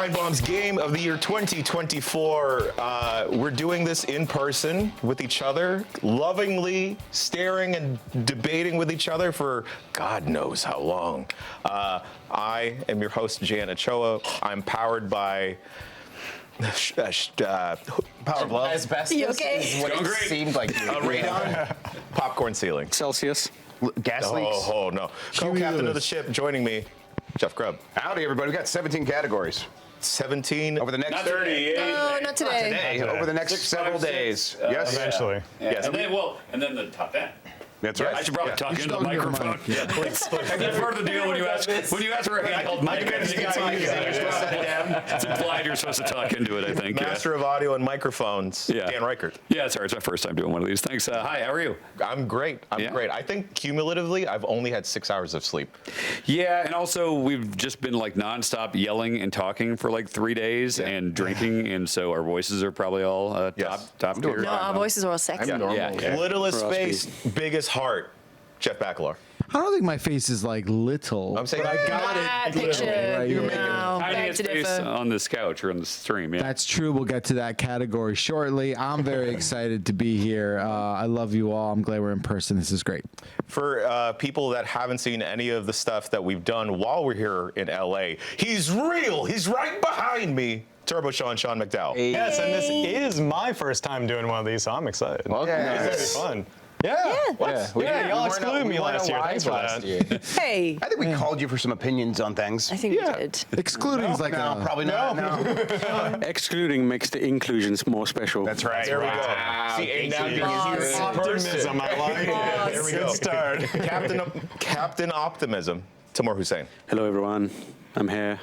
Giant Bombs Game of the Year 2024. We're doing this in person with each other, lovingly staring and debating with each other for God knows how long. I am your host, Jan Ochoa. I'm powered by Power Glove. Asbestos is what it seemed like. Radon. Popcorn ceiling. Celsius. Gas leaks. Oh no. Co-captain of the ship joining me, Jeff Grubb. Howdy, everybody. We got 17 categories. 17 Over the next Not 38. today. No, not today. Hey, over the next several days. Yes. Eventually. Yeah. Yes. And then the top 10. That's I right. should probably talk into the microphone. That's part of the deal when you ask for a handheld mic. It's implied you're supposed to talk into it, I think. Master of audio and microphones, Yeah. Dan Reichert. Yeah, sorry, it's my first time doing one of these. Thanks. Hi, how are you? I'm great. I'm great. I think cumulatively, I've only had 6 hours of sleep. Yeah, and also we've just been like nonstop yelling and talking for like 3 days and drinking, and so our voices are probably all Yes. top tier. No, our voices are all sexy. Yeah. Littlest For us, face, biggest heart. Jeff Bakalar. I don't think my face is like little. I'm saying but I got That it. picture. Right, you're No, beg Tiniest to face differ. on this couch or on the stream. Yeah. That's true. We'll get to that category shortly. I'm very excited to be here. I love you all. I'm glad we're in person. This is great. For people that haven't seen any of the stuff that we've done while we're here in LA, he's real. He's right behind me. Turbo Sean McDowell. Yes, and this is my first time doing one of these, so I'm excited. It's gonna be fun. Yeah. Y'all excluded me last year. Thanks for that. Hey, I think we called you for some opinions on things. I think we did. Excluding is like No, a, probably not. No. Excluding makes the inclusions more special. That's right. There we go. See, and now you're here in Optimism, I like it. There we Good go. start. Captain Optimism, Timur Hussein. Hello, everyone. I'm here.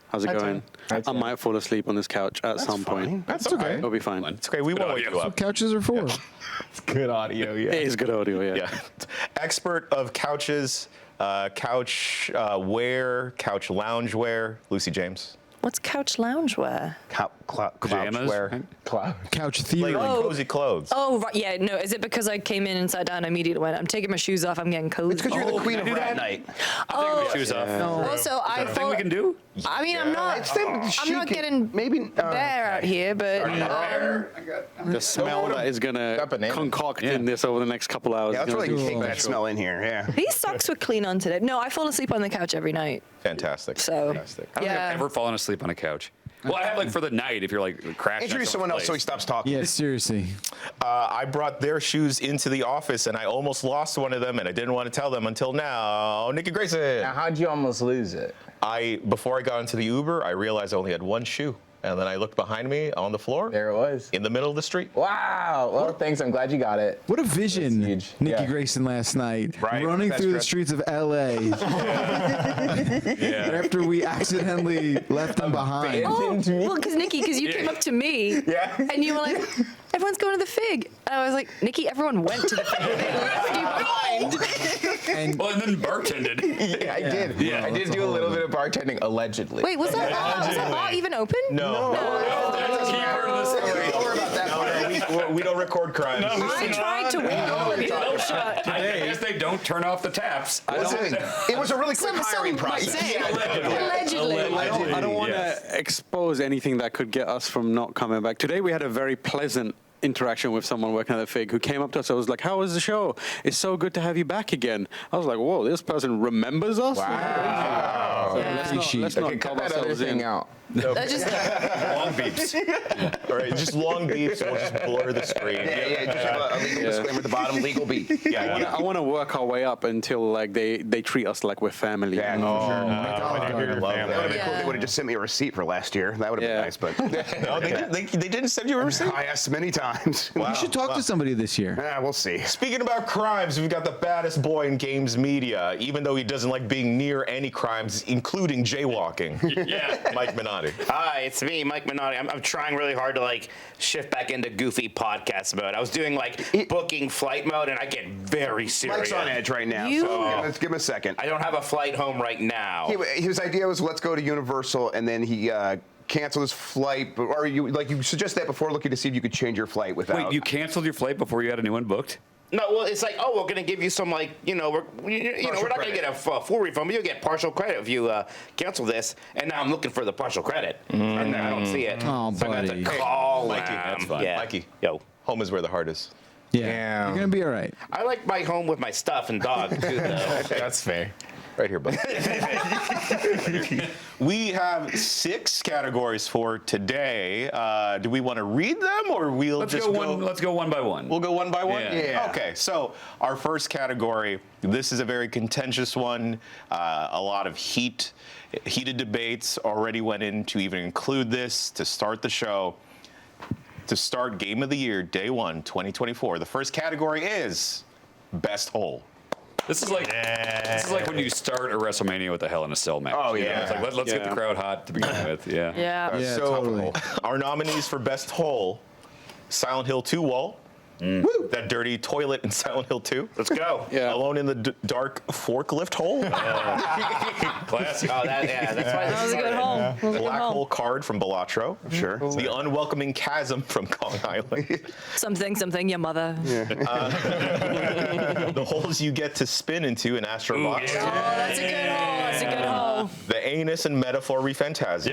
How's it going? I might fall asleep on this couch at some point. That's okay. It'll be fine. It's okay. We won't wake you up. couches are for. Good audio, It is good audio, yeah. Yeah. Expert of couches, couch wear, couch loungewear, Lucy James. What's couch loungewear? Pajamas, Loungewear. right? Couch theory. Like cozy clothes. Oh, right. Yeah, no. Is it because I came in and sat down and immediately went, I'm taking my shoes off, I'm getting cozy? It's because you're the queen of do rat that? night. I'll take my shoes off. Also, I Thing we can do? I mean, I'm not. I'm not getting maybe there out here, but The smell that is going to banana. concoct in this over the next couple hours. Yeah, is let's gonna really be take that special. smell in here. Yeah. these socks were clean on today. No, I fall asleep on the couch every night. Fantastic. So, Fantastic. I don't think I've yeah. ever fallen asleep on a couch. Well, I have like for the night if you're like crashing. Introduce someone else so he stops talking. Yeah, seriously. I brought their shoes into the office and I almost lost one of them and I didn't want to tell them until now. Nikki Grayson. Now, how'd you almost lose it? Before I got into the Uber, I realized I only had one shoe. And then I looked behind me on the floor There it was. in the middle of the street. Wow. Well, thanks. I'm glad you got it. What a vision, That's huge. Nikki Yeah. Grayson last night, Right. running That's through the correct. streets of LA after we accidentally left him behind. Oh, to me. well, because Nikki, because you came up to me and you were like, everyone's going to the Fig. And I was like, Nikki, everyone went to the Fig. They left you behind. And Well, and then bartended. Yeah, I did. Yeah. I did do a little bit of bartending, allegedly. Wait, was that bar even open? No. That's a key part of the story. Don't worry about that part. We don't record crimes. I tried to warn all of you. I guess they don't turn off the taps. Listen, it was a really quick hiring Some might process. say. Allegedly. I don't want Yes. to expose anything that could get us from not coming back. Today we had a very pleasant interaction with someone working at the Fig who came up to us. I was like, how was the show? It's so good to have you back again. I was like, whoa, this person remembers us? Wow. So Yeah. let's not Cut cover that other ourselves thing in. out. That just, Long beeps. All right, just long beeps. We'll just blur the screen. Yeah, just have a legal disclaimer at the bottom, legal beat. I want to work our way up until like they treat us like we're family. Yeah, for sure. I would love That would have that. been cool. They would have just sent me a receipt for last year. That would have Yeah. been nice, but No, they didn't send you a receipt. I asked many times. you should talk to somebody this year. We'll see. Speaking about crimes, we've got the baddest boy in games media, even though he doesn't like being near any crimes, including jaywalking. Yeah. Mike Minotti. Hi, it's me, Mike Minotti. I'm trying really hard to like shift back into goofy podcast mode. I was doing like booking flight mode, and I get very serious. Mike's on edge right now, You- so let's give him a second. I don't have a flight home right now. His idea was let's go to Universal, and then he canceled his flight. Or you suggest that before looking to see if you could change your flight without. Wait, you canceled your flight before you had a new one booked? No, well, it's like, oh, we're gonna give you some like, we're not gonna get a full refund, but you'll get partial credit if you cancel this. And now I'm looking for the partial credit, and I don't see it. Oh, so I'm gonna have buddy. to call Mikey, them. that's fine. Yeah. Mikey, Yo. home is where the heart is. Yeah. You're going to be all right. I like my home with my stuff and dog too, though. That's fair. Right here, buddy. We have 6 categories for today. Do we want to read them, or Let's go one by one. We'll go one by one? Yeah. Okay, so our first category, this is a very contentious one. A lot of heated debates already went in to even include this to start the show. To start Game of the Year, Day 1, 2024. The first category is Best Hole. This is like when you start a WrestleMania with a Hell in a Cell match. Oh, yeah. It's like, let's get the crowd hot to begin with. Yeah. Yeah. Yeah, So totally. our nominees for Best Hole, Silent Hill 2 wall. Woo! That dirty toilet in Silent Hill 2. Let's go. Yeah. Alone in the dark forklift hole. Classic. Oh, that's why That was a good hole. That was a good Black hole. hole card from Balatro. Sure. The unwelcoming chasm from Kong Island. Something, your mother. The holes you get to spin into in Astro Bot. Oh, that's a good hole. That's a good hole. The anus and metaphor refantasia.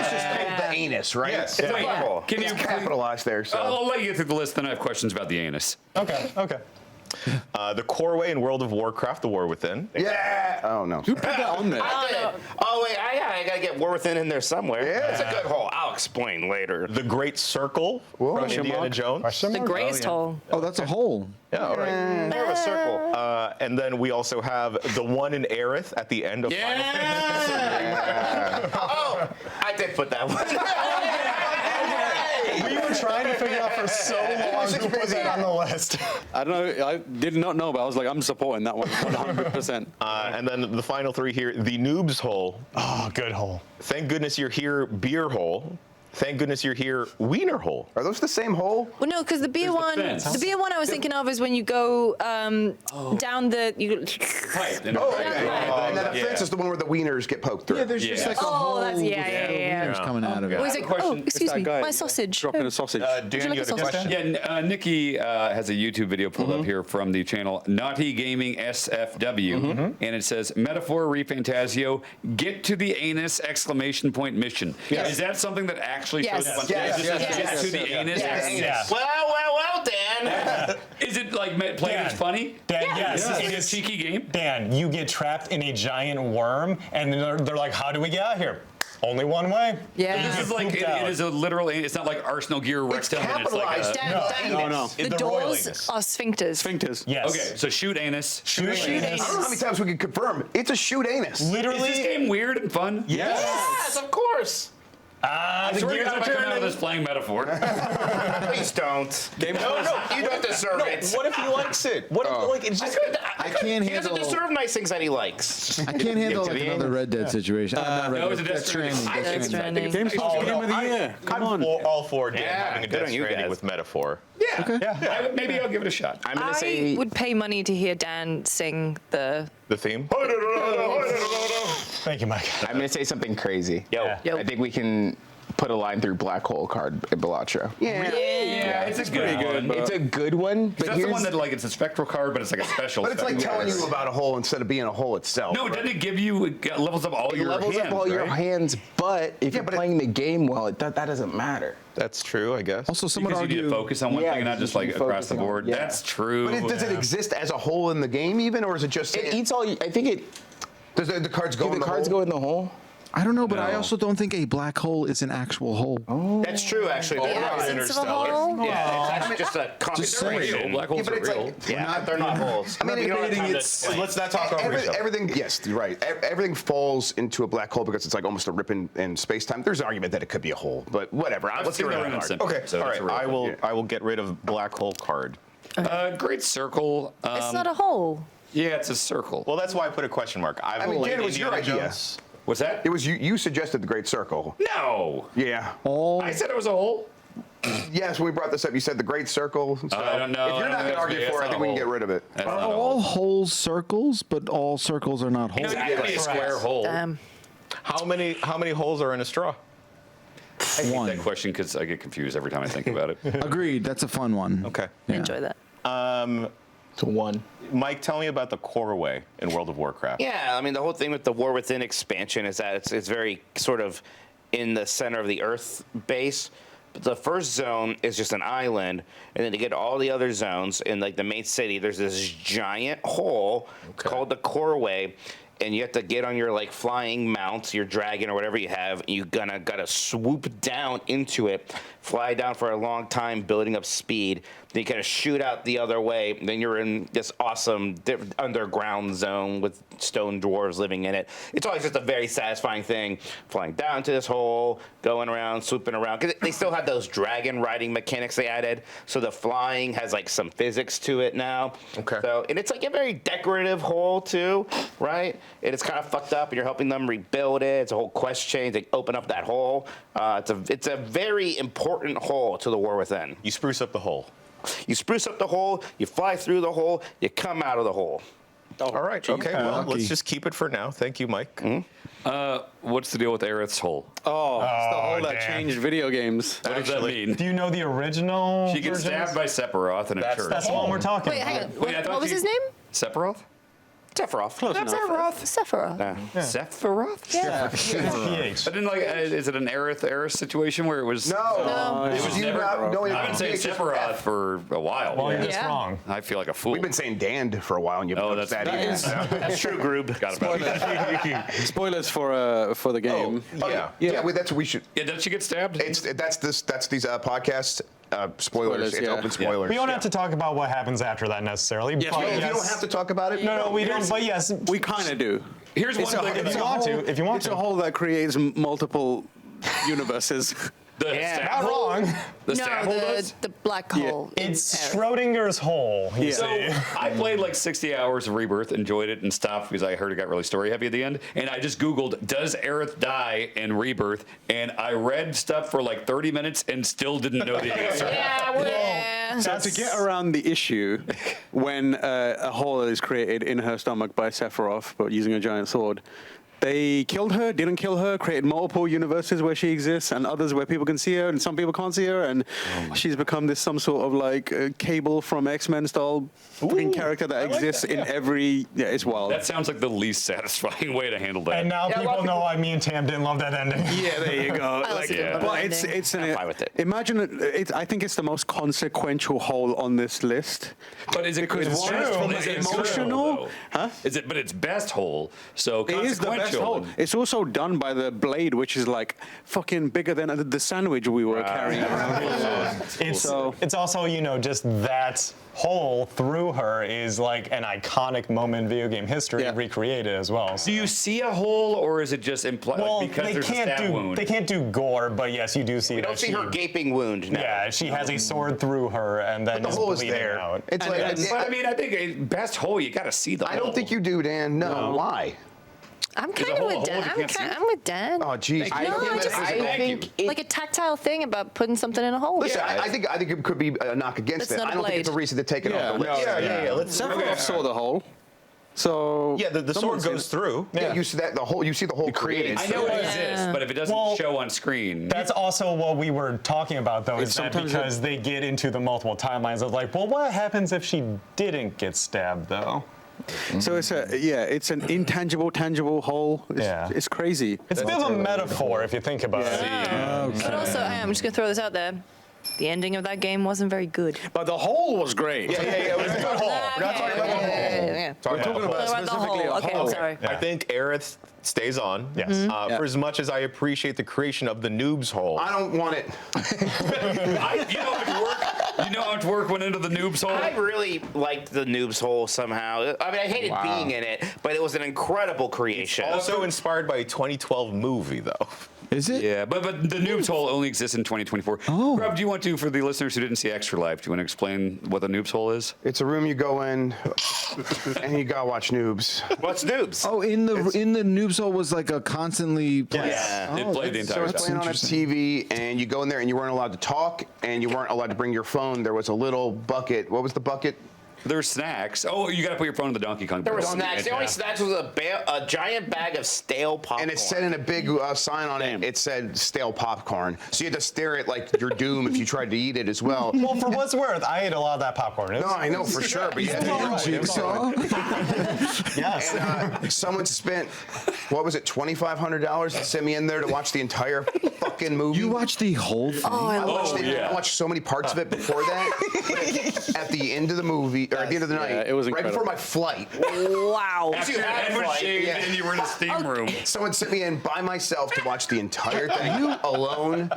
It's just called the anus, right? Yes. It's Yeah. like, Can it's you- capitalized there, so. I'll let you get through the list, then I have questions about the anus. Okay. The Coreway in World of Warcraft, The War Within. Yeah. Oh, no. Who put that on there? Oh, wait, I gotta get War Within in there somewhere. Yeah. It's a good hole. I'll explain later. The Great Circle from Indiana Jones. The greatest hole. Oh, that's a hole. Yeah, all right. More of a circle. And then we also have the one in Aerith at the end of Final Fantasy. Oh, I did put that one. We were trying to figure out for so long who put that on the list. I don't know. I did not know, but I was like, I'm supporting that one 100%. And then the final 3 here, the Noob's Hole. Oh, good hole. Thank goodness you're here, Beer Hole. Thank goodness you're here, Wiener Hole. Are those the same hole? Well, no, because the beer one, fence. the beer one I was thinking of is when you go down the. Pipe. And then the fence is the one where the wieners get poked through. Yeah, there's just like a hole. that's with yeah. wieners coming out of it. Oh, he's like, oh, excuse that me, guy. my sausage. Dropping a sausage. Dan, you you like had a a sausage? question? Yeah, Nikki has a YouTube video pulled up here from the channel Naughty Gaming SFW, and it says Metaphor Refantasio, get to the anus! Mission. Yes. Is that something that actually shows Yes. up on Yes. stage? Yes. Get Yes. to the anus. Yeah. Well, Dan. Is it like playing Dan. as funny? Dan, yes. Is it It a is. cheeky game? Dan, you get trapped in a giant worm, and they're like, how do we get out here? Only one way. Yeah. This is like Pooped it out. is a literal. It's not like Arsenal Gear It's Rectum. And it's like capitalized. a, The The royal doors anus. are sphincters. Sphincters. Yes. okay, so shoot anus. Shoot Shoot anus. I don't know how many times we can confirm. It's a shoot anus. Is Literally. this game weird and fun? Yes, of course. I the swear to gears God, are I'm coming out of turning. this playing metaphor. Please don't. No, you don't deserve it. What if he likes it? What if, like, it's just... I can't He doesn't handle. deserve nice things that he likes. I can't handle like another Red Dead situation. Not Red no, it's Dead. a Death Stranding. Death Death Stranding. Game's supposed to be Game of the Year. Come on. all for Dan Yeah, having a good Death on you Stranding guys. with metaphor. Maybe I'll give it a shot. I'm going to I say. would pay money to hear Dan sing the. The theme? Thank you, Mike. I'm going to say something crazy. Yo. Yo. I think we can put a line through Black Hole card in Balatro. Yeah. Yeah, it's a good one. It's a good one, but That's the one that like it's a spectral card, but it's like a special. But it's like spectral telling card. you about a hole instead of being a hole itself. No, doesn't it give you it levels up all it your levels hands, up all your right? hands, but if you're but playing the game well, that doesn't matter. That's true, I guess. Also, some would Because you need to argue. focus on one Yeah, thing and not just like you across the focusing on- board. yeah. That's true. But does it exist as a hole in the game even, or is it just It eats all. I think it. does the cards go Do in the the cards hole? go in the hole? I don't know, but I No. also don't think a black hole is an actual hole. That's true, actually. The They're not absence of a Interstellar. hole? Yeah, it's actually just a Just concentration. saying. Real. Black holes but are it's real. like Yeah, they're not holes. I mean, You don't have time to it's- explain. Let's not talk over each other. everything. Yes, you're right. Everything falls into a black hole because it's like almost a rip in space time. There's an argument that it could be a hole, but whatever. Let's get rid of that. Okay, So all it's right. a real I will get rid of black hole card. Great circle. It's not a hole. Yeah, it's a circle. Well, that's why I put a question mark. I mean, played Dan, it was your Indiana idea. Jones. What's that? It was you. You suggested the Great Circle. No. Yeah. I said it was a hole. Yes, when we brought this up, you said the Great Circle. So I don't know. If you're I not don't going to know. argue That's for it, I not think a we can hole. get rid of it. That's Are not a all hole. holes circles, but all circles are not holes? No, you can be a square hole. How many holes are in a straw? I hate One. that question because I get confused every time I think about it. Agreed. That's a fun one. Okay. Yeah. Enjoy that. To 1. Mike, tell me about the core way in World of Warcraft. Yeah, I mean, the whole thing with the War Within expansion is that it's very sort of in the center of the Earth base. But the first zone is just an island, and then to get all the other zones in like the main city, there's this giant hole called the core way. And you have to get on your like flying mount, your dragon or whatever you have, and you gotta swoop down into it, fly down for a long time, building up speed. Then you kind of shoot out the other way. Then you're in this awesome underground zone with stone dwarves living in it. It's always just a very satisfying thing, flying down to this hole, going around, swooping around. Because they still have those dragon riding mechanics they added, so the flying has like some physics to it now. Okay. So, and it's like a very decorative hole too, right? And it's kind of fucked up, and you're helping them rebuild it. It's a whole quest chain to open up that hole. It's a very important hole to the War Within. You spruce up the hole. You spruce up the hole, you fly through the hole, you come out of the hole. All right. Okay. Well, let's just keep it for now. Thank you, Mike. What's the deal with Aerith's hole? Oh, it's the hole that damn. changed video games. What does that mean? Do you know the original? She gets versions? stabbed by Sephiroth in a church. That's the one we're talking Wait, about. hang on. Wait, I thought What was you- his name? Sephiroth? Sephiroth. Close enough. Sephiroth. Sephiroth? Yeah. PH. I didn't like. Is it an Aerith situation where it was? No. It was You never. not knowing I've been saying PH is Sephiroth F. for a while. Well, you're just Yeah. wrong. I feel like a fool. We've been saying Dand for a while, and you've Oh, noticed that's- that. that either. That's true, Groob. Got it. Spoilers for the game. Yeah. Well, that's what we should. Yeah, did she get stabbed? That's these podcast spoilers. Spoilers, It's yeah. open spoilers. We don't have to talk about what happens after that necessarily. Yes, but we do. You yes. don't have to talk about it. No, we don't. But yes, We kind of do. Here's one thing. if you want to. If you want It's to. a hole that creates multiple universes. The Yeah. stab Not hole? wrong. The No, stab hole does? the black hole. It's Aerith. Schrodinger's hole. You So see. I played like 60 hours of Rebirth, enjoyed it and stopped because I heard it got really story heavy at the end. And I just Googled, does Aerith die in Rebirth? And I read stuff for like 30 minutes and still didn't know the answer. Yeah, well, So to get around the issue, when a hole is created in her stomach by Sephiroth, but using a giant sword, they killed her, didn't kill her, created multiple universes where she exists, and others where people can see her, and some people can't see her, and she's become this some sort of like Cable from X-Men style fucking character that exists in every. Yeah, it's wild. That sounds like the least satisfying way to handle that. And now Yeah, a lot people of know why me and Tam didn't love that ending. Yeah, there you go. I also didn't love Well, that it's ending. an. fine with it. Imagine it. I think it's the most consequential hole on this list. But is it Because it's one best is hole, from is the it a good emotional- hole, though? Huh? Is it? But it's best hole. So It is the best consequential. hole. It's also done by the blade, which is like fucking bigger than the sandwich we were carrying around. It's also, just that hole through her is like an iconic moment in video game history Yeah. recreated as well. So. Do you see a hole, or is it just implied Well, because they there's a can't stab do wound? they can't do gore, but yes, you do see We that don't see she, her gaping wound now. Yeah, she has a sword through her and then The is hole is bleeding there. out. It's And like it's- But I mean, I think a best hole, you got to see the hole. I don't think you do, Dan. No. Why? I'm There's kind a of hole- with a hole Dan. you can't see? I'm with Dan. Oh, geez. No, I just I think like a tactile thing about putting something in a hole. Listen, I think it could be a knock against That's it. not a I don't think it's a blade. reason to take it off the list. Yeah. Let's. Sephiroth saw the hole, so Yeah, the sword someone's goes through. Yeah, you see that the whole. You see the whole created. I know it Yeah. exists, but if it doesn't Well, show on screen, That's also what we were talking about, though, is that sometimes because they get into the multiple timelines of like, well, what happens if she didn't get stabbed, though? So it's an intangible, tangible hole. It's crazy. It's a bit of a metaphor if you think about it. But also, I'm just gonna throw this out there. The ending of that game wasn't very good. But the hole was great. Yeah. It was a good hole. We're not talking about the hole. Yeah. Talking about the hole. About the specifically hole. a Okay, hole. I'm sorry. I think Aerith stays on. Yes. For as much as I appreciate the creation of the noob's hole. I don't want it. you know how much work went into the noob's hole? I really liked the noob's hole somehow. I mean, I hated being in it, but it was an incredible creation. Also inspired by a 2012 movie, though. Is it? Yeah, but the noob's hole only exists in 2024. Oh. Rob, do you want to, for the listeners who didn't see Extra Life, do you want to explain what the noob's hole is? It's a room you go in, and you gotta watch noobs. What's noobs? Oh, in the Noob's Hole was like a constantly. Yeah. It played the entire So it's time. playing on a TV, and you go in there, and you weren't allowed to talk, and you weren't allowed to bring your phone. There was a little bucket. What was the bucket? There's snacks. Oh, you got to put your phone in the Donkey Kong. There were barrel. snacks. The only snacks was a giant bag of stale popcorn. And it said in a big sign on it, it said stale popcorn. So you had to stare at like your doom if you tried to eat it as well. Well, for what's worth, I ate a lot of that popcorn. No, I know for sure, but yeah. Jigsaw? Yes. And someone spent, what was it, $2,500 to send me in there to watch the entire fucking movie. You watched the whole thing? I watched yeah. I watched so many parts of it before that. At the end of the movie, or at the end of the night, it was right incredible. before my flight, Wow. After You your had head was flight, shaved yeah. and you were in a steam room. someone sent me in by myself to watch the entire thing alone.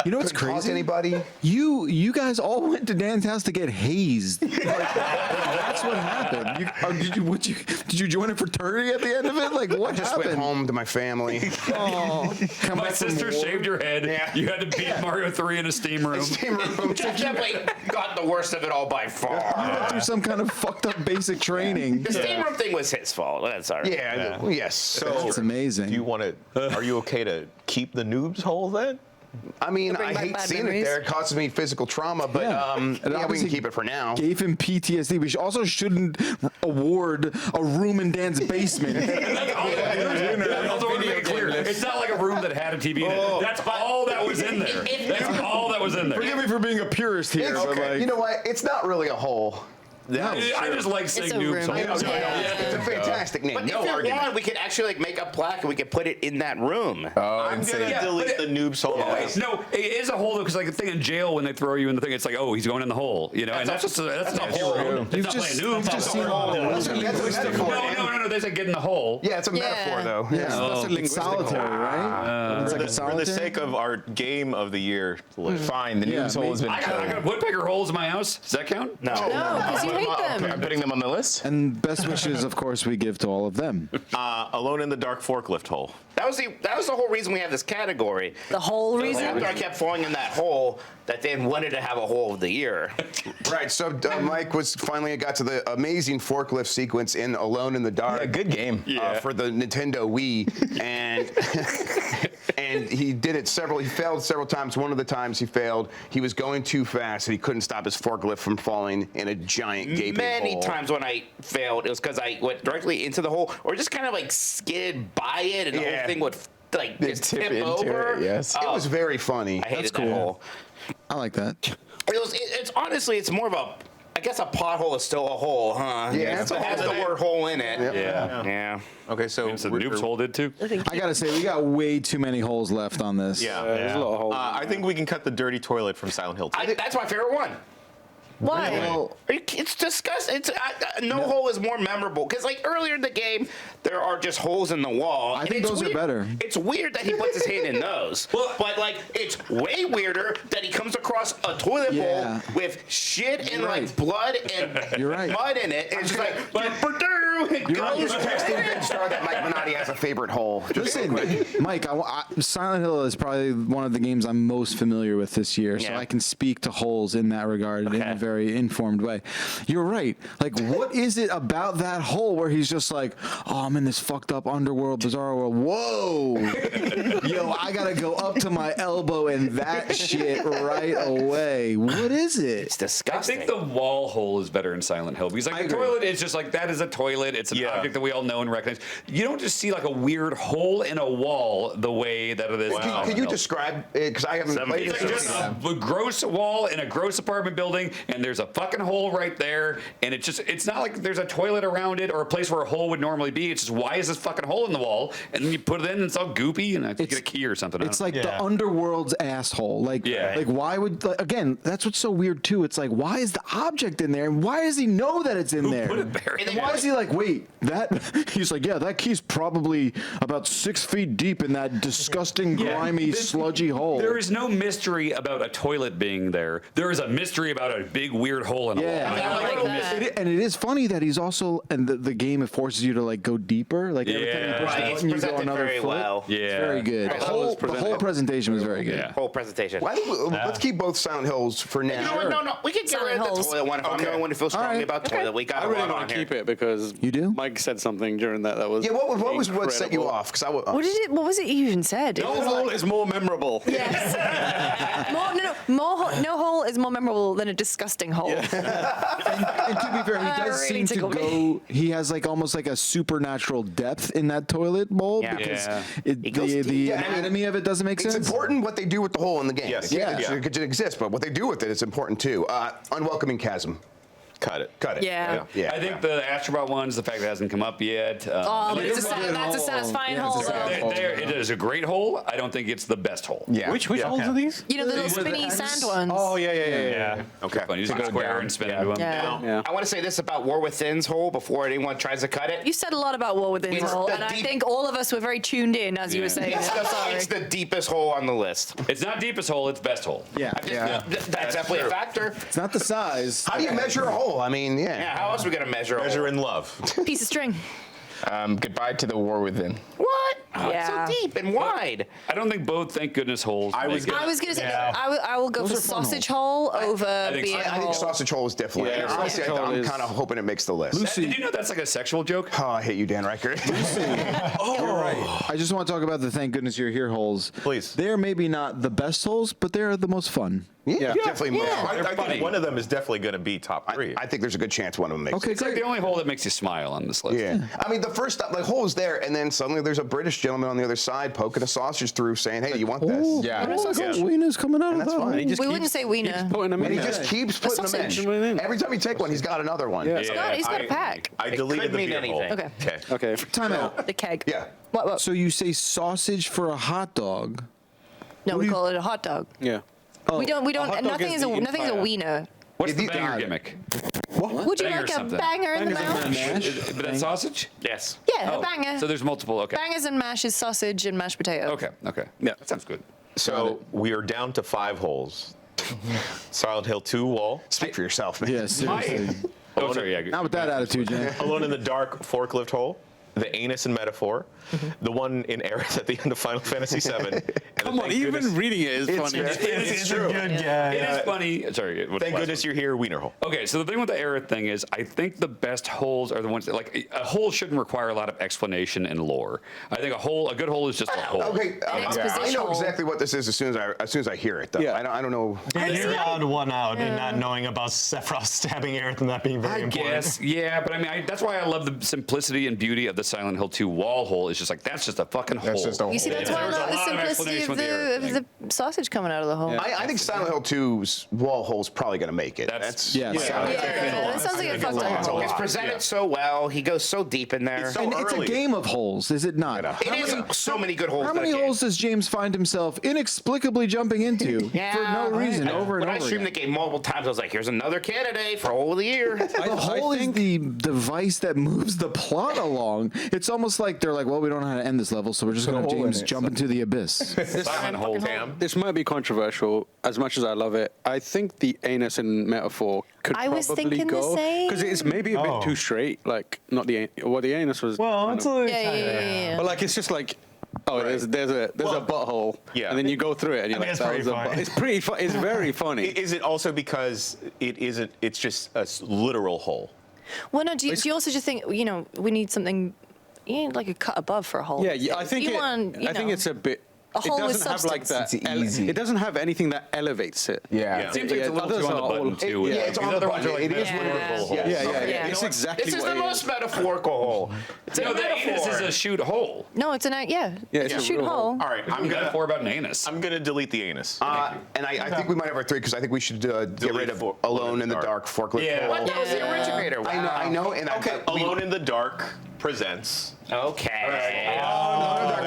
You know what's Couldn't talk to crazy? anybody. You guys all went to Dan's house to get hazed. Like, that's what happened. Did you join a fraternity at the end of it? Like, what I just happened? went home to my family. Oh, come My back from sister war. shaved your head. Yeah. You had to beat Mario 3 in a steam room. Jeff definitely got the worst of it all by far. Through some kind of fucked up basic training. The steam room thing was his fault. That's all right. Yeah. Yes. So That's amazing. Do you want to? Are you okay to keep the noob's hole then? I mean, bring I back hate bad seeing memories. it there. It causes me physical trauma, but It yeah, we obviously can keep it for now. Gave him PTSD. We also shouldn't award a room in Dan's basement. That's all I also want to make it clear. It's not like a room that had a TV in it. That's all that was in there. That's all that was in there. Forgive me for being a purist here, but like, You know what? It's not really a hole. I just like saying a noobs. room. It's a fantastic name. But No if you argument. want, we could actually like make a plaque and we could put it in that room. I'm gonna Yeah, delete but the noob's hole. No, it is a hole though, because like the thing in jail when they throw you in the thing, it's like, oh, he's going in the hole, you know, and that's just that's a hole. It's You've not just- playing noob. you've just seen all the That's a metaphor. No. They say get in the hole. Yeah, it's a metaphor, though. yeah, that's a linguistic solitary, right? It's like a For the solitary. sake of our game of the year list. Fine, the Yeah, noob's hole has been I got woodpecker holes in my house. Does that count? No. No, because you hate I'm them. putting them on the list. And best wishes, of course, we give to all of them. Alone in the dark forklift hole. That was the whole reason we have this category. The whole reason. After I kept falling in that hole, that then wanted to have a hole of the year. Right, so Mike was finally got to the amazing forklift sequence in Alone in the Dark. Yeah, good game. For the Nintendo Wii, and and he did it he failed several times. One of the times he failed, he was going too fast and he couldn't stop his forklift from falling in a giant gaping Many hole. times when I failed, it was because I went directly into the hole or just kind of like skidded by it and the Yeah. whole thing would like just tip tip into over. it, yes. It was very funny. I hated cool. that hole. I like that. It's honestly, it's more of a, I guess a pothole is still a hole, huh? Yeah, it's a it has hole. the word hole in it. Yep. Yeah. Okay, so So the noob's hole did too. I gotta say, we got way too many holes left on this. Yeah. There's a lot of holes. I think we can cut the dirty toilet from Silent Hill 2. That's my favorite one. Why? It's disgusting. No hole is more memorable because, like earlier in the game, there are just holes in the wall. I and think it's those are weird. better. It's weird that he puts his hand in those. But like, it's way weirder that he comes across a toilet Yeah. bowl with shit and You're like right. blood and You're right. mud in it. And it's just like, it You're goes right. Texting Big Star that Mike Minotti has a favorite hole. Listen, Mike, Silent Hill is probably one of the games I'm most familiar with this year, so Yeah. I can speak to holes in that regard in a very informed way. You're right. Like, what is it about that hole where he's just like, oh, I'm in this fucked up underworld, bizarre world. Whoa. Yo, I gotta go up to my elbow in that shit right away. What is it? It's I disgusting. think the wall hole is better in Silent Hill because like the toilet is just like that is a toilet. It's an object that we all know and recognize. You don't just see like a weird hole in a wall the way that it is. in Silent Can you Hill. describe it? Because I haven't played It's it. like just a gross wall in a gross apartment building, and there's a fucking hole right there, and it's not like there's a toilet around it or a place where a hole would normally be. It's just, why is this fucking hole in the wall? And then you put it in, and it's all goopy, and I think you get a key or something. It's like the underworld's asshole. Like, Yeah. like why would again? That's what's so weird too. It's like, why is the object in there, and why does he know that it's in there? put it there? And why is he like, wait, that? He's like, yeah, that key's probably about 6 feet deep in that disgusting, grimy, sludgy hole. There is no mystery about a toilet being there. There is a mystery about a big weird hole in a wall. Yeah. I like that. And it is funny that he's also, and the game, it forces you to like go deeper. Like every time you Yeah. push the Right, it's button, you go presented another very foot. well. Yeah. It's very good. Right, The that whole, was the whole presented. presentation was very good. Yeah. whole presentation. Well, I think let's keep both Silent Hills for now. You know what? No. We can get rid of the Silent toilet one if I'm the only one who feels strongly right. about toilet. We got I a really lot want on to here. keep it because You do? Mike said something during that was Yeah, what was what set you incredible. off? Because What was it you even said? It No was hole like, is more memorable. yes. No hole is more memorable than a disgusting hole. And to be fair, he does really seem to tickled go. me. He has like almost like a supernatural depth in that toilet bowl Yeah. because Yeah. the anatomy of it doesn't make It's sense. important what they do with the hole in the game. Yes. Again, Yeah. it could exist, but what they do with it is important too. Unwelcoming chasm. Cut it. Cut it. Yeah. Yeah. I think the Astro Bot one's the fact that it hasn't come up yet. Oh, but that's a satisfying hole, though. It is a great hole. I don't think it's the best hole. Yeah. Which holes are these? You know, the little spinny sand ones. Oh yeah. Okay. Fun. You just go square and spin into them. Yeah. Yeah. I want to say this about War Within's hole before anyone tries to cut it. You said a lot about War Within's It's hole, the and I deep- think all of us were very tuned in as you were saying. It's it. I'm the, sorry. it's the deepest hole on the list. It's not deepest hole. It's best hole. Yeah. That's definitely a factor. It's not the size. How do you measure a hole? I mean, Yeah, how else are we gonna measure a Measure hole? in love. Piece of string. Goodbye to the war within. What? Yeah. So deep and wide. I don't think both thank goodness holes. I was make it. I was going to say, Yeah. I will go for sausage hole over think so. beer I think hole. sausage hole is definitely. Yeah, honestly, sausage hole I'm is- kind of hoping it makes the list. Did you know that's like a sexual joke? Oh, I hate you, Dan Riker. I just want to talk about the thank goodness you're here holes. Please. They're maybe not the best holes, but they're the most fun. yeah, definitely. more. I funny. think one of them is definitely going to be top three. I think there's a good chance one of them makes Okay, it. It's like great. the only hole that makes you smile on this list. Yeah. I mean, the first like hole is there, and then suddenly there's a British gentleman on the other side poking a sausage through, saying, "Hey, you want this?" Oh, Yeah. oh, look, wiener's coming out And of that's that fine. hole. He just We keeps- wouldn't say wiener. keeps putting them And he in just there. keeps putting them sausage. in. Every time you take one, he's got another one. Yeah. He's got a pack. I It deleted could the mean beer hole. anything. Okay. Okay. Time out. The keg. Yeah. What? So you say sausage for a hot dog? No, we call it a hot dog. Yeah. We don't. a hot dog Nothing is is a the nothing is a entire- wiener. What's the It- banger it- gimmick? Would you Banger like a something. banger in the mouth? But that's sausage? Yes. Yeah, Oh, a banger. So there's multiple. Okay. Bangers and mash is sausage and mashed potato. Okay. Okay. Yeah. That sounds good. So we are down to 5 holes. Silent Hill 2 wall. Speak for yourself, man. Yeah, seriously. Oh, sorry. Yeah. Not with that attitude, Jen. Alone in the Dark forklift hole. The anus and metaphor. The one in Aerith at the end of Final Fantasy VII. Come on, even reading it is funny. It's true. Good It guy. is funny. Sorry. what's the Thank last goodness one? you're here, wiener hole. Okay, so the thing with the Aerith thing is, I think the best holes are the ones that, like, a hole shouldn't require a lot of explanation and lore. I think a good hole is just a hole. Okay, I exposition know hole. exactly what this is as soon as I hear it. Though. Yeah. I don't know. You're odd one out in not knowing about Sephiroth stabbing Aerith and that being very I important. guess, yeah, but I mean, that's why I love the simplicity and beauty of the Silent Hill 2 wall hole. It's just like, that's just a fucking hole. That's just a You see, that's why I There's a love the lot of simplicity explanation of with the Aerith thing. the sausage coming out of the hole. Yeah. I think Silent Hill 2's wall hole's probably going to make it. That's- Yeah. Yeah, that sounds like a fucked up hole. It's presented so well. He goes so deep in there. so And it's a early. game of holes, is it not? It is so many good holes. How in that many game. holes does James find himself inexplicably jumping into for no reason over and When I over streamed the again? game multiple times, I was like, "Here's another candidate for hole of the year." The hole is the device that moves the plot along. It's almost like they're like, well, we don't know how to end this level, so we're just going to have hole in James it, jump into the abyss. Silent hole. Tam. This might be controversial. As much as I love it, I think the anus and metaphor could I was probably thinking the go same. because it's maybe a bit Oh. too straight. Like not the the anus was. Well, kind it's of- a Yeah. But like it's just like. Oh, there's a butthole, Yeah. and then you go through it, and you're I mean, like, it's that pretty was a funny. It's pretty. It's very funny. Is it also because it isn't? It's just a literal hole. Well, no, do you also just think, we need something, like a cut above for a hole? Yeah, I think You it, want, I think it's a bit. a It hole with doesn't have like that. substance. It's easy. It doesn't have anything that elevates it. Yeah. It seems like it's a little others too on the are all- button, too. Yeah, it's These on the other ones button. are like It is what it metaphorical is. holes. Yeah. Yeah. It's exactly This is what the it most metaphorical hole. It's a No, the anus metaphor. is a shoot hole. No, it's Yeah, it's it's a a shoot real hole. All right, I'm metaphor about an anus. I'm gonna delete the anus. And I think we might have our 3 because I think we should get rid of Alone in the Dark forklift Yeah. hole. What? That was the originator. Wow. I know, and okay, we- Alone in the Dark presents. Okay.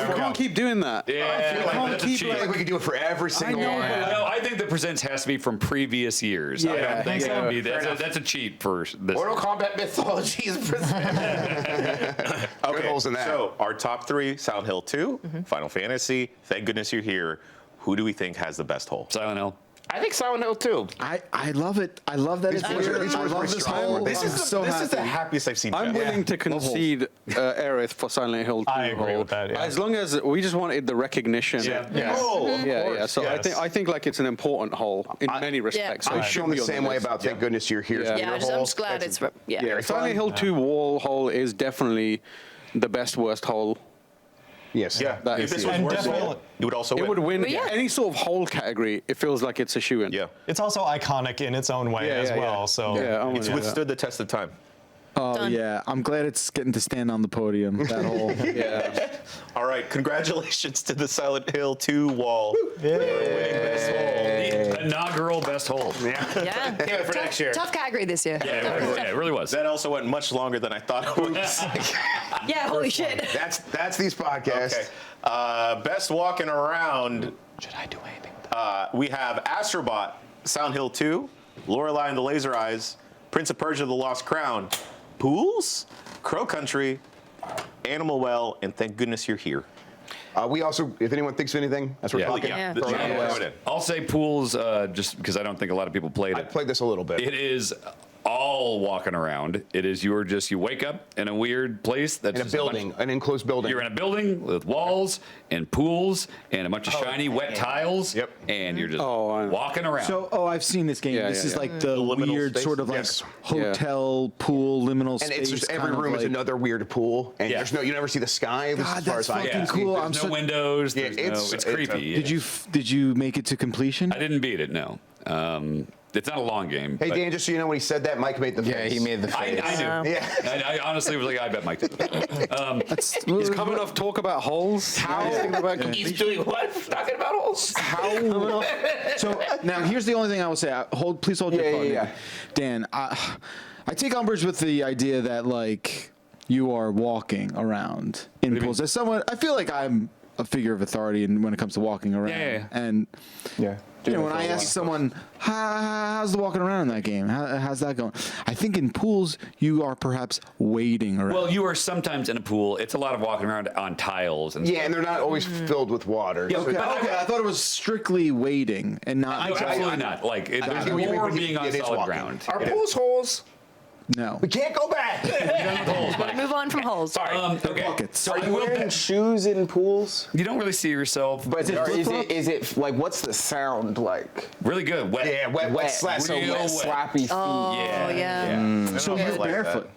We can't keep doing that. Yeah, I feel like that's a keep cheat. I feel like we could do it for every single know, one. but No, I think the presents has to be from previous years. I Yeah, don't think it yeah. would be. That's a cheat for this. Mortal Kombat mythology is presented. Good holes in that. So our top 3: Silent Hill 2, Final Fantasy. Thank goodness you're here. Who do we think has the best hole? Silent Hill. I think Silent Hill too. I love it. I love that it's boys are- here. these I boys are love pretty this strong. hole. This I'm is so this is the happy. happiest I've seen. I'm Jeff. willing to concede Aerith for Silent Hill 2. I agree with that, yeah. As long as we just wanted the recognition. Yeah. Oh, of Yeah. course, So yes. I think like it's an important hole in many respects. So I'm it should feeling be the on same way list. about Thank Goodness You're Here. Yeah. Yeah, I'm just glad it's, Yeah, Silent Hill 2 wall hole is definitely the best worst hole. Yes. Yeah. That If is this the- was And worse definitely- hole, it would also It win. would win But yeah. any sort of hole category. It feels like it's a shoe-in. Yeah. It's also iconic in its own way as well. So yeah, I'm It's with that. withstood the test of time. Oh Done. yeah, I'm glad it's getting to stand on the podium. That whole. Yeah. All right, congratulations to the Silent Hill 2 wall. For winning this hole. The inaugural best hole. Yeah. Can't wait for next year. Tough category this year. Yeah, it really was. That also went much longer than I thought it would. Yeah, holy shit. That's these podcasts. Okay. Best walking around. Should I do anything? We have Astro Bot, Silent Hill 2, Lorelei and the Laser Eyes, Prince of Persia: The Lost Crown, Pools, Crow Country, Animal Well, and thank goodness you're here. We also, if anyone thinks of anything, as we're Yeah. talking, Yeah. throw it on the Yeah. list. I'll say Pools just because I don't think a lot of people played I it. played this a little bit. It is all walking around. It is you wake up in a weird place that's in a just bunch- building, an enclosed building. You're in a building with walls and pools and a bunch of shiny wet tiles. Yep. And you're just Oh, I know. walking around. So, I've seen this game. Yeah, this yeah, is yeah. like the liminal weird space? sort of like Yes. hotel pool liminal and space. it's just every kind of room is like- another weird pool, and Yeah. you never see the sky. At least God, as far that's as I fucking can see. cool. There's I'm no so- windows. Yeah, There's it's creepy. Did you make it to completion? I didn't beat it. No. It's not a long game. Hey but Dan, just so you know, when he said that, Mike made the Yeah, face. he made the I face. knew. Yeah. I honestly was like, I bet Mike did. That's, He's coming off talk about holes. How? He's thinking about He's doing what? Talking about holes. So now here's the only thing I will say. Please hold your Yeah, thought, yeah, Nick. Dan. I take umbrage with the idea that like you are walking around in pools. As someone, I feel like I'm a figure of authority when it comes to walking around. Yeah. And Yeah. when I ask someone, how's the walking around in that game? How's that going? I think in pools you are perhaps wading around. Well, you are sometimes in a pool. It's a lot of walking around on tiles and Yeah, and they're not always filled with water. Yeah, So- okay. I thought it was strictly wading and not. No, absolutely not. Like there's get what you mean, more but being on it is solid walking. ground. Are pools holes? No. we can't go back. Move on from holes. Sorry. Okay. Buckets. So Are I you will wearing bet shoes in pools? you don't really see yourself. But it is it like what's the sound like? Really good. Wet. Yeah, wet slap. So real wet, wet. slappy feet. Oh, yeah. So Yeah, you're like that. barefoot.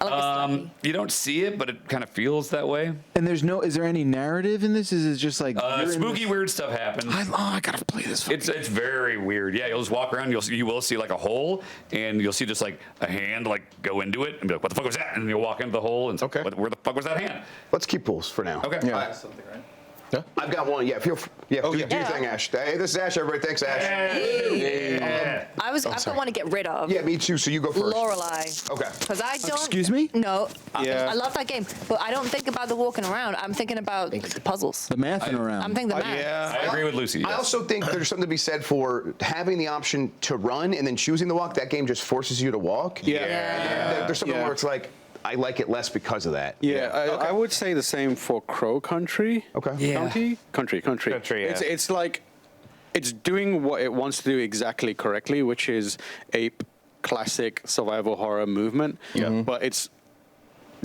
I like a slappy. You don't see it, but it kind of feels that way. And is there any narrative in this? Is it just like you're in Spooky, this- weird stuff happens. I gotta play this. It's very weird. Yeah, you'll just walk around. You will see like a hole, and you'll see just like a hand like go into it, and be like, "What the fuck was that?" And you'll walk into the hole, and it's like, Okay. where the fuck was that hand? Let's keep pools for now. Okay. Yeah. I've got one. Yeah, do your yeah. thing, Ash. Hey, this is Ash. Everybody, thanks, Ash. Yeah. I've got one to get rid of. Yeah, me too. So you go first. Lorelei. Okay. Because I don't. Excuse me? No. Yeah. I love that game, but I don't think about the walking around. I'm thinking about the puzzles. The mathing around. I'm thinking the math. Yeah. I agree with Lucy. I yes. also think there's something to be said for having the option to run and then choosing to walk. That game just forces you to walk. Yeah. There's something Yeah. where it's like, I like it less because of that. Yeah, I would say the same for Crow Country. Okay. Yeah. Country. Country, yeah. It's like it's doing what it wants to do exactly correctly, which is a classic survival horror movement. Yeah. But it's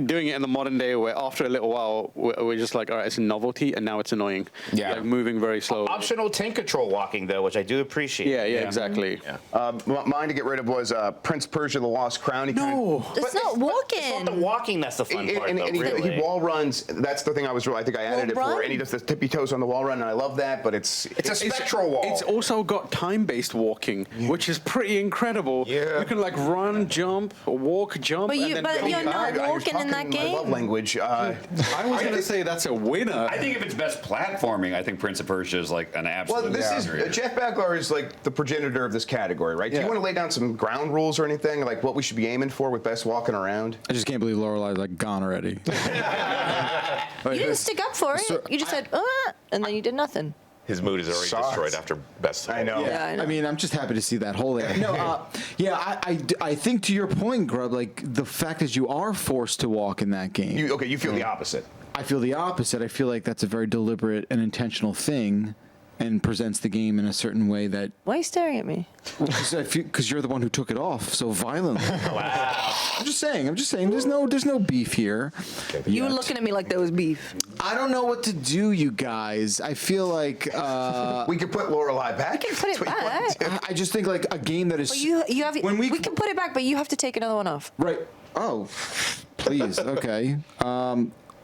doing it in the modern day where after a little while we're just like, all right, it's a novelty and now it's annoying. Yeah. Like moving very slowly. Optional tank control walking though, which I do appreciate. Yeah, exactly. Mine to get rid of was Prince Persia: The Lost Crown. He No. It's not It's walking. not the walking that's the fun part, though, he really. wall runs. That's the thing I think I added it Wall for. run? And he does the tippy toes on the wall run, and I love that. But it's a spectral wall. It's also got time-based walking, which is pretty incredible. Yeah. You can like run, jump, walk, jump. But and then you're not walking in that My love game. language. I was going to say that's a winner. I think if it's best platforming, I think Prince of Persia is like an absolute. Well, this is boundary. Jeff Baglar is like the progenitor of this category, right? Do you Yeah. want to lay down some ground rules or anything, like what we should be aiming for with best walking around? I just can't believe Lorelei's like gone already. You didn't stick up for it. You just said, and then you did nothing. His mood is already Sucks. destroyed after best. I know. Yeah, I know. I mean, I'm just happy to see that hole there. No, I think to your point, Grub, like the fact that you are forced to walk in that game. You feel the opposite. I feel the opposite. I feel like that's a very deliberate and intentional thing, and presents the game in a certain way that Why are you staring at me? because you're the one who took it off so violently. Wow. I'm just saying. There's no beef here. You were looking at me like there was beef. I don't know what to do, you guys. I feel like We could put Lorelei back. We can put it That's what you want to back. do. I just think like a game that is But you have. When we we- can put it back, but you have to take another one off. right. Oh, please. Okay.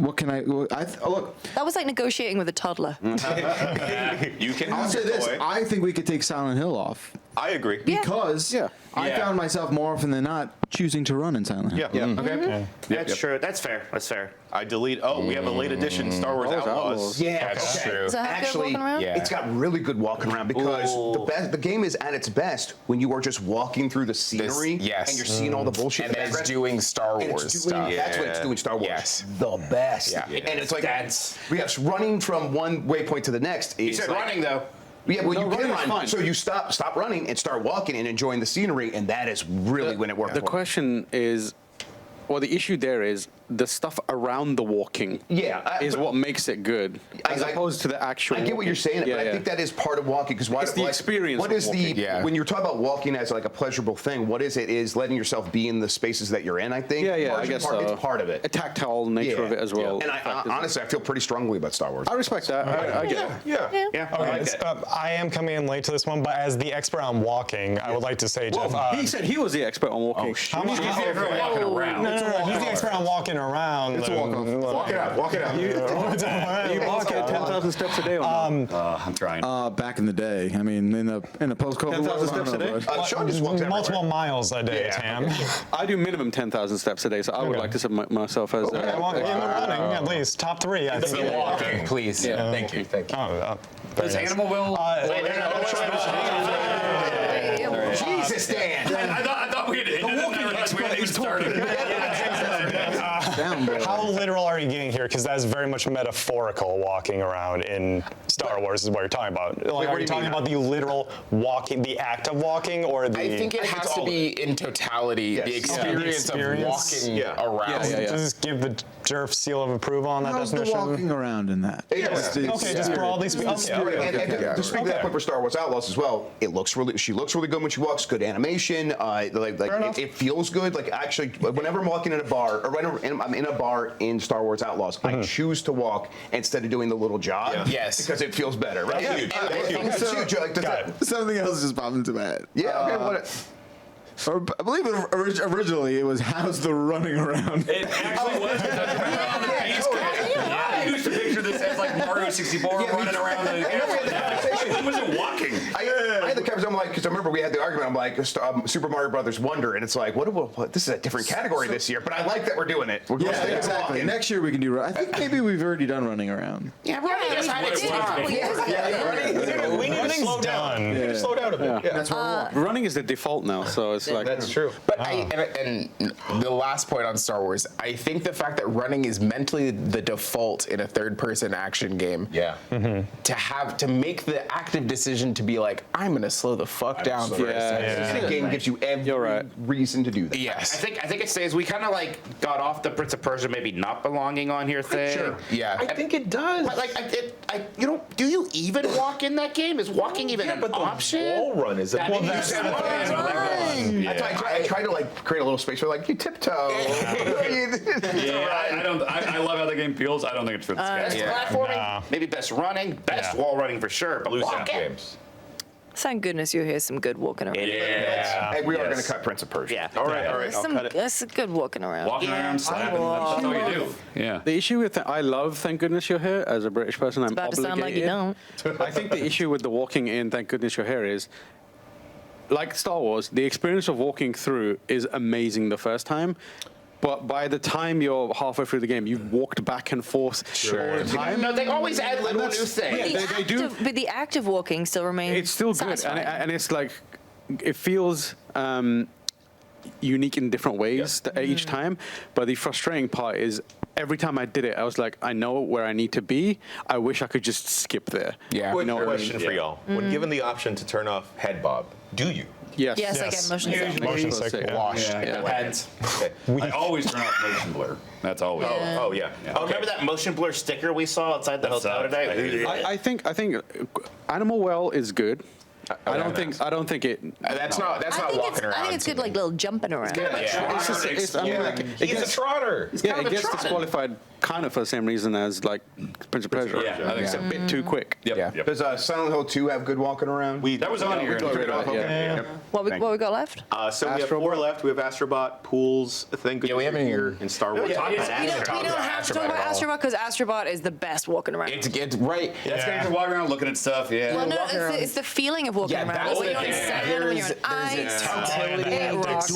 what can I look? That was like negotiating with a toddler. You can I'll have say your this: toy. I think we could take Silent Hill off I agree. because I found myself more often than not choosing to run in Silent Hill. Yeah. Okay. That's true. That's fair. That's fair. I delete. Oh, we have a late edition Star Wars Outlaws. Yeah, That's true. Does that have good Actually, walking around? yeah. it's got really good walking around because the game is at its best when you are just walking through the scenery yes. and you're seeing all the bullshit. And in the it's background. doing Star And Wars it's doing, stuff. That's what it's doing. Star Wars. Yes. The best. Yeah. And it's like That's- yes, running from one waypoint to the next. You is said like, running though. Yeah, well, No, you can running's run. fine. So you stop running and start walking and enjoying the scenery, and that is really when it works. The question is, well, the issue there is the stuff around the walking. Yeah, is but- what makes it good, as opposed to the actual. I get what you're saying, walking. but I think that is part of walking because It's the experience What of is walking. Yeah. when you're talking about walking as like a pleasurable thing? What is it? Is letting yourself be in the spaces that you're in. I think. Yeah, I Large guess part, so. It's part of it. A tactile nature of it as well. And honestly, I feel pretty strongly about Star Wars. I respect that. I get it. Yeah. Yeah. I Okay, like it. I am coming in late to this one, but as the expert on walking, I would like to say, Jeff. He said he was the expert on walking. how much? He's here for walking around. No, he's the expert on walking around. It's a walk-off. Walk it out. Walk it out. You walk at 10,000 steps a day or not? I'm trying. Back in the day, I mean, in a post-COVID 10,000 world, I steps don't a know, day? bud. Sean just walks Multiple everywhere. miles a day, Tam. I do minimum 10,000 steps a day, so I would Okay. like to submit myself as. In the running, at least top 3. I think. walking. Please. Yeah. Thank you. Thank you. Does Animal Will? Jesus, Dan. I thought we had ended it. I realized we hadn't even started. Down, bro. How literal are you getting here? Because that is very much metaphorical walking around in Star Wars is what you're talking about. Like, what are do you you talking mean? about the literal walking, the act of walking, or the... I think it has to be in totality the Yes. experience of walking Yeah. around. Does this give the JERF seal of approval on that How's the definition? walking around in that? It's the Okay, just broadly speaking. Okay. And to speak to that point for Star Wars Outlaws as well, she looks really good when she walks. Good animation, it feels good. Like actually, whenever I'm walking in a bar or whenever I'm in a bar in Star Wars Outlaws, I choose to walk instead of doing the little jog. Yeah. Yes. because it feels better. Right? That's huge. That's huge. It's huge. Like, does Got that- it. Something else just popped into my head. Yeah. Okay. What? Or, I believe originally it was how's the running around. It actually was. I used to picture this as like Mario 64 running around. Who was it walking? I had the conversation. I'm like, because I remember we had the argument. I'm like, Super Mario Brothers Wonder, and it's like, what? This is a different category this year. But I like that we're doing it. We're going to Yeah, stick with exactly. walking. Next year we can do. I think maybe we've already done running around. Yeah, running has had its time. We need to slow down. We need to slow down a bit. Yeah. That's where we're walking. Running is the default now, so it's like. That's true. But and the last point on Star Wars, I think the fact that running is mentally the default in a third-person action game. Yeah. To make the active decision to be like, I'm gonna slow the fuck down for a second. The game gives you every reason to do that. Yes. I think it stays. We kind of like got off the Prince of Persia maybe not belonging on here thing. Sure. Yeah. I think it does. But like, do you even walk in that game? Is walking even an option? Wall run is a That's I try to like create a little space where like you tiptoe. I love how the game feels. I don't think it's for this guy. Best platforming, maybe best running, best wall running for sure. But Blue Sound walking, games. Thank goodness you'll hear some good walking around. Yeah. Hey, we are going to cut Prince of Persia. yeah. All right. There's some, that's a good walking around. Walking around, slapping. That's all you do. Yeah. The issue with I love Thank Goodness You're Here as a British person. I'm About to sound like you obligated. don't. I think the issue with the walking in Thank Goodness You're Here is, like Star Wars, the experience of walking through is amazing the first time. But by the time you're halfway through the game, you've walked back and forth all the time. No, they always add little new things. But the act of walking still remains. It's still good, satisfying. and it's like it feels unique in different ways each time. But the frustrating part is every time I did it, I was like, I know where I need to be. I wish I could just skip there. Yeah. Quick know what I mean? question for y'all. When given the option to turn off head bob, do you? Yes. Yes, I get motion sick. Motion sick. Yeah. Washed. Depends. Okay. I always turn off motion blur. That's always. Oh yeah. Oh, remember that motion blur sticker we saw outside the That hotel sucked. I hated today? it. I think Animal Well is good. I don't think it. That's not walking around. I think it's good, like little jumping around. It's just, I mean, like, He's a trotter. yeah, it gets disqualified kind of for the same reason as like Prince of Persia. Yeah, I think It's so. a bit too quick. Yep. Yeah. Yep. Does Silent Hill 2 have good walking around? That was on here. Took it off, okay. Yeah. Yep. What we got left? So we have 4 left. We have Astro Bot, Pools, Thank Goodness we haven't You're even- Here, and Star Wars. We don't have to talk about Astrobot at all. Astro Bot because Astro Bot is the best walking around. It's right. That's kind of walk around looking at stuff. Yeah. well, no, walking around- it's the feeling of walking Yeah, around. that's When the you're on thing. sand, when you're on There's ice. utility. It rocks.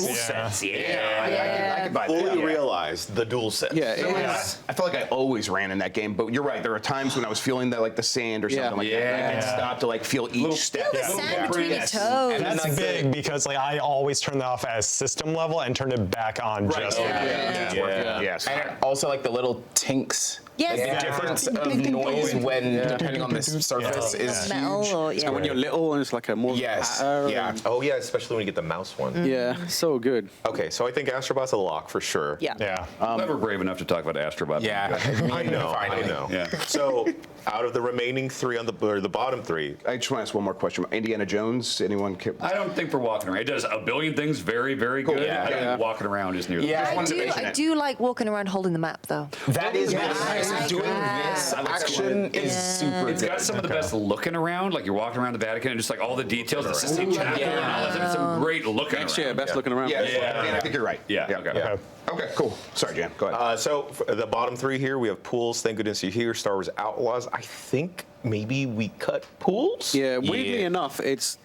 I could buy that. Fully yeah. realized the dual sense. Yeah, it is. I felt like I always ran in that game, but you're right. There are times when I was feeling that, like the sand or something like that. Yeah. I could stop to like feel each step. The sand between your toes. That's big because like I always turn that off as system level and turn it back on just. Yes. And also like the little tinks. Yes. Like, the difference of noise when depending on the surface is Metal huge. or, yeah. And when you're little and it's like a more Yes. patter Yeah. and- Oh yeah, especially when you get the mouse one. yeah, so good. Okay, so I think Astrobot's a lock for sure. Yeah. Yeah. Never brave enough to talk about Astrobot. Yeah. I know. Finally. I know. Yeah. So out of the remaining 3 on the bottom 3, I just want to ask one more question. Indiana Jones, anyone? I don't think for walking around. It does a billion things very, very good. Yeah. I think Yeah. walking around is near the Yeah. I do like walking around holding the map though. That is Yeah, really I nice. like Doing that. this action is super It's good. got some of the best looking around, like you're walking around the Vatican and just like all the details, the Sistine Chapel, and all that stuff. It's some great looking Next around. year, best looking around. Yeah, Yeah. I think you're right. Yeah, okay. Yeah. Okay, cool. Sorry, Jan. Go ahead. So for the bottom 3 here, we have Pools, Thank Goodness You're Here, Star Wars Outlaws. I think maybe we cut Pools. Yeah, weirdly enough, it's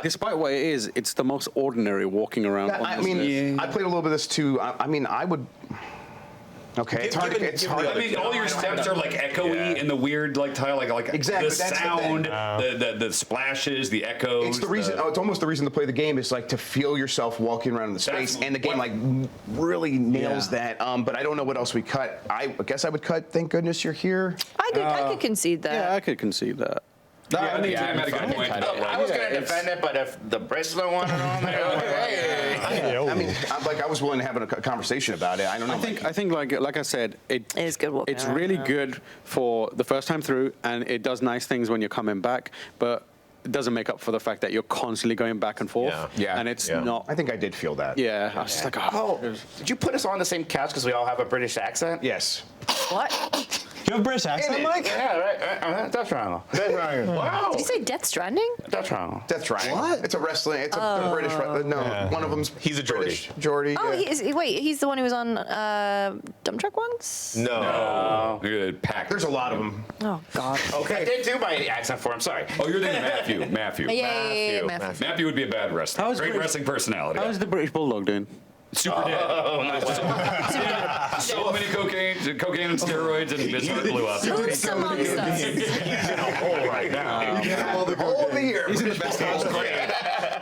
despite what it is, it's the most ordinary walking around. on I this mean, list. I played a little bit of this too. I mean, I would. Okay, it's hard. Given- It's given hard. the I mean, all your steps are like echoey and the weird like tile, like Exactly, the that's the sound, thing. the splashes, the echoes. It's the reason. It's almost the reason to play the game is like to feel yourself walking around in the space, That's and the game what- like really nails that. But I don't know what else we cut. I guess I would cut. Thank goodness you're here. I could concede that. yeah, I could concede that. I think Tim had a good fine. point. I was going to defend it, but if the Bristol one on there, I mean, I was willing to have a conversation about it. I don't know. I think like I said, It is good walking it's around, really yeah. good for the first time through, and it does nice things when you're coming back, but it doesn't make up for the fact that you're constantly going back and forth. Yeah. And it's Yeah. not. I think I did feel that. Yeah, I was just like, oh. did you put us on the same couch because we all have a British accent? Yes. What? You have a British accent, Mike? Yeah, right. That's wrong. Wow. Did you say Death Stranding? That's wrong. That's Triangle. What? It's a wrestling. It's a British. No, one of them's. He's a British. Geordie. Oh, yeah. he's the one who was on Dump Truck once? No. Good pack. There's a lot of them. Oh, God. I did do my accent for him. Sorry. Oh, you're thinking Matthew. Yeah, Matthew. Matthew would be a bad wrestler. How's Great British- wrestling personality. How's the British Bulldog doing? Super dead. So many cocaine and steroids, and his heart blew up. Who's amongst us? He's in a hole right now. All the year. He's in the best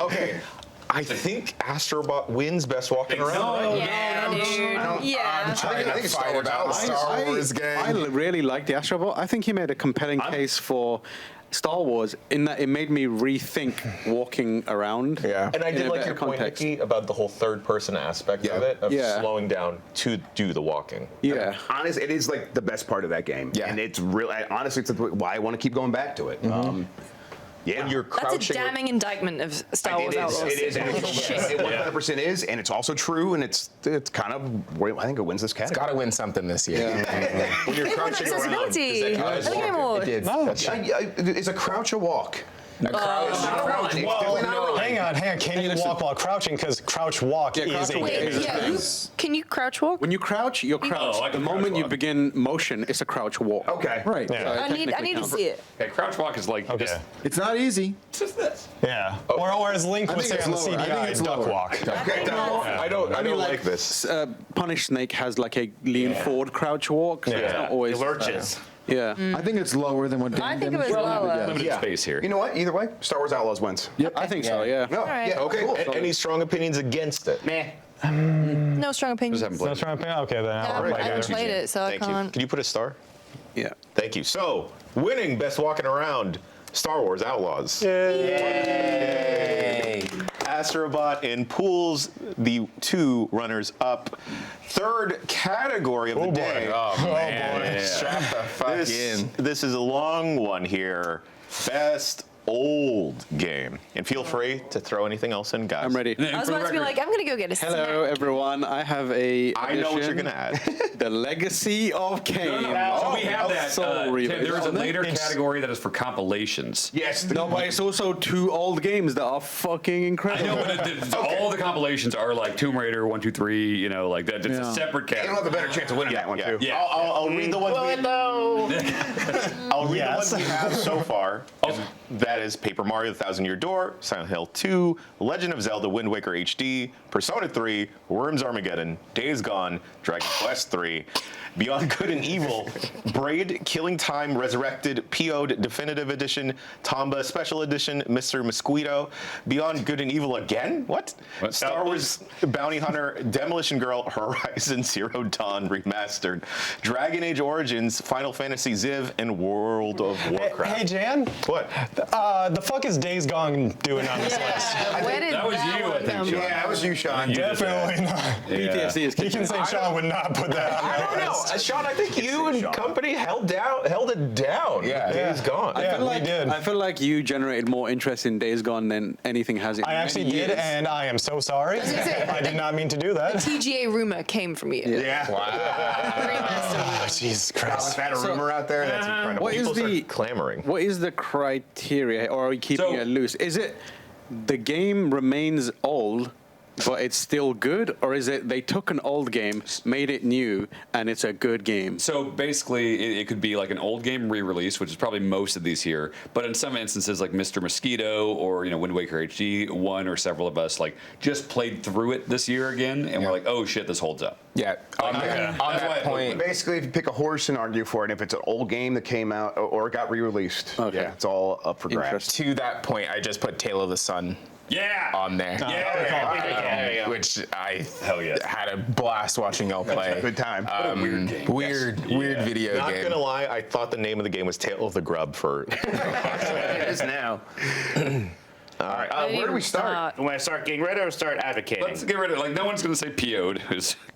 Okay. I think Astrobot wins best walking around. Yeah, dude. Yeah. I think it's Star Wars Outlaws. Star Wars game. I really like the Astro Bot. I think he made a compelling case for Star Wars in that it made me rethink walking around. Yeah. And I in did a like better your point, context. Nikki, about the whole third-person aspect of it, of Yeah. slowing down to do the walking. Yeah. Honest, it is like the best part of that game. Yeah. And it's really, honestly, it's why I want to keep going back to it. Yeah. When you're That's a crouching. damning indictment of Star Wars Outlaws. It is. It 100% is, and it's also true, and it's kind of. I think it wins this category. Got to win something this year. when you're It won crouching around, accessibility. does that count as At the Game walking? Awards. Did. No. That's right. Is a crouch a walk? A crouch. Hang on. Can you walk while crouching? Because crouch walk is crouch a walk game. Wait, yeah. Can you crouch walk? When you crouch, you're crouched. I the can crouch moment you walk. begin motion, it's a crouch walk. Okay. Right. Yeah. So it I need technically to counts. see it. Okay, crouch walk is like Okay. just It's not easy. just this. Yeah. Or as Link I would think say it's on the lower. I think CDI, it's duck lower. walk. Okay. I don't like this. Punish Snake has like a lean forward crouch walk. So it's not always. Lurches. Yeah. I think it's lower than what Dan I think it was demonstrated, but lower. yeah. Limited space here. You know what? Either way, Star Wars Outlaws wins. I think so. Yeah. No. right. Yeah. Okay. Cool. Any strong opinions against it? Meh. No strong opinions. Just haven't So played. trying to pay. Okay, then I I'll play haven't it. played it, so I Thank you. can't. Can you put a star? Yeah. Thank you. So, winning best walking around, Star Wars Outlaws. Astrobot and Pools, the 2 runners up. Third category of the day. Strap the fuck in. This is a long one here. Best old game. And feel free to throw anything else in, guys. I'm ready. I was about to be like, I'm gonna go get a Hello, snack. everyone. I have a. I know what you're edition, gonna add. The Legacy of Kane. So we have that. Soul Reaver. There is a Isn't it? later category that is for compilations. Yes. No, but it's also 2 old games that are fucking I incredible. know, but all the compilations are like Tomb Raider 1, 2, 3. You know, like that. It's Yeah. a separate You'll have a category. better chance of winning that one, too. Yeah. I'll read the ones I'll read the ones we have so far. That is Paper Mario: The Thousand Year Door, Silent Hill 2, Legend of Zelda: Wind Waker HD, Persona 3, Worms Armageddon, Days Gone, Dragon Quest 3, Beyond Good and Evil, Braid, Killing Time Resurrected, PO'd Definitive Edition, Tomba Special Edition, Mr. Mosquito, Beyond Good and Evil again? What? Star Wars Bounty Hunter, Demolition Girl, Horizon Zero Dawn Remastered, Dragon Age Origins, Final Fantasy Ziv, and World of Warcraft. Hey, Jan. What? The fuck is Days Gone doing on this list? Where did that was you, I one think, come Sean. from? Yeah, that was you, Sean. Definitely not. PTSD is He kicking can say Sean would not put that on I that don't know. list. Sean, I think you and company held it down. Yeah. Days Gone. Yeah, we did. I feel like you generated more interest in Days Gone than anything has in I actually many did, years. and I am so sorry. gonna say, I did not mean to do that. TGA rumor came from you. Yeah. Oh, Jesus Was Christ. that a rumor out there? That's incredible. What is People start the clamoring. What is the criteria, or are you keeping So- it loose? Is it the game remains old, but it's still good, or is it they took an old game, made it new, and it's a good game? So basically, it could be like an old game re-release, which is probably most of these here. But in some instances, like Mr. Mosquito or Wind Waker HD, one or several of us like just played through it this year again, and we're like, oh shit, this holds up. Yeah. On That's that why I point, Basically, if you pick a horse and argue for it, if it's an old game that came out or it got re-released, Okay. yeah, it's all up for grabs. Interesting. to that point, I just put Tale of the Sun Yeah. on there. Which I Hell yeah. had a blast watching y'all play. Good time. Weird game. Weird video Not game. gonna lie, I thought the name of the game was Tale of the Grub for. It is now. all right. I didn't Where do we even start? When I start getting ready or start advocating? Let's get rid of it. Like, no one's going to say PO'd.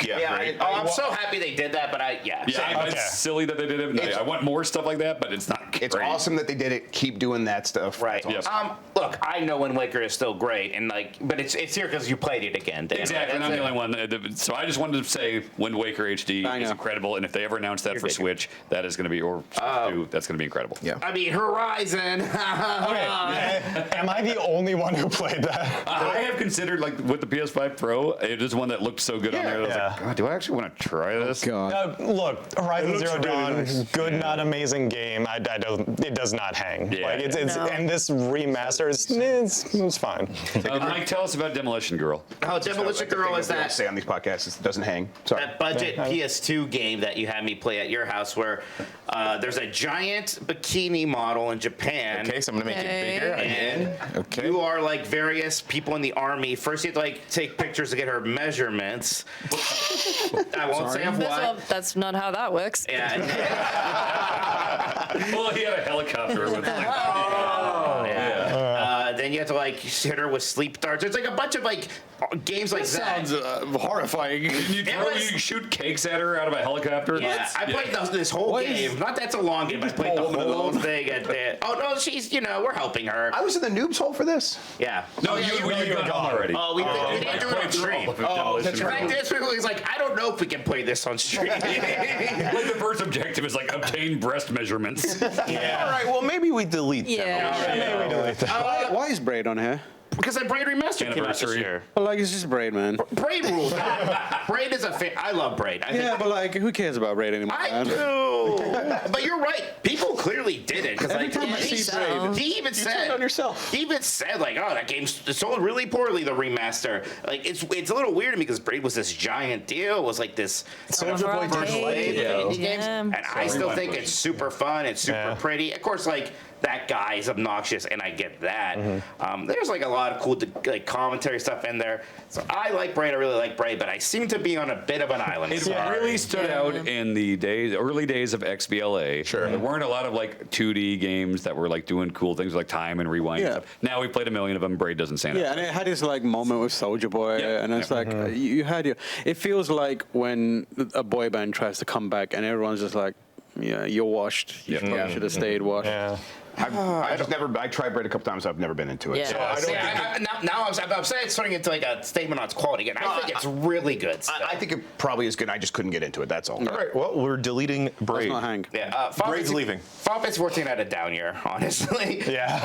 Yeah, right. I'm so happy they did that, but Yeah, Okay. it's silly that they did it. I want more stuff like that, but it's not great. It's awesome that they did it. Keep doing that stuff. right. That's Yes. Look, I know Wind Waker is still great, and but it's here because you played it again. Dan. Exactly, and I'm That's the it. only one. So I just wanted to say Wind Waker HD I is know. incredible, and if they ever announce that for big. Switch, that is going to be, or Switch 2, that's going to be incredible. Yeah. I mean, Horizon. Am I the only one who played that? I have considered, like, with the PS5 Pro, it is one that looked so good on there. I was Yeah. like, God, do I actually want to try this? God. Look, Horizon looks Zero really Dawn, nice. good, not amazing game. it does not hang. Yeah. Like it's No. and this remaster it's fine. Mike, tell us about Demolition Girl. Oh, Demolition Girl is that say on these podcasts. It doesn't hang. Sorry. that budget PS2 game that you had me play at your house, where there's a giant bikini model in Japan. Okay, so I'm gonna make Okay. it bigger And again. Okay. you are like various people in the army. First, you have to like take pictures to get her measurements. I won't say of what. That's not how that works. Yeah. Well, he had a helicopter with Then you have to like hit her with sleep darts. There's like a bunch of like games like that. Sounds horrifying. You shoot cakes at her out of a helicopter? Yeah, I played this whole What game. is- Not that's a long game. I played the pull a woman whole alone? thing. Oh no, she's we're helping her. I was in the noobs hole for this. Yeah. No, you got home already. Oh, we didn't do it on stream. Demolition In fact, Girl. this week was like, I don't know if we can play this on stream. Like the first objective is like obtain breast measurements. All right, well, maybe we delete Yeah. Why is Braid on here? Because I Braid Remastered came out this Anniversary. year. But like, it's just Braid, man. Braid rules. Braid is I love Braid. I think Yeah, but like, who cares about Braid anymore? I man? do. But you're right. People clearly did it. Because like, time I see he Braid- he even said on yourself. He even said like, oh, that game's sold really poorly. The remaster. Like, it's a little weird to me because Braid was this giant deal. It was like this Soldier Boy first Braid. wave of indie Yeah. games. And I still Rewind think push. it's super fun. It's super pretty. Of course, like. That guy is obnoxious, and I get that. There's like a lot of cool like commentary stuff in there. So I like Braid. I really like Braid, but I seem to be on a bit of an island. It really stood out in the early days of XBLA. Sure. There weren't a lot of like 2D games that were like doing cool things like time and rewind and Yeah. stuff. Now we played a million of them. Braid doesn't stand Yeah, out. and it had this like moment with Soldier Boy, Yeah. and it's like you had your. It feels like when a boy band tries to come back, and everyone's just like, Yeah, you're washed. You probably should have stayed washed. Yeah. I tried bread a couple times. I've never been into it. Yeah. So Now I'm saying it's turning into like a statement on its quality again. I think it's really good. Still. I think it probably is good. I just couldn't get into it. That's all. All right, well, we're deleting Let's Braid. not hang. Yeah, Braid's leaving. Final Fantasy 14 had a down year, honestly. Yeah.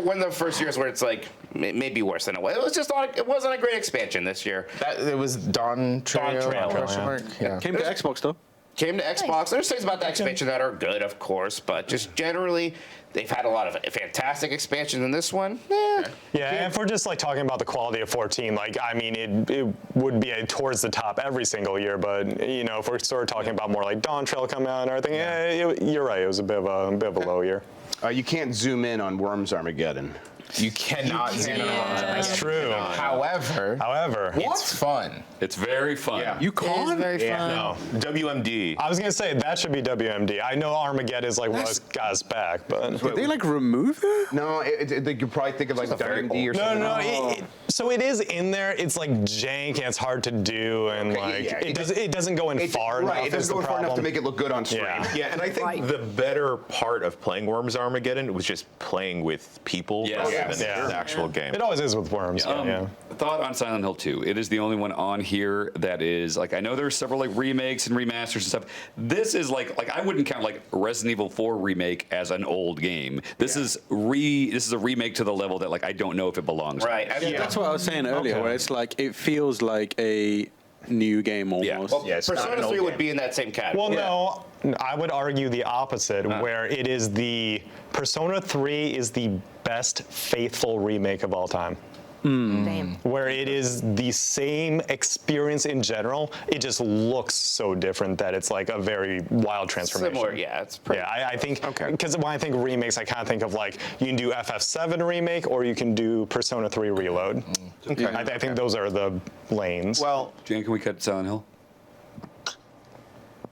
One of the first years where it's like maybe worse than it was. It was just not. It wasn't a great expansion this year. It was Dawn Trail. Trail, question yeah. mark? Yeah. Came to Xbox though. Came to Xbox. There's things about the expansion that are good, of course, but just generally, they've had a lot of fantastic expansions in this one. Yeah, if we're just like talking about the quality of 14, like I mean, it would be towards the top every single year, but you know, if we're sort of talking about more like Dawn Trail coming out and everything, you're right, it was a bit of a low year. You can't zoom in on Worms Armageddon. You cannot zoom in on it. That's true. However, it's fun. It's very fun. Yeah. You It is can't. very fun. No, WMD. I was gonna say that should be WMD. I know Armageddon is like what got us back, but Did they like remove it? No, you probably think of like WMD or something. no. So it is in there. It's like jank and it's hard to do, and like yeah, it doesn't go in far enough. Right, it doesn't go far enough to make it look good on screen. Yeah. Yeah, and I think the better part of playing Worms Armageddon was just playing with people Yes. rather Yes. than Yeah. the actual game. It always is with Worms. Yeah. Thought on Silent Hill 2. It is the only one on here that is like, I know there's several like remakes and remasters and stuff. This is like I wouldn't count like Resident Evil 4 remake as an old game. This is a remake to the level that like I don't know if it belongs. Right. I mean, That's what I was saying earlier, where it's like it feels like a new game almost. Yeah. Well, Yeah, it's not an Persona old 3 would game. be in that same category. Well, no, I would argue the opposite, where it is the Persona 3 is the best faithful remake of all time. Damn. Where it is the same experience in general, it just looks so different that it's like a very wild transformation. Similar, yeah. It's pretty. Yeah, I think, because when I think remakes, I kind of think of like, you can do FF7 remake or you can do Persona 3 Reload. Okay. I think those are the lanes. Well, Jan, can we cut Silent Hill?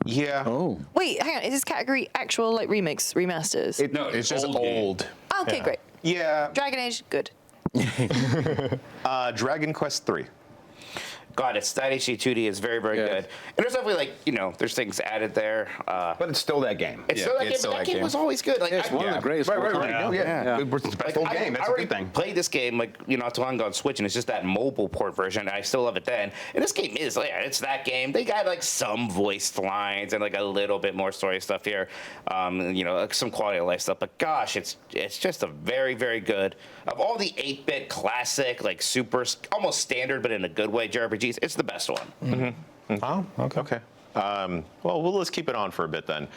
yeah. Oh. Wait, hang on. Is this category actual like remakes, remasters? No, It's just old game. old. Oh, okay, great. Yeah. Dragon Age, good. Dragon Quest 3. God, it's that HD2D is very, very Yeah. good. And there's definitely like, there's things added there. But it's still that game. It's still that game, but that game was always good. Like, It's one of the greatest. Right. ones. Yeah. It's the best old game. That's I a good already thing. played this game like not too long ago on Switch, and it's just that mobile port version. And I still love it then. And this game is it's that game. They got like some voiced lines and like a little bit more story stuff here, like some quality of life stuff. But gosh, it's just a very, very good of all the 8-bit classic like super almost standard but in a good way JRPGs. It's the best one. Oh, okay. Okay. Well, let's keep it on for a bit then.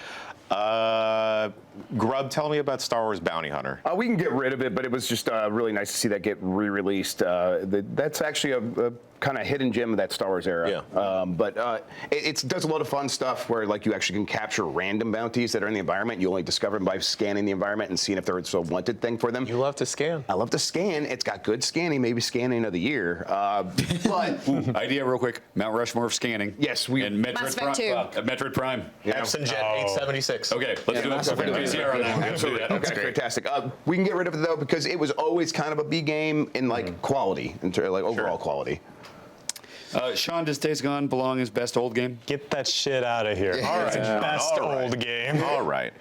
Grub, tell me about Star Wars Bounty Hunter. We can get rid of it, but it was just really nice to see that get re-released. That's actually a kind of hidden gem of that Star Wars era. Yeah. But it does a lot of fun stuff where like you actually can capture random bounties that are in the environment. You only discover them by scanning the environment and seeing if there's a wanted thing for them. You love to scan. I love to scan. It's got good scanning, maybe scanning of the year. But Idea real quick. Mount Rushmore of scanning. Yes, and Mass Effect 2. Metroid Prime. Epson Jet 876. Okay, let's do Mass a Effect VCR on that. absolutely. Let's do that. Okay, fantastic. We can get rid of it though because it was always kind of a B game in like quality, like overall quality. Sean, does Days Gone belong as best old game? Get that shit out of here. All right. Best old game. All right.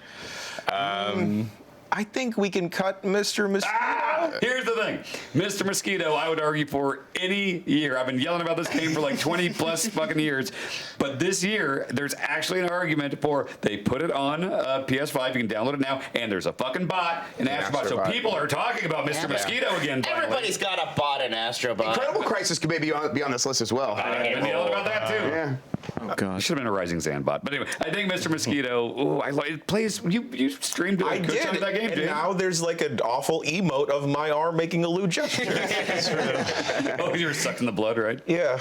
I think we can cut Mr. Mosquito. Here's the thing. Mr. Mosquito, I would argue for any year. I've been yelling about this game for like 20 plus fucking years. But this year, there's actually an argument for they put it on PS5. You can download it now. And there's a fucking bot in Astro Bot. So people are talking about Mr. Mosquito again. Finally. Everybody's got a bot in Astro Bot. Incredible Crisis could maybe be on this list as well. I've been yelling about that too. Yeah. Oh, God. Should have been a Rising Sand bot. But anyway, I think Mr. Mosquito, it plays, you streamed a I good chunk did, of that game, and Jay. now there's like an awful emote of my arm making a lewd gesture. Oh, you were sucked in the blood, right? Yeah.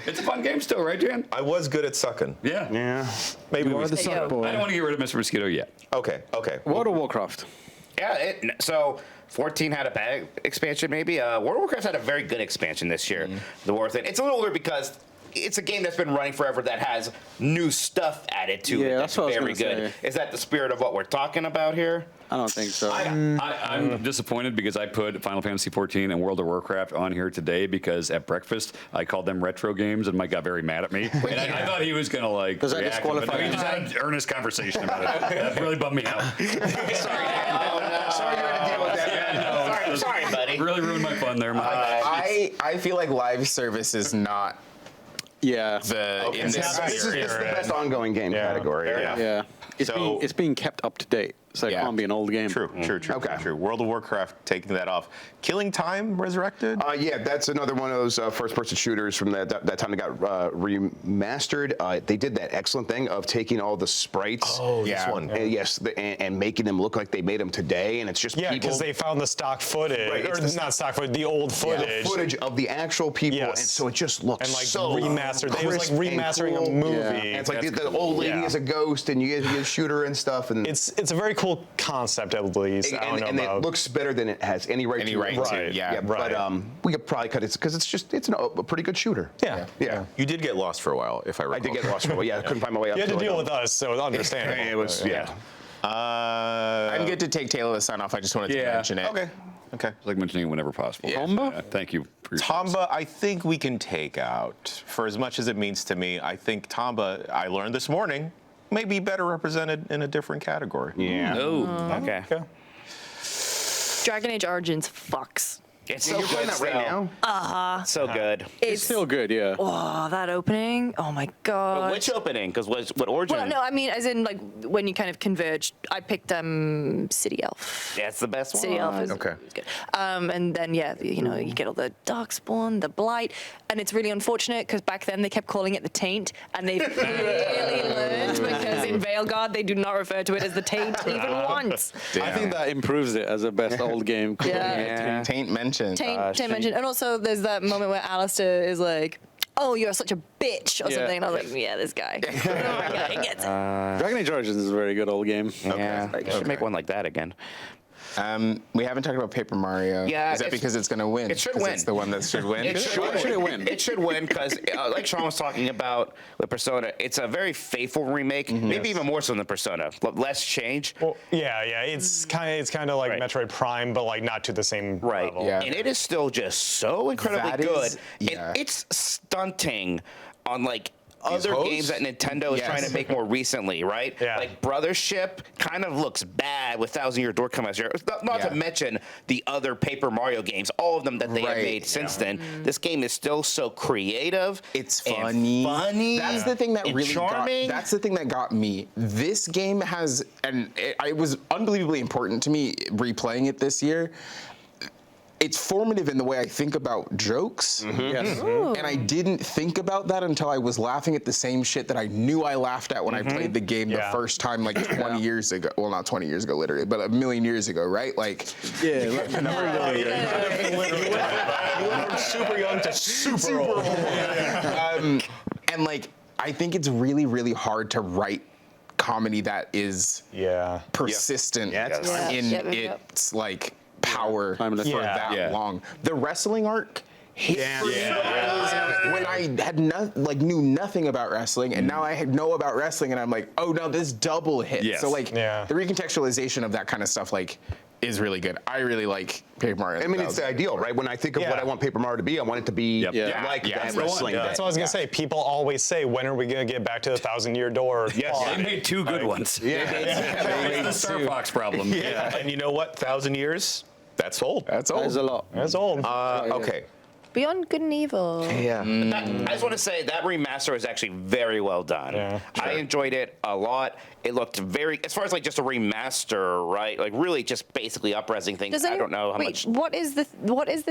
It's a fun game still, right, Jan? I was good at sucking. Yeah. Yeah. Maybe You we are the There you suck go. boy. I don't want to get rid of Mr. Mosquito yet. Okay. World of Warcraft. Yeah, so 14 had a bad expansion, maybe. World of Warcraft had a very good expansion this year. The War thing. It's a little weird because it's a game that's been running forever that has new stuff added to it. Yeah, That's that's what I was very gonna good. say. Is that the spirit of what we're talking about here? I don't think so. I'm disappointed because I put Final Fantasy XIV and World of Warcraft on here today because at breakfast I called them retro games and Mike got very mad at me. And I thought he was going to like Does that react, disqualify but no, he you? just had an earnest conversation about it. That really bummed me out. Sorry, you're gonna deal with that. Yeah, no, Sorry, buddy. really ruined my fun there, Mike. I feel like live service is not Yeah. in this This is spirit. the best ongoing game category. Yeah. Yeah. So- It's being kept up to date, so it Yeah. can't be an old game. True. Okay. True. World of Warcraft taking that off. Killing Time Resurrected. Yeah, that's another one of those first-person shooters from that time that got remastered. They did that excellent thing of taking all the sprites. Oh, Yeah. this one. And making them look like they made them today, and it's just Yeah, people. because they found the stock footage, Right, or it's not stock footage, the old the footage. footage of the actual people, Yes. and so it just looks And like so remastered. It was crisp like and remastering cool. a movie. Yeah. And it's like the old lady Yeah. is a ghost, and you get a shooter and stuff, and It's a very cool concept, at least. I don't know and it about. looks better than it has any right Any to. right to, Right. yeah. Right. But we could probably cut it because it's a pretty good shooter. yeah. Yeah. You did get lost for a while, if I recall. I did get lost for a while. Yeah, I couldn't find my way up. You had to till I deal got- with us, so it's understandable. It was yeah. I'm good to take Tale of the Sun off. I just wanted to mention it. Okay. It's like mentioning it whenever possible. Tomba? Thank you. For your Tamba, I think we can take out. For as much as it means to me, I think Tamba, I learned this morning, may be better represented in a different category. Yeah. Oh, okay. Okay. Dragon Age Origins fucks. It's You're playing that right now. So good. It's still good, yeah. Oh, that opening. Oh my god. But which opening? Because what origin? Well, no, I mean, as in like when you kind of converge. I picked City Elf. That's the best one. City Elf is, Okay. is good. And then you get all the Darkspawn, the Blight, and it's really unfortunate because back then they kept calling it the Taint, and they've clearly learned because in Veilguard they do not refer to it as the Taint even once. I think that improves it as a best old game. Yeah. Taint mentioned. Taint mentioned, and also there's that moment where Alistair is like, "Oh, you're such a bitch" or Yeah. something, and I was like, "Yeah, this guy, oh my god, he gets it." Dragon Age Origins is a very good old game. Yeah, they should make one like that again. We haven't talked about Paper Mario. Yeah, Is that it's- because it's going to win? it should 'Cause win. It's the one that should win. It should win? It should win because, like Sean was talking about with Persona, it's a very faithful remake, maybe even more so than Persona. Less change. Well, yeah. It's kind of like Right. Metroid Prime, but like not to the same Right. level. Yeah. And it is still just so incredibly That good. is- yeah. And it's stunting on like other hoes? games that Nintendo is Yes. trying to make more recently, right? Yeah. Like Brothership kind of looks bad with Thousand Year Door coming out here. Not Yeah. to mention the other Paper Mario games, all of them that they have Right. made since then. This game is still so creative. It's and funny. That's the thing that and really charming. that's the thing that got me. This game has, and it was unbelievably important to me replaying it this year. It's formative in the way I think about jokes. Yes. And I didn't think about that until I was laughing at the same shit that I knew I laughed at when I played the game the Yeah. first time, like 20 years ago. Well, not 20 years ago, literally, but a million years ago, right? Like, Yeah. You went from super young to super old. and like, I think it's really, really hard to write comedy that is Yeah. persistent Yeah, it's timeless. in Yep, yep. its like power Timeless. for Yeah. that Yeah. long. The wrestling arc hit for me when I had knew nothing about wrestling, and now I know about wrestling, and I'm like, oh no, this double hit. Yes. So like, Yeah. the recontextualization of that kind of stuff like is really good. I really like Paper Mario. I mean, it's the ideal, right? When I think of what Yeah. I want Paper Mario to be, I want it to be Yep. Yeah. like Yeah, that that's the one. wrestling. Yeah. That's what I was gonna say. People always say, "When are we gonna get back to the 1,000-year door?" Yes. plot?" They made two good ones. It's the Star Fox problem. Yeah. And you know what? 1,000 years? That's old. That's That is all. a lot. That's old. Okay. Beyond Good and Evil. Yeah. I just want to say that remaster is actually very well done. Yeah, I enjoyed it a lot. It looked very, as far as like just a remaster, right? Like really just basically upresing things. I don't know how much. What is the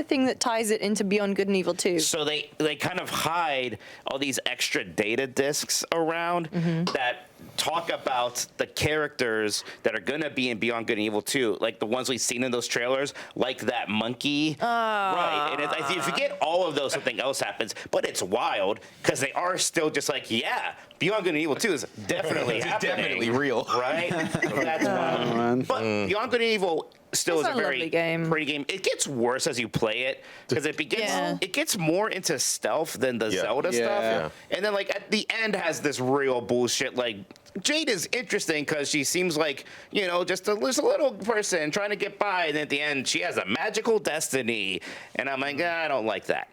thing that ties it into Beyond Good and Evil 2? So they kind of hide all these extra data discs around that talk about the characters that are gonna be in Beyond Good and Evil 2, like the ones we've seen in those trailers, like that monkey. Right. And I think if you get all of those, something else happens. But it's wild because they are still just like, yeah, Beyond Good and Evil 2 is definitely happening. Definitely real. Right? So that's wild. But Beyond Good and Evil still It's is a a very lovely game. pretty game. It gets worse as you play it because it gets more into stealth than the Zelda stuff. And then like at the end has this real bullshit like Jade is interesting because she seems like, you know, just a little person trying to get by, and at the end she has a magical destiny, and I'm like, I don't like that.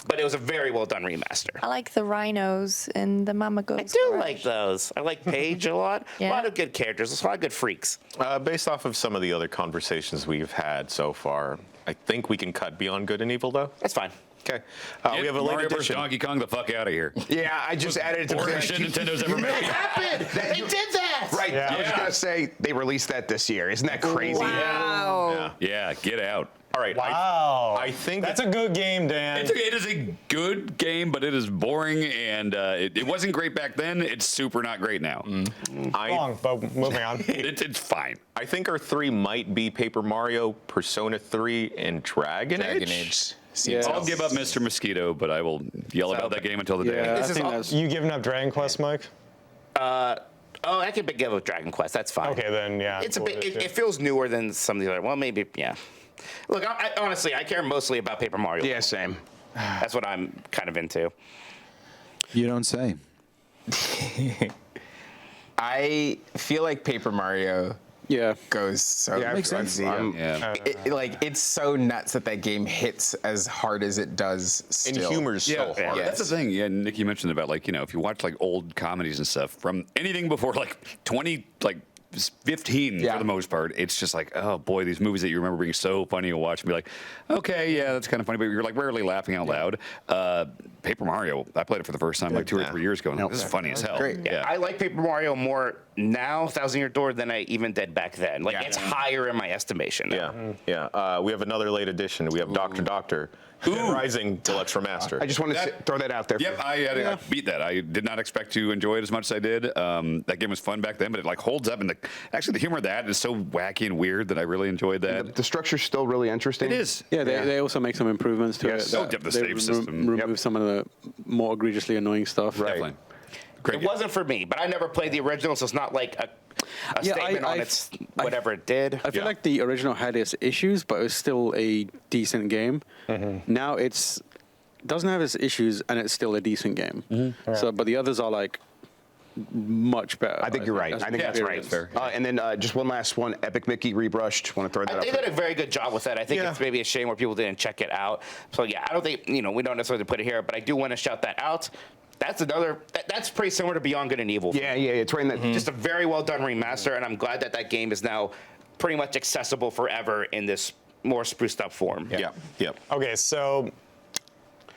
But it was a very well done remaster. I like the rhinos and the mama goats. I do like those. I like Paige a lot. A lot of good characters. There's a lot of good freaks. Based off of some of the other conversations we've had so far, I think we can cut Beyond Good and Evil, though. That's fine. Okay. Get We have a late Mario vs. edition. Donkey Kong the fuck out of here. Yeah, I just added it to Boring shit Nintendo's ever made. Happened. They did that. Right. I was just gonna say they released that this year. Isn't that crazy? Wow. Yeah, get out. All right. Wow. I think that's a good game, Dan. It is a good game, but it is boring, and it wasn't great back then. It's super not great now. Wrong, but moving on. It's fine. I think our three might be Paper Mario, Persona 3, and Dragon Age. I'll give up Mr. Mosquito, but I will yell about that game until the day. I think that's You giving up Dragon Quest, Mike? I can give up Dragon Quest. That's fine. Okay, then yeah. It's a we'll bit. just- It feels newer than some of the other. Well, maybe yeah. Look, I honestly, I care mostly about Paper Mario. Yeah, same. That's what I'm kind of into. You don't say. I feel like Paper Mario goes so makes sense. crazy. Yeah. It's so nuts that game hits as hard as it does And still. humor's so hard. Yeah. That's the thing. Yeah, Nick, you mentioned about like, you know, if you watch like old comedies and stuff from anything before like 15 for the most part, it's just like, oh boy, these movies that you remember being so funny to watch and be like, okay, yeah, that's kind of funny, but you're like rarely laughing out loud. Paper Mario, I played it for the first time like 2 or 3 years ago, and this is funny as hell. great. Yeah, I like Paper Mario more now, Thousand Year Door, than I even did back then. Like it's higher in my estimation. Now. Yeah. We have another late edition. We have Dr. Doctor. Dead Rising Deluxe Remaster. I just wanted to throw that out there. Yep, I beat that. I did not expect to enjoy it as much as I did. That game was fun back then, but it like holds up, and actually the humor of that is so wacky and weird that I really enjoyed that. The structure's still really interesting. It is. Yeah, they also make some improvements to Yes. it. Oh, yep, the save system. Remove some of the more egregiously annoying stuff. Definitely. Great It game. wasn't for me, but I never played the original, so it's not like a statement on its whatever it did. I feel like the original had its issues, but it was still a decent game. Now doesn't have its issues, and it's still a decent game. So, but the others are like much better. I think you're right. I think that's right. fair. And then just one last one. Epic Mickey rebrushed. Want to throw that out They there. did a very good job with that. I think it's maybe a shame where people didn't check it out. So yeah, I don't think we don't necessarily put it here, but I do want to shout that out. That's that's pretty similar to Beyond Good and Evil. Yeah, it's right in that. Just a very well done remaster, and I'm glad that game is now pretty much accessible forever in this more spruced up form. Yep. Okay, so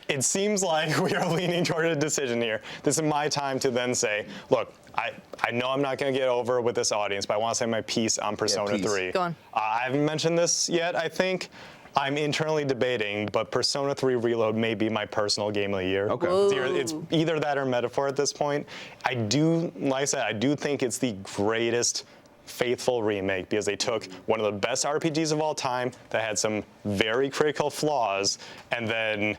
it seems like we are leaning toward a decision here. This is my time to then say, look, I know I'm not going to get over with this audience, but I want to say my piece on Persona 3. Go on. I haven't mentioned this yet, I think. I'm internally debating, but Persona 3 Reload may be my personal game of the year. Okay. It's either that or Metaphor at this point. Like I said, I do think it's the greatest faithful remake because they took one of the best RPGs of all time that had some very critical flaws and then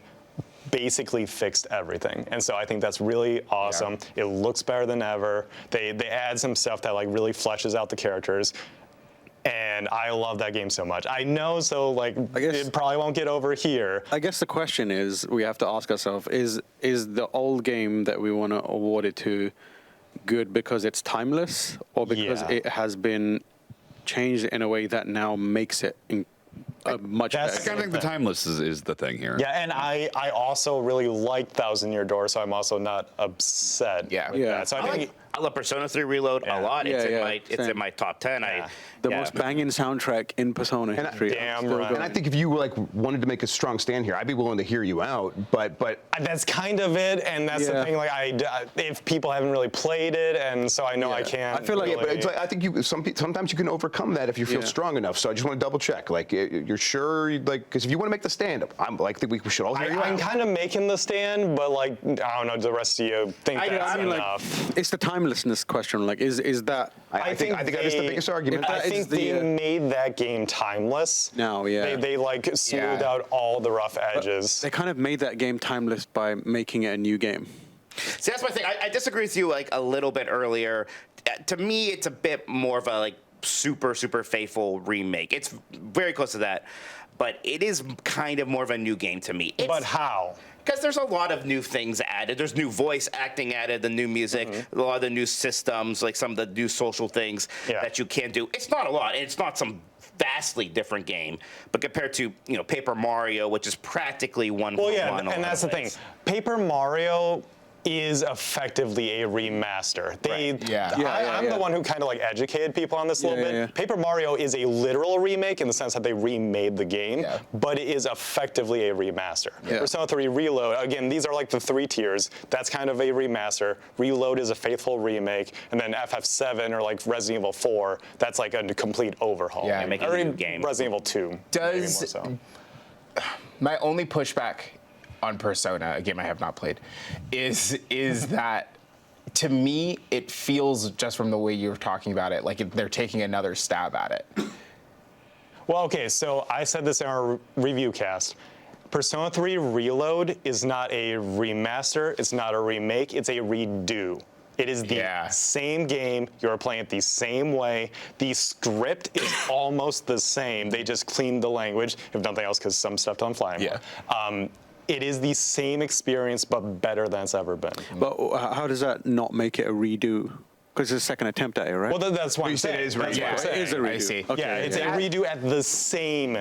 basically fixed everything. And so I think that's really awesome. It looks better than ever. They add some stuff that like really fleshes out the characters. And I love that game so much. I know, so like it probably won't get over here. I guess the question is, we have to ask ourselves: is the old game that we want to award it to good because it's timeless, or because it has been changed in a way that now makes it a much That's- better? I think the timeless is the thing here. Yeah, and I also really like Thousand Year Door, so I'm also not upset. Yeah. with that. So I think I love Persona 3 Reload a lot. It's it's in same. my top 10. The most banging soundtrack in Persona history. damn Still right. going. And I think if you wanted to make a strong stand here, I'd be willing to hear you out. But that's kind of it, and that's the thing. Like, if people haven't really played it, and so I know I can't. I feel like- really, but it's like, I think sometimes you can overcome that if you feel strong enough. So I just want to double check. Like you're sure, because if you want to make the stand, I think we should all hear you I'm out. kind of making the stand, but like I don't know. The rest of you think that's I mean, like, enough? it's the timelessness question. Like, is that? I think that is the biggest argument. I That think is the, they made that game timeless. Now, yeah. They like smoothed out all the rough edges. They kind of made that game timeless by making it a new game. See, that's my thing. I disagree with you like a little bit earlier. To me, it's a bit more of a like super faithful remake. It's very close to that, but it is kind of more of a new game to me. But how? Because there's a lot of new things added. There's new voice acting added, the new music, a lot of the new systems, like some of the new social things that you can do. It's not a lot. It's not some vastly different game, but compared to Paper Mario, which is practically one. Well, yeah, and that's the thing. Paper Mario is effectively a remaster. I'm the one who kind of like educated people on this a little bit. Yeah. Paper Mario is a literal remake in the sense that they remade the game, but it is effectively a remaster. Persona 3 Reload, again, these are like the 3 tiers. That's kind of a remaster. Reload is a faithful remake, and then FF7 or like Resident Evil 4, that's like a complete overhaul. Yeah, making a new game. Resident Evil 2. Does my only pushback on Persona, a game I have not played, is that to me it feels, just from the way you were talking about it, like they're taking another stab at it. Well, okay, so I said this in our review cast. Persona 3 Reload is not a remaster, it's not a remake, it's a redo. It is the same game. You're playing it the same way. The script is almost the same. They just cleaned the language, if nothing else, because some stuff don't fly anymore. It is the same experience, but better than it's ever been. But how does that not make it a redo? Because it's a second attempt at it, right? Well, that's what I'm saying. It is redo. It is a redo. I see. Okay, Yeah, it's a redo at the same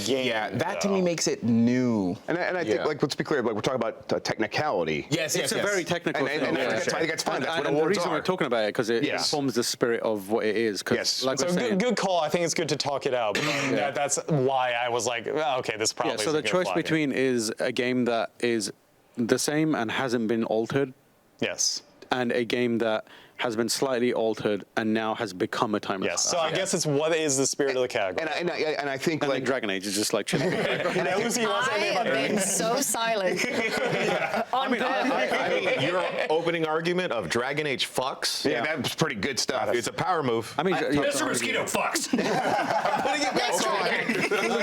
game. Yeah, that to me makes it new. And I think, like, let's be clear, like, we're talking about technicality. Yes, It's a very technical thing. And I think that's fine. That's what And the awards reason are. we're talking about it because it informs the spirit of what it is. Yes. Like So we're saying, good call. I think it's good to talk it out. But that's why I was like, oh, okay, this probably. so the isn't gonna choice fly here. between is a game that is the same and hasn't been altered, Yes. and a game that has been slightly altered and now has become a timeless Yes. So classic. I guess it's what is the spirit of the category. And I think, And like, then Dragon Age is just like chilling. Yeah, Lucy, you want to say I anything about have been Dragon? so silent. On purpose. I mean, your opening argument of Dragon Age fucks. yeah, that's pretty good stuff. It's a power move. I mean, Mr. Mosquito fucks. Let's try again.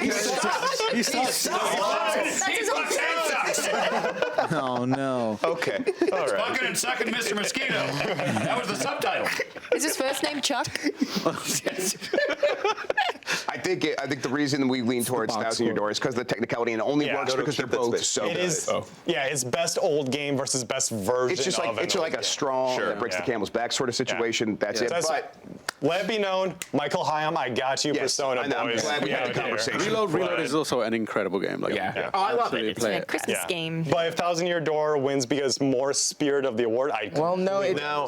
he starts. That's his own thing. Oh no. Okay. All right. Fucking and sucking Mr. Mosquito. That was the subtitle. Is his first name Chuck? I think the reason we lean towards box Thousand Year score. Door is because of the technicality, and it only Yeah. works Go to because they're Cupid's both bit. so It good. is, yeah, it's best old game versus best version It's just of like an it's old like a game. strong Sure. that breaks the Yeah. camel's back sort of situation. That's it. That's- But Let it be known, Michael Hyam, I got you, Yes, Persona I'm boys. glad we had out the here. conversation. Reload is also an incredible game. Like, Yeah. Oh, I love absolutely it. play A it. Christmas Yeah. game. But if Thousand Year Door wins because more spirit of the award, Well, no, it, Now,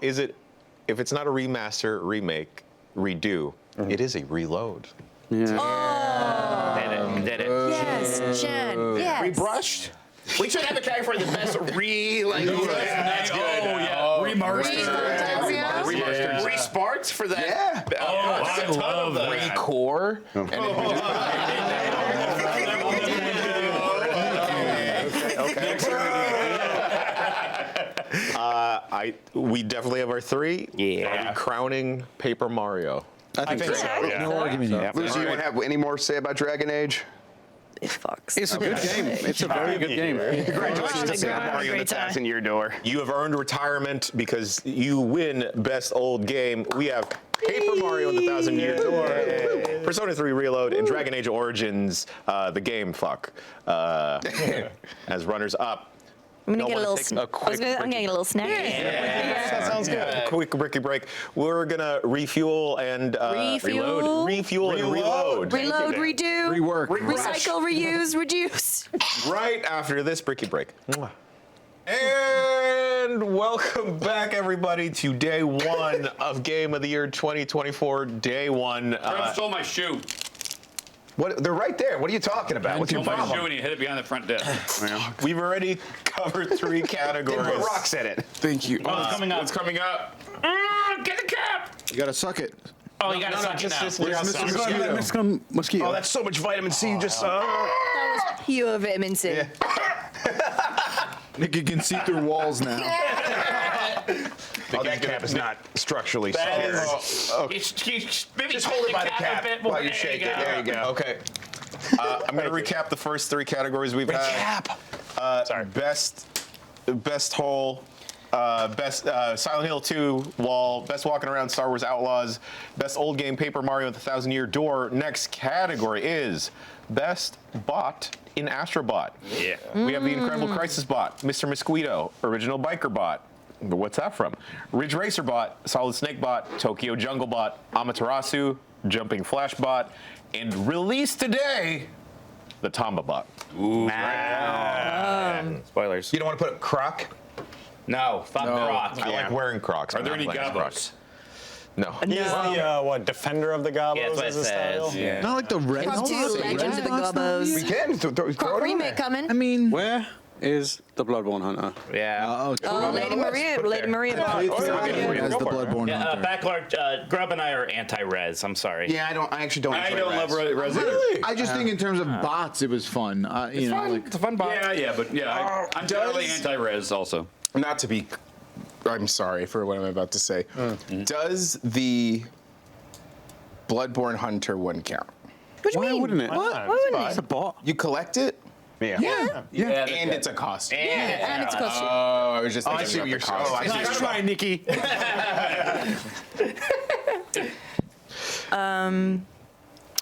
is it? If it's not a remaster, remake, redo, it is a reload. Did it. Yes, Jen. Yes. Rebrushed. We should have a category for the best That's good. Oh, yeah. Remastered. Resparked for that. Yeah. Oh, I love that. core. We definitely have our 3. Yeah. Are we crowning Paper Mario? I think so. Yeah. No argument here. Lucy, you want to have any more to say about Dragon Age? It fucks. It's a good game. It's a very good game. Congratulations to Great Mario and the time. Thousand Year Door. You have earned retirement because you win Best Old Game. We have Paper Mario and the Thousand Year Door, Persona 3 Reload, and Dragon Age Origins, the game fuck, as runners up. I'm gonna No get a one little. takes a quick I'm getting a little snacky. That sounds good. Quick bricky break. We're gonna refuel and Refuel. refuel and reload. Reload, redo, Rework. recycle, reuse, reduce. Right after this bricky break. Mwah. And welcome back, everybody, to day 1 of Game of the Year 2024. Day 1. Trev stole my shoe. What? They're right there. What are you talking about? What's your Stole my problem? shoe and he hid it behind the front desk. We've already covered 3 Didn't categories. put rocks in it. Thank you. Oh, it's coming up. It's coming up. Get the cap. You gotta suck it. Oh, you got to suck it now. Mosquito. Oh, that's so much vitamin C. You just. That was pure vitamin C. Nick, you can see through walls now. Oh, that cap is not structurally secured. Maybe Just hold it by the cap a bit. while you shake it. There you go. Okay. I'm going to recap the first 3 categories we've had. Sorry. Best whole, Best Silent Hill 2 Wall, Best Walkin' Around Star Wars Outlaws, Best Old Game Paper Mario with the 1,000-Year Door. Next category is Best Bot in Astro Bot. Yeah. We have the Incredible Crisis Bot, Mr. Mosquito, Original Biker Bot. What's that from? Ridge Racer Bot, Solid Snake Bot, Tokyo Jungle Bot, Amaterasu, Jumping Flash Bot, and released today, the Tamba Bot. Ooh. Spoilers. You don't want to put Croc? No, fuck Croc. I like wearing Crocs. Are I'm there not any playing as Crocs. Gabos? No. He's the defender of the Gobos Yeah, that's what as it a style. says. Yeah. Not like the red. Part 2, Legends of the Gobos. We can. Throw it on Remake there. coming. I mean, Where is the Bloodborne Hunter? Yeah. Lady Maria. Lady Maria. as the Bloodborne Hunter. Backlog, Grub and I are anti-res. I'm sorry. Yeah, I actually don't. I enjoy don't love Reds. Resident. I just think in terms of bots, it was fun. You know, like, It's a fun bot. I'm totally anti-res also. Not to be. I'm sorry for what I'm about to say. Does the Bloodborne Hunter one count? What do you Why mean? wouldn't it? Why wouldn't It's it? a bot. You collect it, Yeah. Yeah. and it's a cost. And it's a costume. Oh, I was just thinking I see about what the you're cost. saying. Oh, I see what you're saying. Nikki.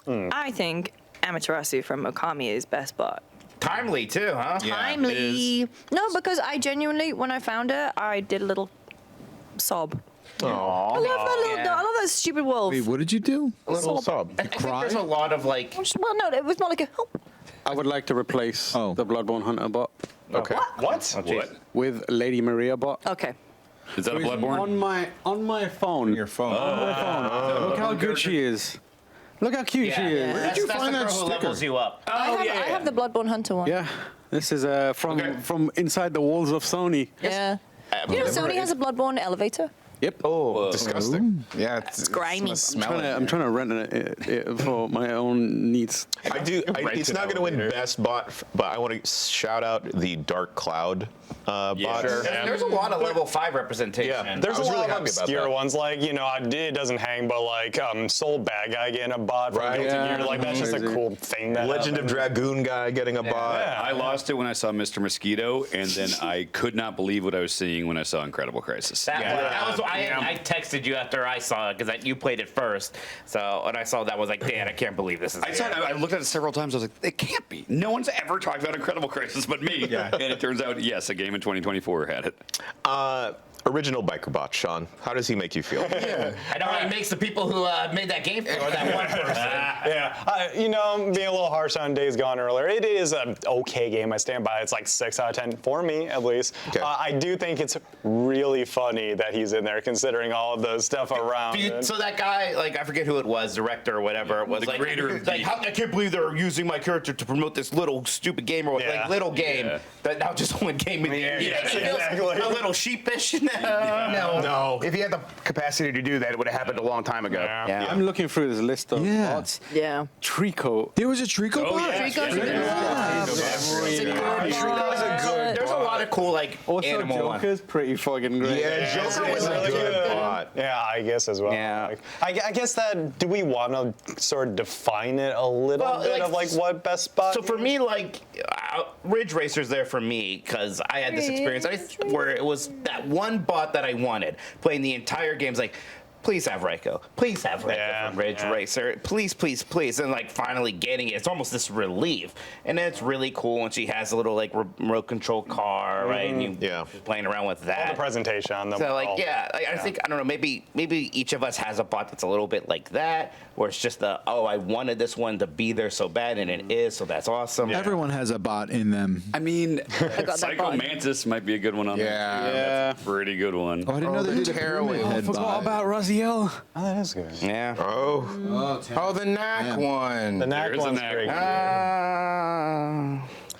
I think Amaterasu from Okami is best bot. Timely too, huh? Timely. No, because I genuinely, when I found her, I did a little sob. I love that little dog. I love that stupid wolf. wait, what did you do? A little sub. I think there's a lot of like. Well, no, it was more like a. Oh, I would like to replace the Bloodborne Hunter bot Okay. What? What? with Lady Maria bot. okay. Is that a Bloodborne? On my phone. Your phone. Look how good she is. Look how cute she is. Where did you find that who sticker? levels you up? I have the Bloodborne Hunter one. Yeah, this is from inside the walls of Sony. Yeah. You know, Sony has a Bloodborne elevator. Yep. Oh, Disgusting. yeah. It's grimy. I'm trying to rent it for my own needs. It's not going to win best bot, but I want to shout out the Dark Cloud bot. Sure. There's a lot of level 5 representation. Yeah. There's I a was lot really of happy about obscure that. ones, like, it doesn't hang, but like Soul Bad Guy getting a bot from Right. Guilty Yeah. Gear, like that's just a Crazy. cool thing. That Legend of happened. Dragoon guy getting a bot. Yeah. I lost it when I saw Mr. Mosquito, and then I could not believe what I was seeing when I saw Incredible Crisis. That was I texted you after I saw it because you played it first. So when I saw that, I was like, Dan, I can't believe this is. I looked at it several times. I was like, it can't be. No one's ever talked about Incredible Crisis but me. And it turns out, yes, a game in 2024 had it. Original biker bot, Sean. How does he make you feel? I know it makes the people who made that game for that one person. Yeah, being a little harsh on Days Gone earlier, it is an okay game. I stand by it. It's like 6 out of 10 for me, at least. Okay. I do think it's really funny that he's in there, considering all of the stuff around it. So that guy, like I forget who it was, director or whatever, it was The like, creator of like Geek. I can't believe they're using my character to promote this little stupid game or Yeah. like little game Yeah. that now just won game of the year. Yes, It feels exactly. a little sheepish. No. If he had the capacity to do that, it would have happened a long time ago. Yeah. I'm looking through this list of Yeah. bots. Yeah. Trico. There was a Trico bot? Trico's a good There's a lot of cool like Also, animal ones. Joker's pretty fucking great. Yeah, Joker was a really good good. bot. Yeah, I guess as well. Yeah. Like, I guess that, do we want to sort of define it a little Well, bit like, of like what best spot? So for me, like Ridge Racer's there for me because I had this experience where it was that one bot that I wanted, playing the entire game. It's like, please have Reiko. Please have Reiko from Ridge Racer. Please, please, please. And like finally getting it, it's almost this relief. And then it's really cool when she has a little like remote control car, right? And you playing around with that. all the presentation on them. So like all. I think I don't know, maybe each of us has a bot that's a little bit like that, where it's just I wanted this one to be there so bad and it is, so that's awesome. Everyone has a bot in them. I mean, got that Psycho bot. Mantis might be a good one on there. Yeah. That's a pretty good one. Oh, I didn't know they did a pyramid head bot. Raziel. Oh, that is good. Yeah. Oh, Oh, the Knack one. The Knack There is a one's Knack great. one.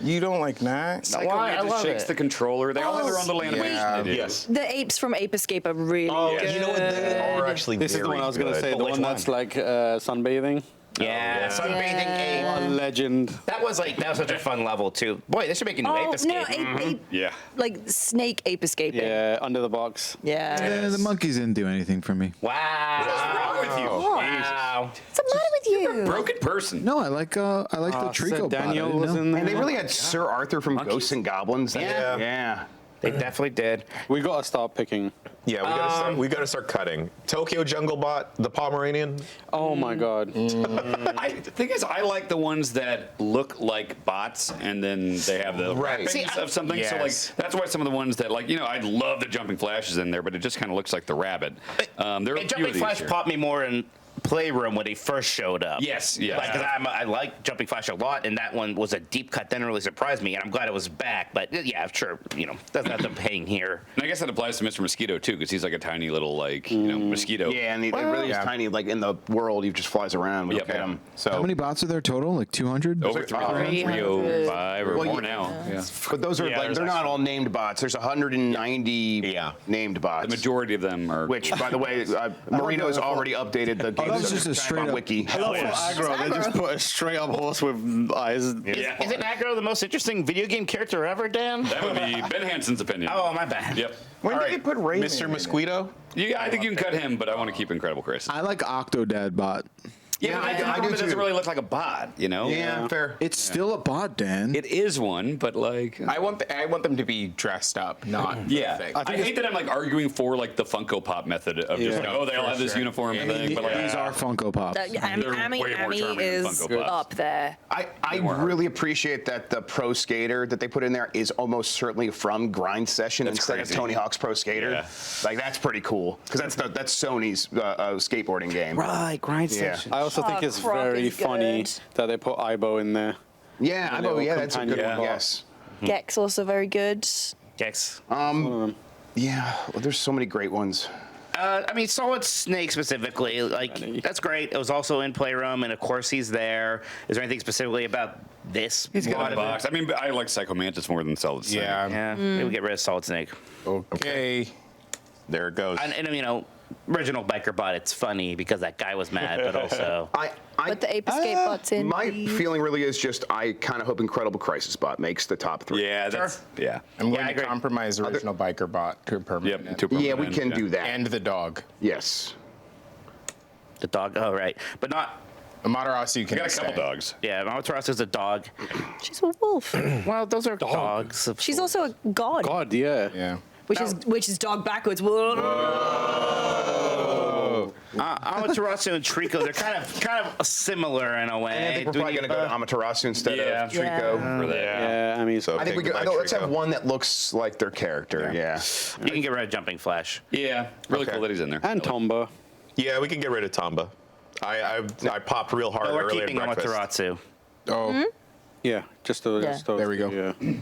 You don't like Knack? Psycho Why? I Mantis love shakes it. the controller. They all have their own little animation. Yeah. they do. yes. The apes from Ape Escape are really good. You know what? They are actually This is very the one I was going to good. say, the which one that's like sunbathing. Yeah, sunbathing ape. A legend. That was such a fun level too. Boy, they should make a new Oh, ape escape. no, ape, Yeah. like Snake Ape Escape. Yeah, under the box. Yeah. Yeah, the monkeys didn't do anything for me. Wow. What's wrong with you? Wow. What's the matter with you? Broken person. No, I like the Trico bot. I Daniel didn't was know. in there. And they really had Sir Arthur from Ghosts and Goblins. Yeah. Yeah. They definitely did. We got to start picking. Yeah, we gotta start cutting. Tokyo Jungle Bot, the Pomeranian. Oh my God. The thing is, I like the ones that look like bots, and then they have the wrappings See, of something. So yes. like that's why some of the ones that like I love the Jumping Flash is in there, but it just kind of looks like the rabbit. There are a few of Jumping these Flash here. popped me more in Playroom when he first showed up. Yes, yes. Like, 'cause I like Jumping Flash a lot, and that one was a deep cut. Didn't really surprise me, and I'm glad it was back. But yeah, sure, doesn't have to hang here. And I guess that applies to Mr. Mosquito too, because he's like a tiny little mosquito. Yeah, and it really is tiny. Like in the world, he just flies around. We Yep. look at him. So How many bots are there total? Like 200? Over 305 or Well, more yeah. now. Yeah. But those are Yeah, they're not all named bots. There's 190 named bots. The majority of them are. Which, by the way, Marino's already updated the game. that was just a straight up wiki. Aggro, they just put a straight up horse with eyes. Yeah. Isn't Aggro the most interesting video game character ever, Dan? That would be Ben Hansen's opinion. Oh, my bad. Yep. When did they put Rayman? Mr. Mosquito. I think you can cut him, but I want to keep Incredible Chris. I like Octodad Bot. Yeah, I do it doesn't too. really look like a bot, Yeah, fair. It's still a bot, Dan. It is one, but like. I want them to be dressed up, not Yeah, fake. I hate that I'm like arguing for like the Funko Pop method of just like, they all have this uniform thing, but like These are Funko Pops. They're Amy way more charming than is Funko Pops. up there. I really appreciate that the Pro Skater that they put in there is almost certainly from Grind Session instead crazy. of Tony Hawk's Pro Skater. Yeah. Like that's pretty cool because that's Sony's skateboarding game. Right, grind Yeah. session. I also think Oh, it's Croc very is funny good. that they put Ibo in there. Yeah, And I they know. all Yeah, that's a good companion one. bot. Yes. Gex also very good. Gex. Yeah, well, there's so many great ones. I mean, Solid Snake specifically, that's great. It was also in Playroom, and of course he's there. Is there anything specifically about this? He's got mod a of it? box. I mean, I like Psycho Mantis more than Solid Snake. Yeah, maybe get rid of Solid Snake. Okay. There it goes. And original Biker Bot, it's funny because that guy was mad, but also. Put the Ape Escape bots in. My please. feeling really is just I kind of hope Incredible Crisis Bot makes the top 3. Yeah, that's yeah. I'm Yeah, I going to agree. compromise original biker bot to a permanent. Yep. Yeah, we can do that. And the dog. Yes. The dog, oh, right. But not. Amaterasu you I can got a couple stay. dogs. Yeah, Amaterasu is a dog. She's a wolf. Well, those are dogs. of She's course. also a god, God, yeah. Yeah. which is dog backwards. Amaterasu and Trico, they're kind of similar in a way. And I think we're Do we probably need going to go to both? Amaterasu instead Yeah. of Trico. For that. Yeah, I mean, So I think okay, goodbye, let's have Trico. one that looks like their character. Yeah. You can get rid of Jumping Flash. Yeah, really Okay. cool that he's in there. and Tomba. Yeah, we can get rid of Tomba. I popped real hard But we're earlier at keeping breakfast. Amaterasu. Oh, Yeah, just those. There we go. Yeah.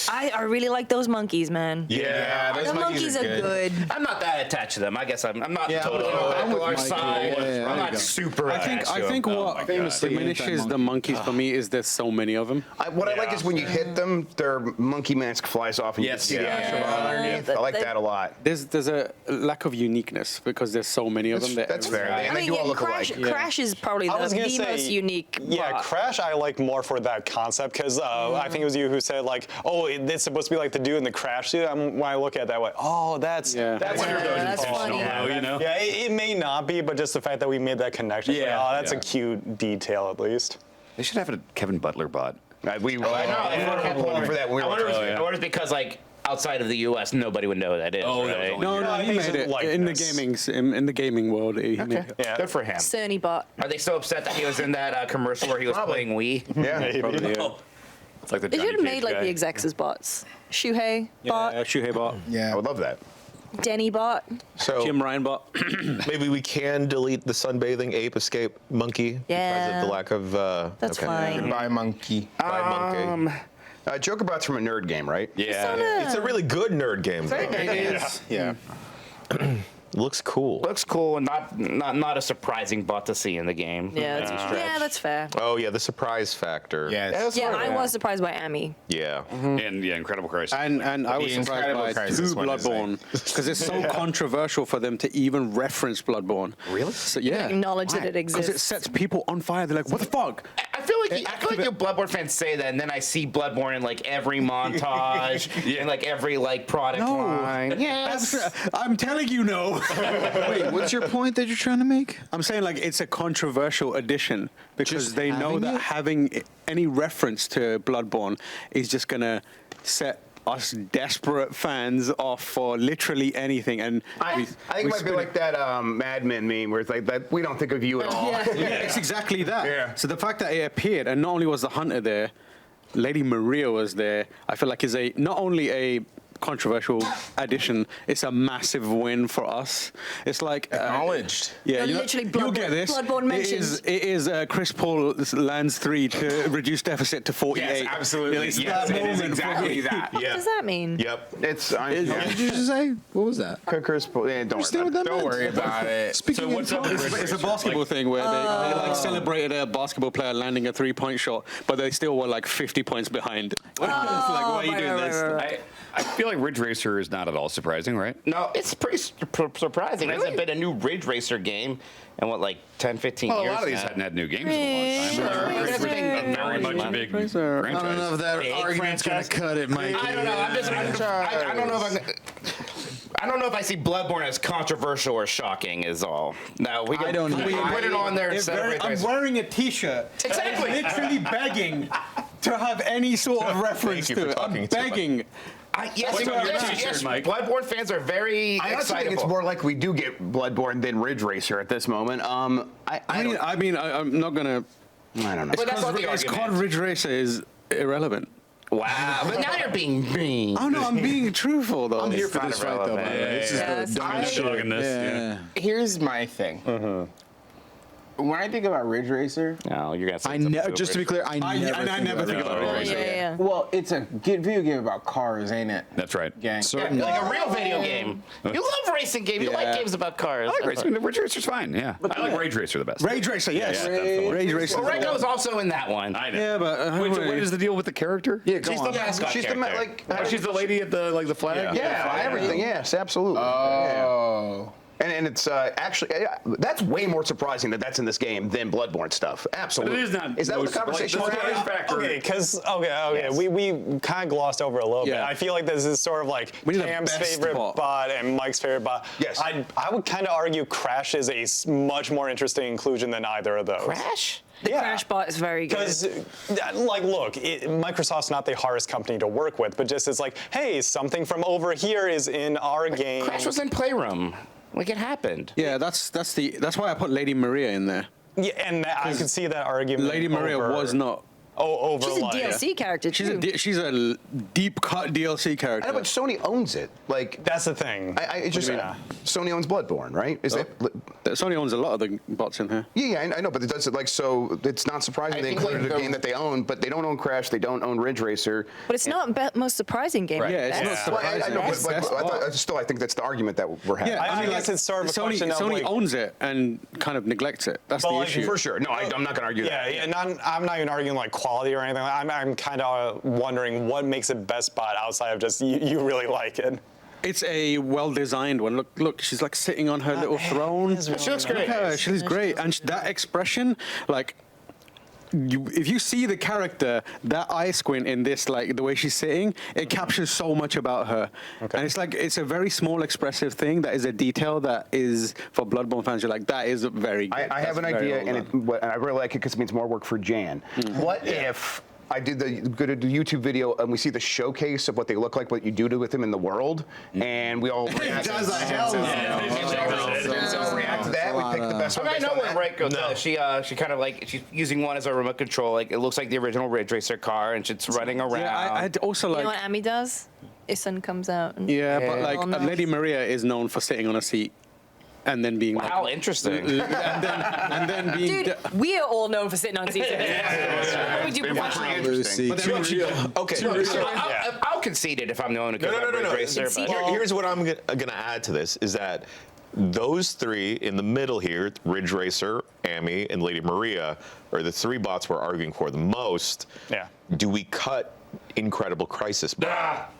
I really like those monkeys, man. Yeah, those The monkeys are good. I'm not that attached to them. I guess I'm not totally I'm on with the Mikey. side. Yeah, I'm there not you go. super attached to I them. think what Famously diminishes the monkeys for me is there's so many of them. What I like is when you hit them, their monkey mask flies off and Yes, you can see yeah. the actual underneath. I like that a lot. There's a lack of uniqueness because there's so many of them. That's fair. I And they mean, do all look Crash, alike. Crash is probably I was the gonna say, most unique. Yeah, bot. Crash I like more for that concept because I think it was you who said like, oh, it's supposed to be like the dude in the Crash suit. When I look at that, way, oh, that's that's funny. Yeah, it may not be, but just the fact that we made that connection. it's like, Yeah, oh, that's yeah. a cute detail at least. They should have a Kevin Butler bot. I know. I kept pulling for that when we I were wonder watching. if it's because outside of the U.S. nobody would know who that is. Oh, that was right? only- No, I he think made it's it like in this. the gaming world. He made it. Yeah. Good for him. Cerny bot. Are they so upset that he was in that commercial where he was playing Wii? Yeah. Probably, yeah. Oh, it's like the They Johnny should have Cage made like guy. the execs as bots. Shuhei bot, Shuhei bot, I would love that. Denny bot. So Jim Ryan bot. maybe we can delete the sunbathing ape escape monkey because Yeah. of the lack of. That's okay. fine. Goodbye, monkey. Bye, monkey. Jokerbot's from a nerd game, right? Yeah. It's a really good nerd game. Though. Yeah. Looks cool. Looks cool and not a surprising bot to see in the game. Yeah, that's fair. Oh yeah, the surprise factor. Yes. Yeah, I was surprised by Amy. Yeah. And yeah, Incredible Crisis. And I was The surprised Incredible by Crisis two one is Bloodborne because it's so controversial for them to even reference Bloodborne. Really? So, yeah. Acknowledge that it Because it exists. sets people on fire. They're like, "What the fuck?" I feel like you Bloodborne fans say that, and then I see Bloodborne in like every montage and like every like product No. line. Yes. I'm telling you, no. Wait, what's your point that you're trying to make? I'm saying like it's a controversial addition because Just they know having that it? having any reference to Bloodborne is just gonna set us desperate fans off for literally anything. And I think it might be like that Mad Men meme where it's like that we don't think of you at all. Yeah, it's exactly that. Yeah. So the fact that it appeared, and not only was the hunter there, Lady Maria was there, I feel like is not only a controversial addition, it's a massive win for us. It's like Acknowledged. Yeah, They're literally you'll get this. Bloodborne mentions. It is Chris Paul lands 3 to reduce deficit to 48. Yes, absolutely. It's Yes, that it is moment for exactly me. that. What does that mean? Yep. It's What did you just say? What was that? Chris Paul. Yeah, don't Understand worry what about that Don't meant? worry about it. Speaking So what's in up with tongues. Ridge It's a Racer? basketball Like, thing where they like celebrated a basketball player landing a 3-point shot, but they still were like 50 points behind. It's like, why are you doing this? I feel like Ridge Racer is not at all surprising, right? No, it's pretty surprising. There hasn't been a new Ridge Racer game in what, like 10, 15 Well, a years lot of these now. hadn't had new games in a long time. Sure. Ridge Racer's been very much a big I don't know franchise. if that Big argument's gonna franchise. cut it, Mike. I don't know. I don't know if I don't know if I see Bloodborne as controversial or shocking. Is all. No, we can, I don't we can know. put it on there It's instead of Ridge I'm Racer. wearing a T-shirt. Exactly. Literally begging to have any sort of reference you for to it. talking I'm to us. begging. Yes, What's on your yes, t-shirt, yes. Mike? Bloodborne fans are very I honestly think it's excitable. more like we do get Bloodborne than Ridge Racer at this moment. I'm not gonna. I don't know. But that's not the It's called argument. Ridge Racer is irrelevant. Wow, but now you're being mean. Oh no, I'm being truthful though. I'm here for not this fight, though. By the way. irrelevant. This is Yes. the I'm dumbest shit. dogging this. Yeah. Here's my thing. When I think about Ridge Racer, No, you're gonna say I something just to be clear, I never think about Yeah, Ridge Racer. yeah. well, it's a video game about cars, ain't it? That's right. Gang. Certainly. like a real video game. You love racing games. You like Yeah. games about cars. I like racing. Ridge Racer's fine, yeah. I like Rage Racer the best. Rage Racer, yes. Yeah, definitely. Rage Racer. Well, Reiko's also in that one. I know. Yeah, but Wait, so what is the deal with the character? Yeah, go She's on. the mascot She's the character. like. Oh, she's the lady at the flag. Yeah, everything. Yes, absolutely. Oh. And it's actually that's way more surprising that that's in this game than Bloodborne stuff. Absolutely. But it is not Is that what the most- conversation like, was? the surprise factor. Okay. Yes. We kind of glossed over a little bit. Yeah. I feel like this is sort of like We need a Cam's best favorite bot. bot and Mike's favorite bot. Yes. I would kind of argue Crash is a much more interesting inclusion than either of those. Crash? The Crash Bot is very good. Because, like, look, Microsoft's not the hardest company to work with, but just it's like, hey, something from over here is in our game. Crash was in Playroom. Like it happened. Yeah, that's why I put Lady Maria in there. Yeah, and I could see that argument. Lady Maria over, was not. over She's a like, DLC character too. She's a deep cut DLC I character. know, but Sony owns it. Like, That's the thing. it just Sony owns Bloodborne, right? Is that? Sony owns a lot of the bots in here. Yeah, I know, but it does it like so. It's not surprising I they think, included like, a the- game that they own, but they don't own Crash. They don't own Ridge Racer. But it's not most surprising game. Yeah, it's not Yeah. Well, I surprising. know, It's but best bot. still, I think that's the argument that we're having. Yeah, I guess it's sort of a Sony question of, like- owns it and kind of neglects it. That's But, the like, issue. For sure. No, I'm not going to argue Yeah, that. yeah. I'm not even arguing like quality or anything. I'm kind of wondering what makes it best bot outside of just you really like it. It's a well-designed one. Look, she's like sitting on her little throne. She looks great. Look at her, she looks great, and that expression, like. If you see the character, that eye squint in this, like the way she's sitting, it captures so much about her. Okay. And it's like, it's a very small expressive thing that is a detail that is, for Bloodborne fans, you're like, that is very good. I have an That's very idea, well and, done. and I really like it because it means more work for Jan. What if I did the YouTube video and we see the showcase of what they look like, what you do with them in the world, and we all react. does a hell no. So react to that. We pick the best I one. mean, I based know on what that. Reiko does. She kind of like she's using one as a remote control. Like it looks like the original Ridge Racer car, and it's running around. Yeah, I'd also You like. know what Amy does? Isun comes out. And Yeah, but Yeah. like Well, no. Lady Maria is known for sitting on a seat and then being How like, interesting. and then being. Dude, we are all known for sitting on seats. We do professional. Lucy, But too then she- real. Okay. I'll concede it if I'm the one who goes No. Ridge Racer. Concede But it. Here's what I'm going to add to this is that those three in the middle here, Ridge Racer, Amy, and Lady Maria, are the three bots we're arguing for the most. Yeah. Do we cut Incredible Crisis bot?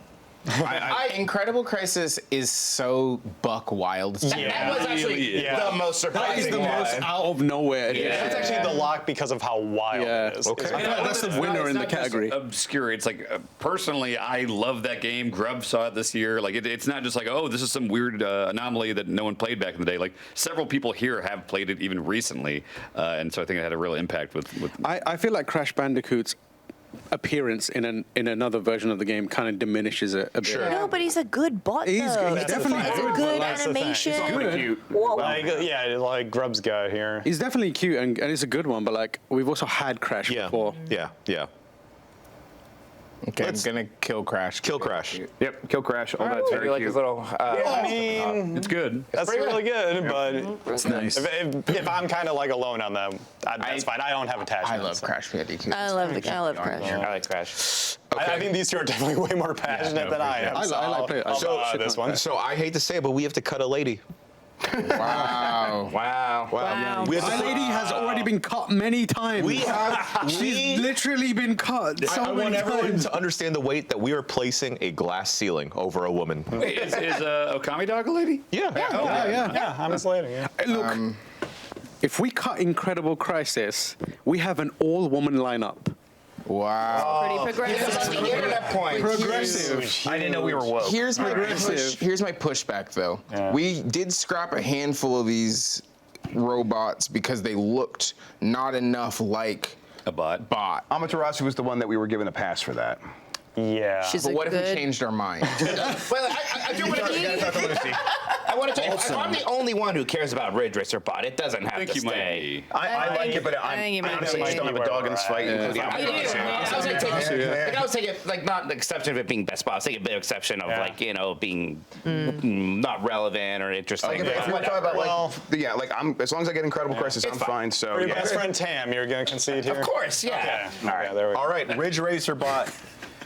Incredible Crisis is so buck wild. that was actually Yeah. the most That surprising is the one. most out of nowhere. That's actually the lock because of how wild Yeah. it is. Okay. Is I feel like that's the winner in the category. Obscure. It's like personally, I love that game. Grubb saw it this year. Like it's not just like, oh, this is some weird anomaly that no one played back in the day. Like several people here have played it even recently, and so I think it had a real impact with I feel like Crash Bandicoot's appearance in another version of the game kind of diminishes it a bit. No, but he's a good bot. He's though. good. He's definitely It's a good, good that's the thing. animation. He's good. Cute. Like Grub's got here. He's definitely cute and it's a good one, but like we've also had Crash before. Yeah. Okay, I'm gonna kill Crash. Kill Crash. Yep, kill Crash. All that's Maybe very like cute. his little. I mean, It's good. that's really good, but It's nice. if I'm kind of like alone on them, that's fine. I don't have I attachments. love Crash Bandicoot. I love Crash. I like Crash. I think these two are definitely way more passionate than I am. I like play- I'll so- buy this one. So I hate to say it, but we have to cut a lady. Wow. Wow. Wow. We have My to lady has already been cut many times. She's literally been cut so I want many everyone times. to understand the weight that we are placing a glass ceiling over a woman. Wait, is Okami Dog a lady? Yeah. Yeah, I'm just letting you. Look, if we cut Incredible Crisis, we have an all-woman lineup. Wow. Pretty progressive. Internet point. Progressive. I didn't know we were woke. Here's my pushback though. We did scrap a handful of these robots because they looked not enough like A bot. bot. Amaterasu was the one that we were given a pass for that. Yeah. She's But a what if good. we changed our mind? Well, I do want to. I want to tell you, if I'm the only one who cares about Ridge Racer Bot, it doesn't have I think to you might stay. be. I like it, but I think you I might honestly be. just don't have a dog in this fight, including I do. I was like, I was taking like not the exception of it being best spot. I was taking a bit of exception of like being not relevant or interesting. Like, if we're talking about as long as I get Incredible Crisis, I'm fine. So For your best friend Tam, you're gonna concede here. Of course, yeah. All right, there we go. All right, Ridge Racer Bot.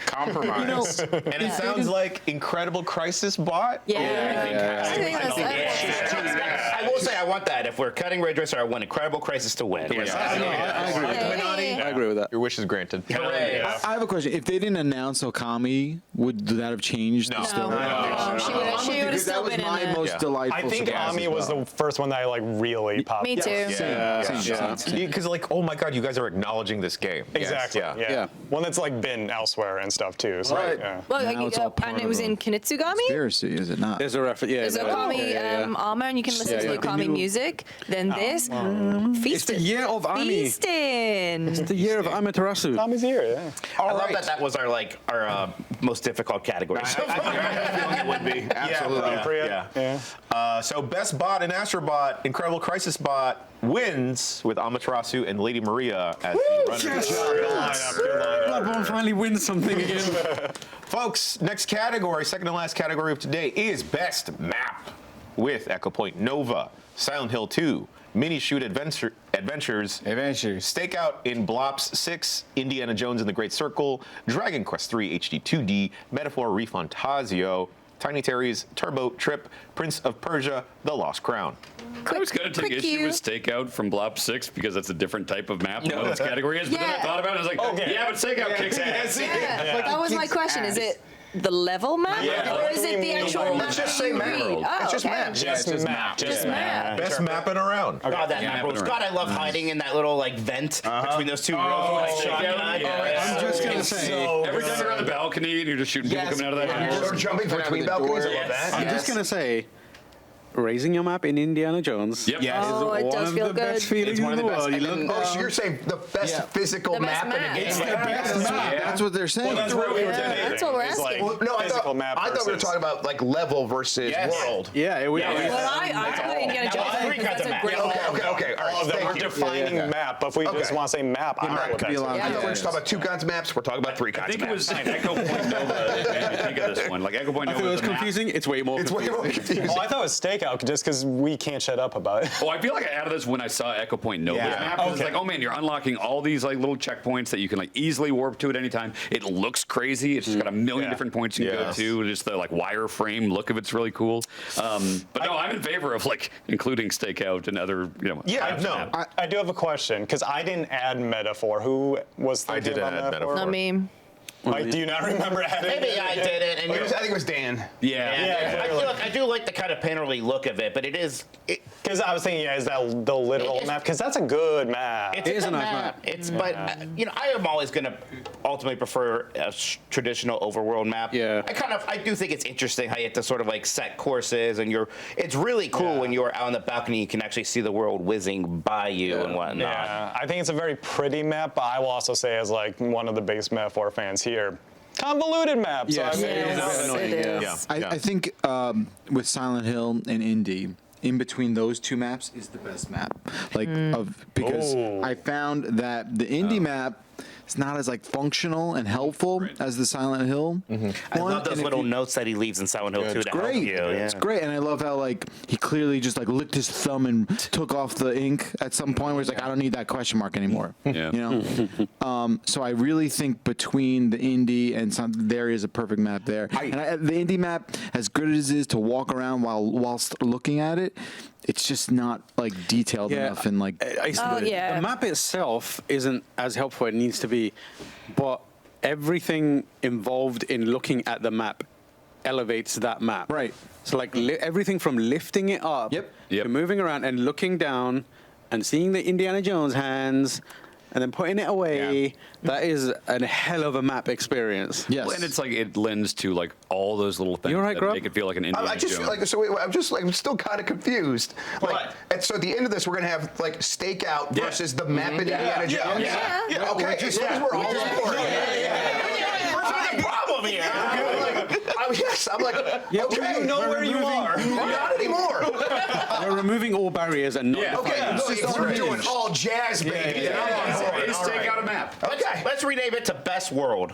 Compromise. And it sounds like Incredible Crisis Bot? Yeah. I think that's I will say I want that. If we're cutting Ridge Racer, I want Incredible Crisis to win. I agree with that. Your wish is granted. Hooray. I have a question. If they didn't announce Okami, would that have changed the story? She would have still been in My it. most delightful. I think surprise Ami as was well. the first one that I like really popped. Me too. Because oh my God, you guys are acknowledging this game. Exactly. Yeah. Yeah. One that's like been elsewhere and stuff too. So, yeah. Well, Now it's all part and it of was a in Kinetsugami. Conspiracy, is it not? There's a reference. Yeah. There's Okami armor, and you can listen to the Okami music. Then this, It's feasting. the year of Ami. Feasting. The year of Amaterasu. Tommy's here. Yeah. I love that was our most difficult category. I have a feeling it would be. Absolutely. Appropriate. Yeah. So best bot in Astro Bot, Incredible Crisis Bot wins with Amaterasu and Lady Maria as the runners. Bloodborne finally wins something again. Folks, next category, second to last category of today is Best Map with Echo Point Nova, Silent Hill 2, Mini Shoot Adventures, Stakeout in Blops 6, Indiana Jones and the Great Circle, Dragon Quest 3 HD 2D, Metaphor Refantasio, Tiny Terry's Turbo Trip, Prince of Persia, The Lost Crown. I was going to take quick issue cue. with Stakeout from Blob 6 because that's a different type of map than what this category is. But then I Yeah. thought about it, I was like, yeah, but Stakeout kicks ass. Yeah. That was my question. Is it the level map, or is it the actual map? Let's just say map. It's just map. Just map. Just map. Best mapping around. God, that map rules. God, I love hiding in that little like vent between those two rows. I'm just gonna say. Every time you're on the balcony and you're just shooting people coming out of that. Or jumping between balconies. I love that. I'm just gonna say. Raising your map in Indiana Jones. Yep. Yes. Oh, it one does of feel the good. best feelings It's one of in the the best. world. You And look then- Oh, so you're saying the best physical The best map in a map. game? It's the best map. That's what they're saying. That's what we're debating. That's what we're is, asking. Like, No, physical map I thought we were versus- talking about like level versus world. Yeah, it would. Well, I thought Indiana Jones. three kinds That's of a map. great Okay, map. okay. All All right, of them. We're thank you. defining map, but if we just want to say map, I'm not could be a lot of Yeah. I thought we were different just talking about 2 kinds of maps. We're talking about 3 I kinds think of it was maps. Echo Point Nova that made me think of this one. Like Echo Point I Nova thought it was the map. confusing. It's way more. It's way more confusing. Oh, I thought it was Stakeout just because we can't shut up about it. Oh, I feel like I added this when I saw Echo Point Nova's Yeah. map. 'Cause It's Okay. like, oh man, you're unlocking all these like little checkpoints that you can like easily warp to at any time. It looks crazy. It's just got a million Yeah. different points you can Yes. go to. Just the like wireframe look of it's really cool. But no, I'm in favor of like including Stakeout and other Yeah, types of no. map. I do have a question because I didn't add metaphor. Who was I thinking did about add metaphor. Not me. Mike, do you not remember adding Maybe I did it, and I think it was Dan. Yeah. I do like the kind of painterly look of it, but it is. Because I was thinking, is that the literal map? Because that's a good map. It's a nice map. It's, but I am always going to ultimately prefer a traditional overworld map. Yeah. I do think it's interesting how you have to sort of like set courses, and it's really cool when you're out on the balcony, you can actually see the world whizzing by you and whatnot. Yeah, I think it's a very pretty map, but I will also say, as like one of the biggest metaphor fans here, convoluted map. So Yes. It is. I think with Silent Hill and Indy, in between those two maps is the best map. Because I found that the Indy map is not as like functional and helpful as the Silent Hill. I love those little notes that he leaves in Silent Hill 2 to help Great. you. Yeah. It's great, and I love how like he clearly just like licked his thumb and took off the ink at some point where he's like, I don't need that question mark anymore. Yeah. You know. So I really think between the Indy and there is a perfect map there. The Indy map, as good as it is to walk around whilst looking at it, it's just not like detailed enough and like. The map itself isn't as helpful as it needs to be, but everything involved in looking at the map elevates that map. Right. So like everything from lifting it up to moving around and looking down and seeing the Indiana Jones hands and then putting it away, that is a hell of a map experience. Yes. Well, and it's like it lends to like all those little things that make it feel like an Indiana Jones. I'm still kind of confused. And so at the end of this, we're gonna have like stakeout versus the map in Indiana Jones. Yeah. Okay, as long as we're all on board. What's the problem here? I'm like, okay, You know where you are. not anymore. We're removing all barriers and not Okay, we're doing all jazz, baby. Yeah. I'm on board. It's All take right. out a map. Okay. Let's rename it to Best World.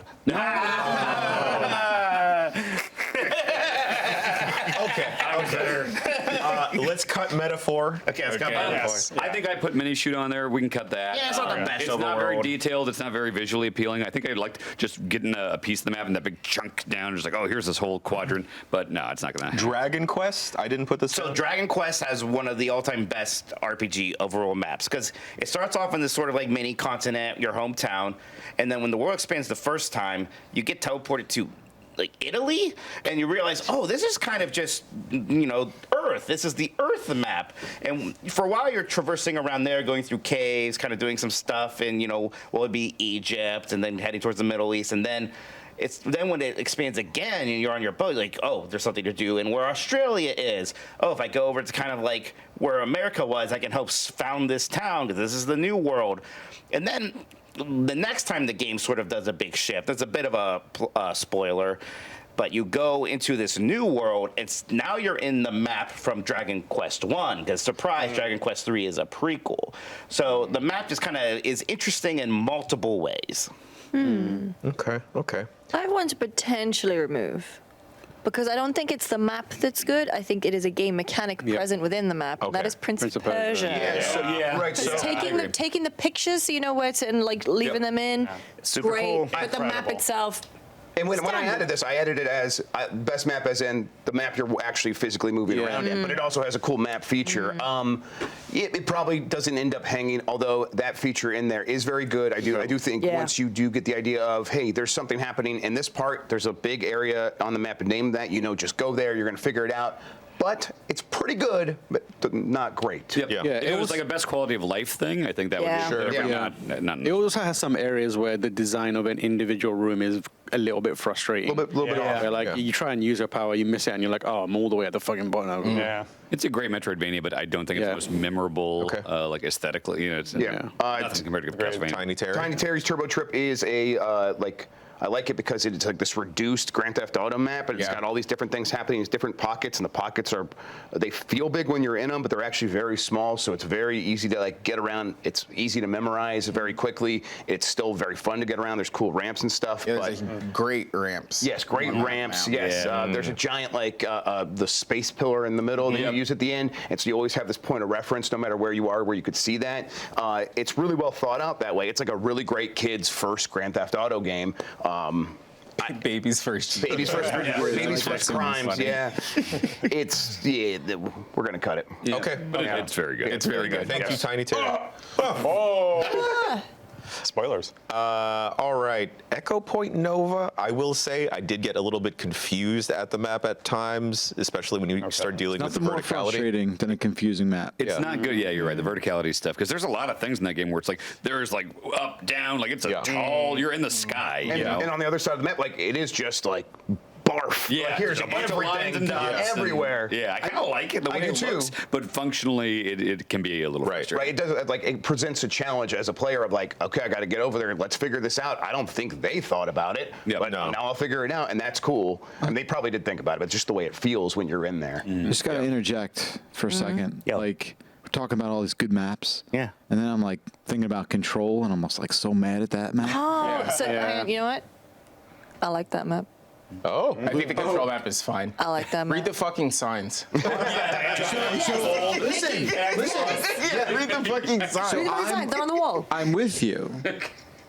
Let's cut metaphor. Okay, let's go back. I think I put mini shoot on there. We can cut that. Yeah, it's not the best It's not very overworld. detailed. It's not very visually appealing. I think I liked just getting a piece of the map and that big chunk down. Just like, oh, here's this whole quadrant. But no, it's not gonna happen. Dragon Quest. I didn't put this. So down. Dragon Quest has one of the all-time best RPG overall maps because it starts off in this sort of like mini continent, your hometown, and then when the world expands the first time, you get teleported to like Italy, and you realize, oh, this is kind of just Earth. This is the Earth map, and for a while you're traversing around there, going through caves, kind of doing some stuff, and it'd be Egypt, and then heading towards the Middle East, and then. Then when it expands again and you're on your boat, you're like, oh, there's something to do. And where Australia is, oh, if I go over to kind of like where America was, I can help found this town because this is the new world. And then the next time the game sort of does a big shift, that's a bit of a spoiler, but you go into this new world, now you're in the map from Dragon Quest 1, because surprise, Dragon Quest 3 is a prequel. So the map just kind of is interesting in multiple ways. Okay. I have one to potentially remove. Because I don't think it's the map that's good. I think it is a game mechanic present within the map. And that is Prince of Persia. Right. So taking the pictures so you know where to, and like leaving them in, Super great. cool. But the map itself, And when I Standard. added this, I added it as best map, as in the map you're actually physically moving around in. But it also has a cool map feature. It probably doesn't end up hanging, although that feature in there is very good. I do think once you do get the idea of, hey, there's something happening in this part, there's a big area on the map and name that, just go there, you're going to figure it out. But it's pretty good, but not great. Yep. If it was like a best quality of life thing, I think that would be better, but not It also has some areas where the design of an individual room is a little bit frustrating. A little bit off. Where, like you try and use your power, you miss it, and you're like, oh, I'm all the way at the fucking bottom. Yeah. It's a great Metroidvania, but I don't think it's the most memorable, like aesthetically. It's nothing compared to Castlevania. Tiny Terry. Tiny Terry's Turbo Trip is a I like it because it's like this reduced Grand Theft Auto map, and it's got all these different things happening. It's different pockets, and the pockets they feel big when you're in them, but they're actually very small. So it's very easy to like get around. It's easy to memorize very quickly. It's still very fun to get around. There's cool ramps and stuff. There's great ramps. Yes, great ramps. Yes, there's a giant the space pillar in the middle that you use at the end, and so you always have this point of reference no matter where you are, where you could see that. It's really well thought out that way. It's like a really great kids' first Grand Theft Auto game. Baby's first. Baby's first crimes. Yeah, we're gonna cut it. Okay. But it's very good. It's very good. Thank you, Tiny Terry. Spoilers. All right, Echo Point Nova. I will say I did get a little bit confused at the map at times, especially when you start dealing with the Nothing more verticality. frustrating than a confusing map. It's not good. Yeah, you're right. The verticality stuff, because there's a lot of things in that game where it's like there's like up, down, like it's a tall. You're in the sky. And, You know. and on the other side of the map, like it is just like barf. Yeah, Like, here's a there's bunch of lines and dots everywhere. Yeah, I kind of like it the I way do it too. looks, but functionally it can be a little frustrating. Right. It does. Like it presents a challenge as a player of like, okay, I got to get over there and let's figure this out. I don't think they thought about it, but now I'll figure it out, and that's cool. And they probably did think about it, but just the way it feels when you're in there. Just gotta interject for a second. Yeah. Like we're talking about all these good maps. Yeah. And then I'm like thinking about Control, and I'm almost like so mad at that map. Oh, so you know what? I like that map. Oh, I think the control map is fine. I like that map. Read the fucking signs. Listen. Yeah, read the fucking signs. Read the design. They're on the wall. I'm with you.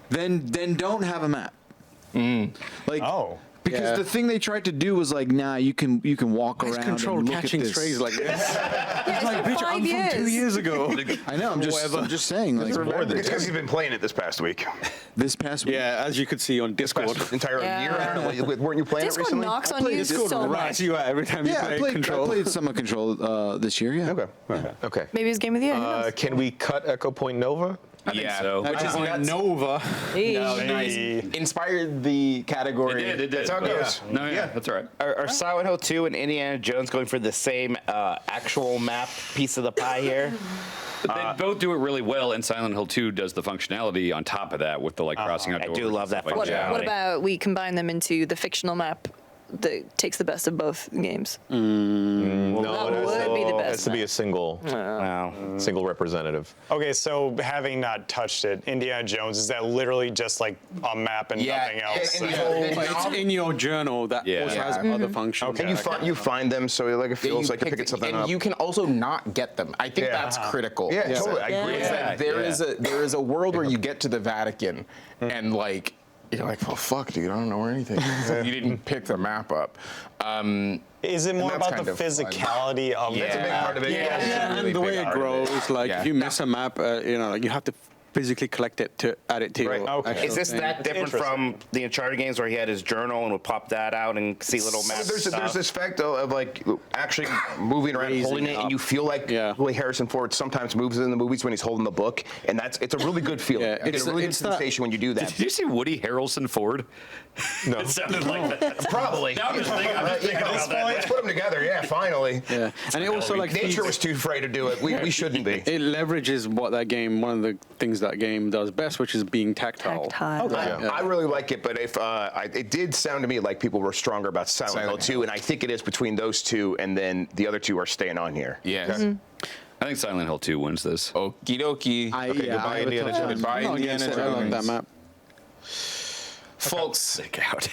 Then don't have a map. Like because the thing they tried to do was like, nah, you can walk around Control and look catching at this. strays like this. Yeah, it's been 5 I'm years. from 2 years ago. I know. I'm just saying. Like It's because you've been playing it this past week. this past week. Yeah, as you could see on Discord. Past entire Yeah. year. Weren't you playing it Discord recently? knocks on you Discord so rats much. you out every time you Yeah, play I played Control. some of Control this year. Yeah. Okay. okay. Maybe it's game of the year. Who knows? Can we cut Echo Point Nova? I think so. Which is nuts. Nova. Nice. Inspired the category. It did. That's how it goes. No, yeah, that's all right. Are Silent Hill 2 and Indiana Jones going for the same actual map piece of the pie here? They both do it really well, and Silent Hill 2 does the functionality on top of that with the like crossing out I doors. do love that and stuff like functionality. What about we combine them into the fictional map that takes the best of both games? No, that would be the best Has to be map. a single representative. Okay, so having not touched it, Indiana Jones, is that literally just like a map and nothing else? But it's in your journal that Yeah. also has other functions. And you find them, so like it feels like you're picking something and up. you can also not get them. I think that's critical. Yeah, totally. I agree. Is that there is a world where you get to the Vatican and like you're like, well, fuck, dude, I don't know where anything is. You didn't pick the map up. Is it more that's about the kind of fun. physicality of the That's a big map? part of it. And the way it grows, like if you miss a map, like you have to physically collect it to add it to your Okay. actual Is this thing. that different from the Uncharted games where he had his journal and would pop that out and see little So maps? there's this fact of like actually moving around, Raising holding it, up. and you feel like the way Harrison Ford sometimes moves in the movies when he's holding the book, and it's a really good feeling. Yeah, You get it's- a really good it's not- sensation when you do that. Did you see Woody Harrelson Ford? No. It sounded like that. Probably. Now I'm just thinking about that. Let's put them together. Yeah, finally. Yeah, and it also like Nature feeds- was too afraid to do it. We shouldn't be. it leverages what that game. One of the things that game does best, which is being tactile. I really like it, but if it did sound to me like people were stronger about Silent Hill 2, and I think it is between those two, and then the other two are staying on here. Yes. I think Silent Hill 2 wins this. Okie dokie. I goodbye, have a Indiana tough Jones. time. Goodbye, I'm not Indiana against it. I love that Jones. map. Folks, Stick out.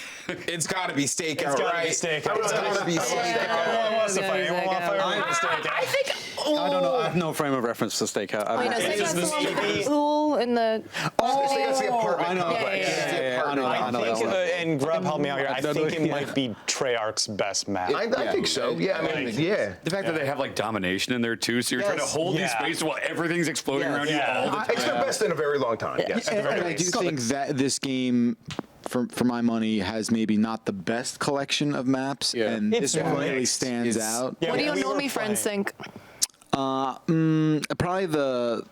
it's got to be stakeout, It's gotta right? be stakeout. It's got to be stakeout. Everyone wants to fight. Everyone wants to fight over the steak. I think. I don't know. I have no frame of reference for Stakeout. I know. It's That's the just one with the the pool and the. It's the apartment I know. complex. Yeah, It's the yeah, apartment I know that think, one. and Grub helped me out here. I think it might be Treyarch's best map. I think so. Yeah, I mean, yeah. The fact that they have like domination in there too, so you're trying to hold these Yeah. spaces while everything's exploding around you all the time. It's their best in a very long time. Yes. And I do think that this game, for my money, has maybe not the best collection of maps, Yeah. and It's this one really mixed. stands out. Yeah, What do your we were normie friends playing. think? Probably the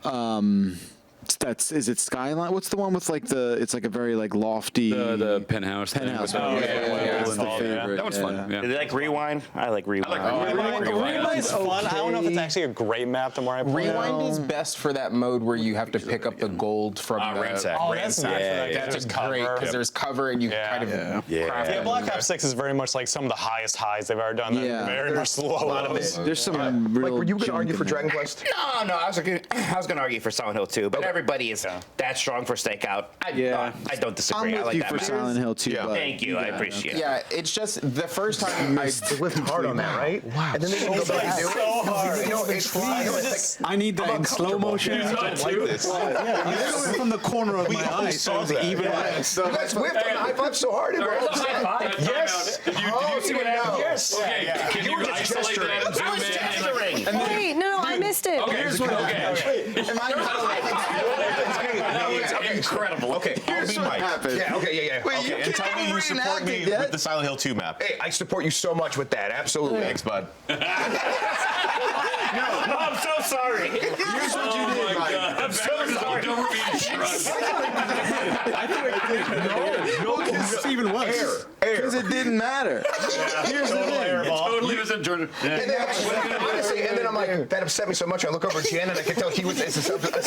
is it Skyline? What's the one with like it's like a very like lofty The penthouse. thing penthouse. with the- Oh, yeah, That's yeah, the yeah. favorite. That one's fun. Do Yeah. they like Rewind? I like Rewind. Rewind's fun. I don't know if it's actually a great map the more I play it. Rewind is best for that mode where you have to pick up the gold from the ransack. Oh, that's nice for that. That's There's great cover. because there's cover and you Yeah. kind of craft Yeah, it. Black Ops 6 is very much like some of the highest highs they've ever done. Yeah. Very much low lows. There's some real. Like, were you going to junk argue in for there. Dragon Quest? No, I was going to argue for Silent Hill 2, but everybody is that strong for Stakeout. I don't disagree. I'm I with like you that for map. Silent Hill too. Yeah. but Thank you. I appreciate it. Yeah, it's just the first time I Lift hard on that, right? Wow. And then they can go back and do it. So hard. You know, it's I need that in slow motion. I don't like this. Yeah, from the corner of my eye, so it's even less. You guys whipped on the high five so hard. It was Yes. Did you see what happened? Yes. Okay. Can you just isolate gesturing. that and zoom in? And like, Wait, no, I missed it. okay. Here's what Okay. You incredible. Okay, I'll be Mike. happened. Yeah, okay, yeah. Wait, Okay, you and tell can't me you support me reenact it yet? with the Silent Hill 2 map. Hey, I support you so much with that. Absolutely. Thanks, bud. I'm so sorry. Here's what you did, Mike. I'm so sorry. Don't trust. No, it's even worse. Because it didn't matter. Here's the thing. Totally was in Jordan. And then, honestly, and then I'm like, that upset me so much. I look over at Jen and I can tell he was. It's a What are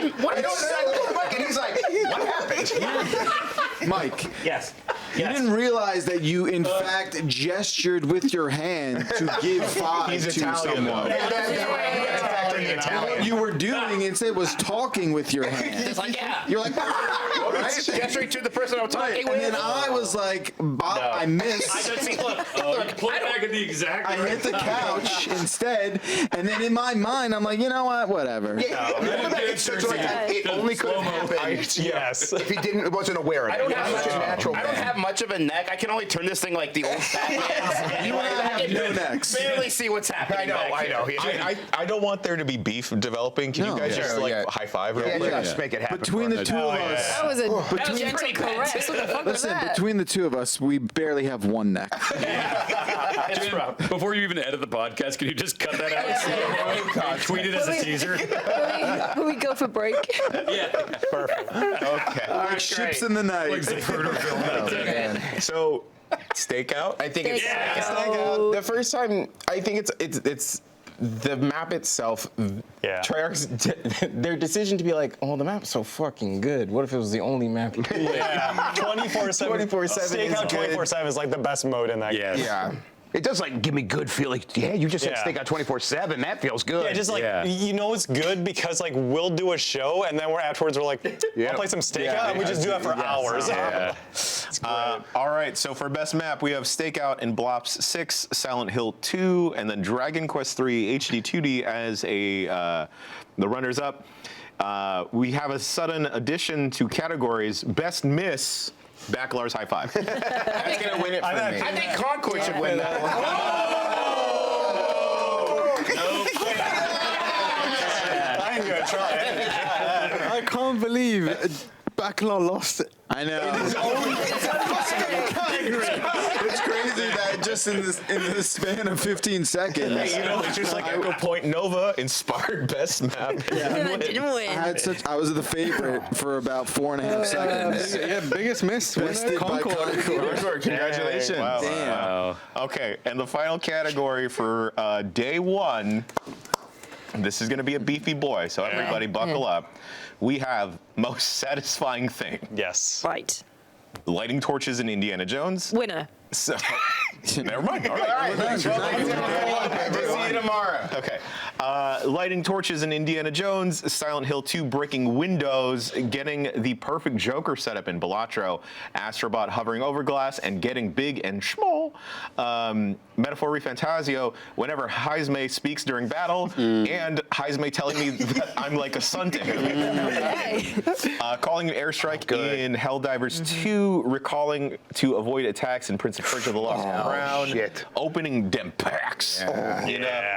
they? What are they? and he's like, what happened? Mike, Yes. you didn't realize that you, in fact, gestured with your hand to give five He's to Italian, someone. What you were doing instead was talking with your hand. It's like, yeah. You're like, Gesturing to the person I'm talking and with. then I was like, Bob, I missed. I don't see. Look, Play back at the exact. I hit the couch instead, and then in my mind, I'm like, you know what? Whatever. It's such like, it only could have happened Yes. if he wasn't aware of it. I don't have It's such a natural I don't thing. have much of a neck. I can only turn this thing like the old Batman. You and I have no necks. Barely see what's happening. I know. I don't want there to be beef developing. Can No. you guys just Sure, like yeah. high five real Yeah, quick? just make it happen. Between the two of us, That was a Between- gentle pretty bad. caress. What the fuck was listen, that? between the two of us, we barely have one neck. Jen, before you even edit the podcast, can you just cut that out? And tweet it as a teaser. Will we go for break? Yeah. Okay. Like ships in the night. Like Zapruder film. So, stakeout? I think it's Stakeout. the first time. I think it's the map itself. Yeah. Treyarch's their decision to be like, oh, the map's so fucking good. What if it was the only map? Yeah. 24/7. 24/7 is Stakeout good. 24/7 is like the best mode in that game. Yes. Yeah. It does like give me good feel. Like, yeah, you just said Yeah. steak out 24/7. That feels good. Yeah, just like Yeah. you know it's good because like we'll do a show and then we're afterwards we're like, Yeah. I'll play some stakeout Yeah, and we just do that for hours. Yeah. All right, so for best map, we have Stakeout and Blops 6, Silent Hill 2, and then Dragon Quest 3 HD 2D as the runners-up. We have a sudden addition to categories. Best miss, Backlar's high five. That's gonna win it for me. I think Concord should win that one. I ain't gonna try. I can't believe Backlaw lost it. I know. It's crazy that just in the span of 15 seconds. You know, it's just like Echo Point Nova inspired best map. Didn't win. I was the favorite for about 4.5 seconds. Yeah, biggest miss. Bested by Concord. Concord, congratulations. Wow. Wow. Okay, and the final category for day one, this is going to be a beefy boy, so everybody buckle up. We have most satisfying thing. Yes. Right. Lighting torches in Indiana Jones. Winner. So, never mind. All right. We'll see you tomorrow. Okay. Lighting torches in Indiana Jones, Silent Hill 2 breaking windows, getting the perfect Joker setup in Balatro, Astro Bot hovering over glass, and getting big and small. Metaphor Refantasio, whenever Heisme speaks during battle, and Heisme telling me that I'm like a son to him. Hey. Calling an airstrike in Helldivers 2, recalling to avoid attacks in Prince of Persia: The Lost Crown, shit. opening dem packs in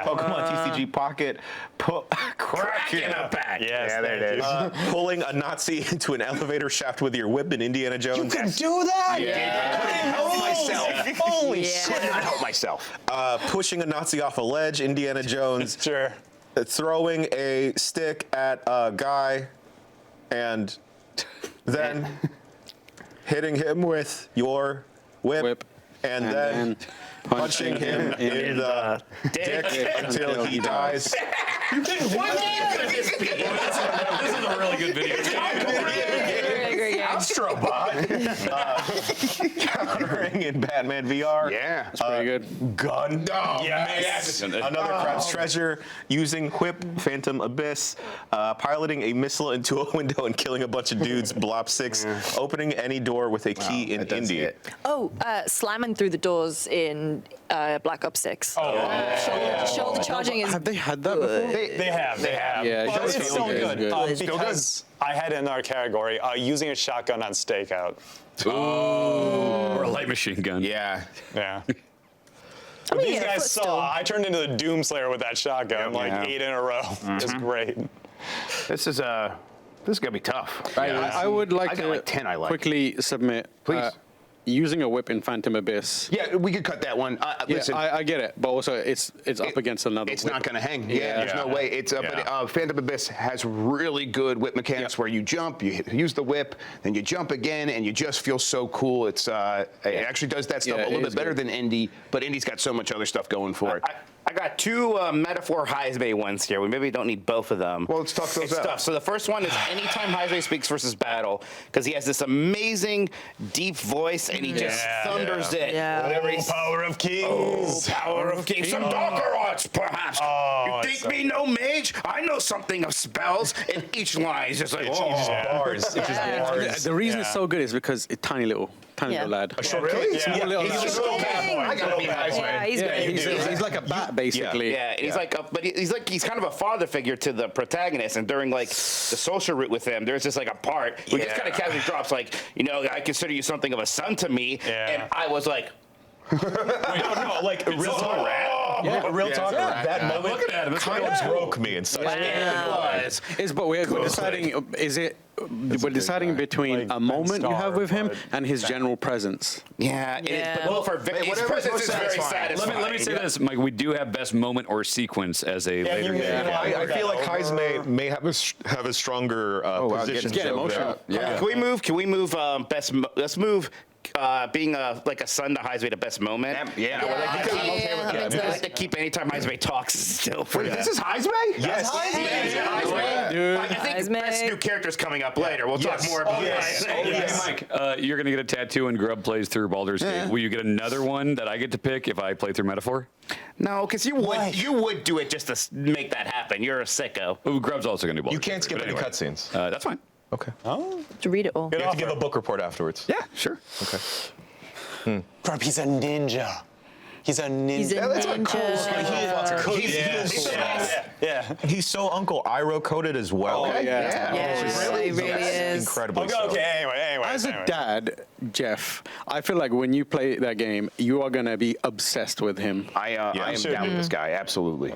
Pokemon TCG Pocket, cracking a pack. Yes, Yeah, there it is. Pulling a Nazi into an elevator shaft with your whip in Indiana Jones. do that? Couldn't help myself. Holy Yeah. shit! Could not help myself. Pushing a Nazi off a ledge, Indiana Jones. Sure. Throwing a stick at a guy, and then hitting him with your whip. And then punching him in the dick until he dies. What game could this be? This is a really good video. Great game. Astro Bot. Countering in Batman VR. Yeah. That's pretty good. Gun. Oh, Yes. Another Crab's Treasure. Using Whip, Phantom Abyss. Piloting a missile into a window and killing a bunch of dudes. Blop 6. Opening any door with a key in Indy. Oh, slamming through the doors in Black Ops 6. Shoulder charging is Have they had that before? They have. Yeah, But it's it's still still good. good. It's Because I had it in our category, using a shotgun on stakeout. Or a light machine gun. Yeah. Yeah. I mean, These yeah, guys footstool. saw. I turned into the Doomslayer with that shotgun, like Yeah. 8 in a row. It's great. This is gonna be tough. I would like I got to like 10 I like. quickly submit. Please. Using a whip in Phantom Abyss. Yeah, we could cut that one. Listen, I get it, but also it's up against another. it's whip. not going to hang. Yeah, there's no way. It's but Phantom Abyss has really good whip mechanics where you jump, use the whip, then you jump again, and you just feel so cool. It's it actually does that stuff a little bit better than Indy, but Indy's got so much other stuff going for it. I got two metaphor Heismay ones here. We maybe don't need both of them. Well, let's talk those it's out. Tough. So the first one is anytime Heismay speaks versus battle, because he has this amazing deep voice and he just thunders it. Yeah. Whenever he's Power of Kings. Oh, power of kings. Some darker arts, perhaps. Oh, you think me no mage? I know something of spells. And each line is just like, Bars. It's just bars. The reason it's so good is because it's tiny little lad. Really? Small little He's lad. just a little bad boy. I gotta be Heismay. Yeah, he's great. He's like a bat, basically. Yeah, and he's like, but he's kind of a father figure to the protagonist. And during like the social route with him, there's just like a part where he just kind of casually drops like, I consider you something of a son to me. Yeah. And I was like, No, like real talk. Real talk. That moment looking at him. It's kind of broke me in such. But we're deciding. We're deciding between like a moment you have with him but- and his general presence. yeah. But for his whatever's presence most is very satisfying. satisfying. Let me say this, Mike. We do have best moment or sequence as a later you game. know, I feel like Heismay may have a stronger position. Get emotional. Can we move? Best? Let's move. Being like a son to Heismay to best moment. Yeah, I like to keep anytime Heismay talks still. For Wait, this is Heismay? Yes. I think best new character's coming up later. We'll talk more about Hey, Mike, you're going to get a tattoo and Grub plays through Baldur's Gate. Will you get another one that I get to pick if I play through Metaphor? No, because you would do it just to make that happen. You're a sicko. Ooh, Grub's also going to do Baldur's You can't Gate, skip but any anyway. cutscenes. That's fine. Okay. To read it all. You have to give a book report afterwards. Yeah, sure. Okay. Grub, he's a ninja. He's a ninja. He's a ninja. Yeah. He's so Uncle Iroh coded as well. Yes, he really is. Incredibly Okay, so. okay, anyway. As a dad, Jeff, I feel like when you play that game, you are gonna be obsessed with him. I am down with this guy, absolutely.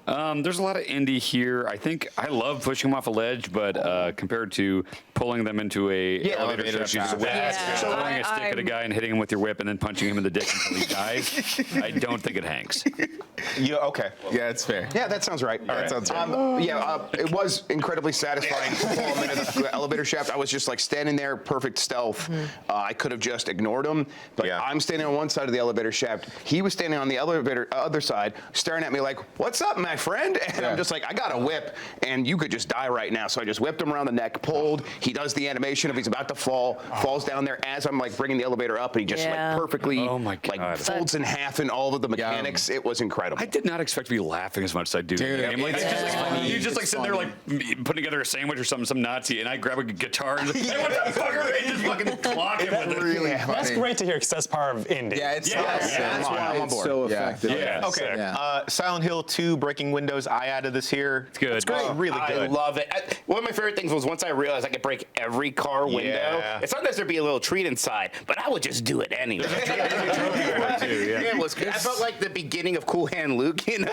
There's a lot of indie here. I think I love pushing them off a ledge, but compared to pulling them into a elevator shaft, throwing a stick at a guy and hitting him with your whip and then punching him in the dick until he dies, I don't think it hangs. Okay. Yeah, it's fair. Yeah, that sounds right. That sounds right. It was incredibly satisfying to pull him into the elevator shaft. I was just like standing there, perfect stealth. I could have just ignored him, but I'm standing on one side of the elevator shaft. He was standing on the elevator other side, staring at me like, "What's up, my friend?" And I'm just like, "I got a whip, and you could just die right now." So I just whipped him around the neck, pulled. He does the animation of he's about to fall, falls down there as I'm like bringing the elevator up, and he just like perfectly like folds in half in all of the mechanics. It was incredible. I did not expect to be laughing as much as I do. Dude, like, you're just like sitting there like putting together a sandwich or something, some Nazi, and I grab a guitar and hey, what the fuck are they? Just fucking clock him with it. Really That's great to hear because that's part of indie. Yeah, it's that's why I'm on board. so effective. Yeah. Okay. Yeah. Silent Hill 2 Breaking Windows. I added this here. It's good. It's great. Really I good. love it. One of my favorite things was once I realized I could break every car window. Yeah. It's not that there'd be a little treat inside, but I would just do it anyway. It was good. I felt like the beginning of Cool Hand Luke, you know,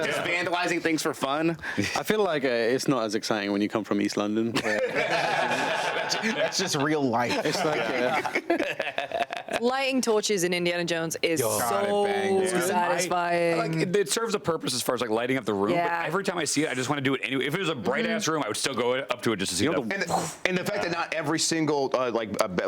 just vandalizing things for fun. I feel like it's not as exciting when you come from East London. That's just real life. It's like Lighting torches in Indiana Jones is so satisfying. Like it serves a purpose as far as like lighting up the room. Yeah. But every time I see it, I just want to do it anyway. If it was a bright ass room, I would still go up to it just to see it. And the fact that not every single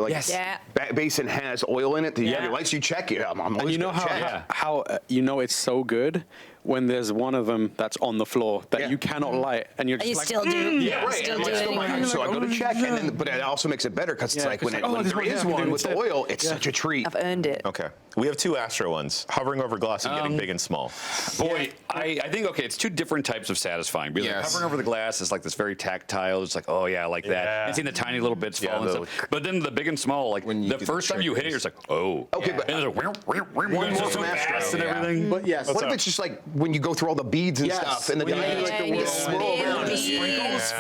Yeah. basin has oil in it. The lights you check it. I'm and always you know gonna check. how you know it's so good when there's one of them that's on the floor that you cannot light, and you're just You like, still do. Yeah, right. Still And do it's it still anyway. so I go to check, and then, but it also makes it better because it's like when, when this there is what is I can one do with instead. oil, it's such a treat. I've earned it. Okay. We have two Astro ones, hovering over glass and getting big and small. Boy, I think, okay, it's two different types of satisfying. Because like, hovering over the glass is like this very tactile. It's like, oh, yeah, I like that. Yeah. And seeing the tiny little bits fall and the- stuff. But then the big and small, like the first time you hit it, you're just like, oh. Okay, but and there's a one more so from fast Astro. and everything. but yes, What if it's just like when you go through all the beads and stuff, and the Yeah, diamonds and you swirl spin around? the Sprinkles.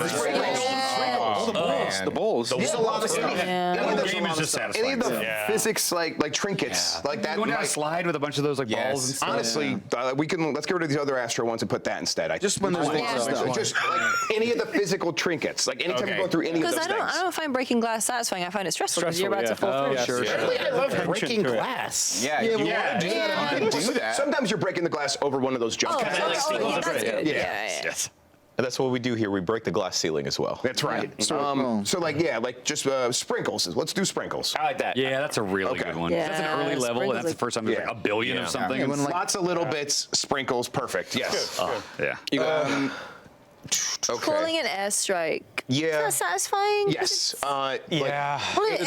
The balls. There's a lot of stuff. The game is just Any satisfying. of the physics like trinkets like that. You want to like- slide with a bunch of those like balls and stuff. Honestly, let's get rid of these other Astro ones and put that instead. Just when there's stuff. Just like any of the physical trinkets. Like anytime you go through any of Because those I things. don't find breaking glass satisfying. I find it stressful because you're about to fall through. Sure. Really, I love breaking to it. glass. Yeah, you wanna do that. Sometimes you're breaking the glass over one of those jump Oh, cuts. that's good. Yeah. Yes. And that's what we do here. We break the glass ceiling as well. That's right. So just sprinkles. Let's do sprinkles. I like that. Yeah, that's a really Okay. good one. Yeah, That's an early level, and that's the sprinkles first time there's like a billion of something. Yeah, when, like, Lots of little bits, sprinkles, perfect. Yes. Yeah. Calling an airstrike. Yeah. Is that satisfying? Yes. Yeah.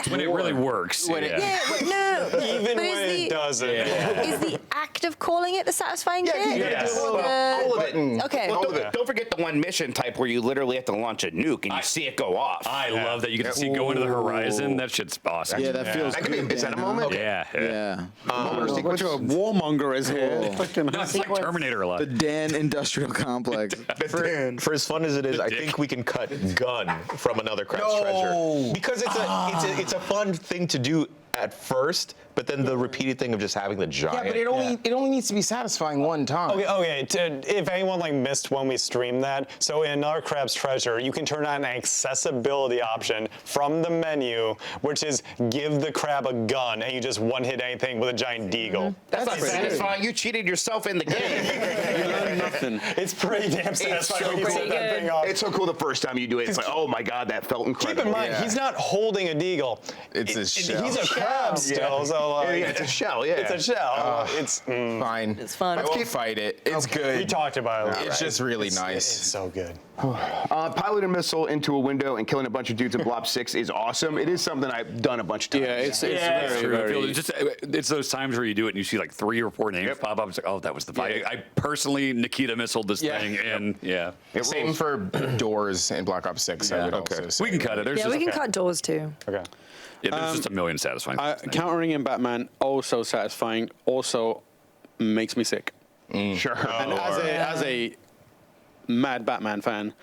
When it really works. Yeah, no. Even but when it doesn't. is the act of calling it the satisfying bit? you gotta Yes. do all of it. Okay. All of it. Don't forget the one mission type where you literally have to launch a nuke and you see it go off. I love that you get to see go into the horizon. That shit's awesome. Yeah, that feels That could be. good. Is that a Dan, moment? Yeah. Yeah. Moment or Bunch sequence? of warmonger is here. Fucking No, it's like Terminator a lot. The Dan Industrial Complex. For as fun as it is, I think we can cut gun from another craft's treasure because it's a fun thing to do at first, but then the repeated thing of just having the giant. Yeah, but it only needs to be satisfying one time. Okay. If anyone missed when we streamed that, so in our Crab's Treasure, you can turn on an accessibility option from the menu, which is give the crab a gun, and you just one-hit anything with a giant deagle. That's not satisfying. You cheated yourself in the game. nothing. It's pretty damn satisfying when you set that thing off. It's so cool the first time you do it. It's like, oh my god, that felt incredible. Keep in mind, he's not holding a deagle. It's a shell. He's a crab still, so it's a shell. Yeah, it's a shell. It's Fine. It's fun. I won't fight it. It's good. we talked about it. It's just really It's nice. so good. Piloting a missile into a window and killing a bunch of dudes in Blob 6 is awesome. It is something I've done a bunch of times. Yeah, it's It's true. very. It's those times where you do it and you see like 3 or 4 names pop up. It's like, oh, that was the fight. I personally Nikita missiled this thing, and Same for doors in Black Ops 6. I would also say. we can cut it. There's Yeah, just, we can cut doors too. Okay. there's just a million satisfying. Countering in Batman, also satisfying, also makes me sick. Sure. And as a mad Batman fan,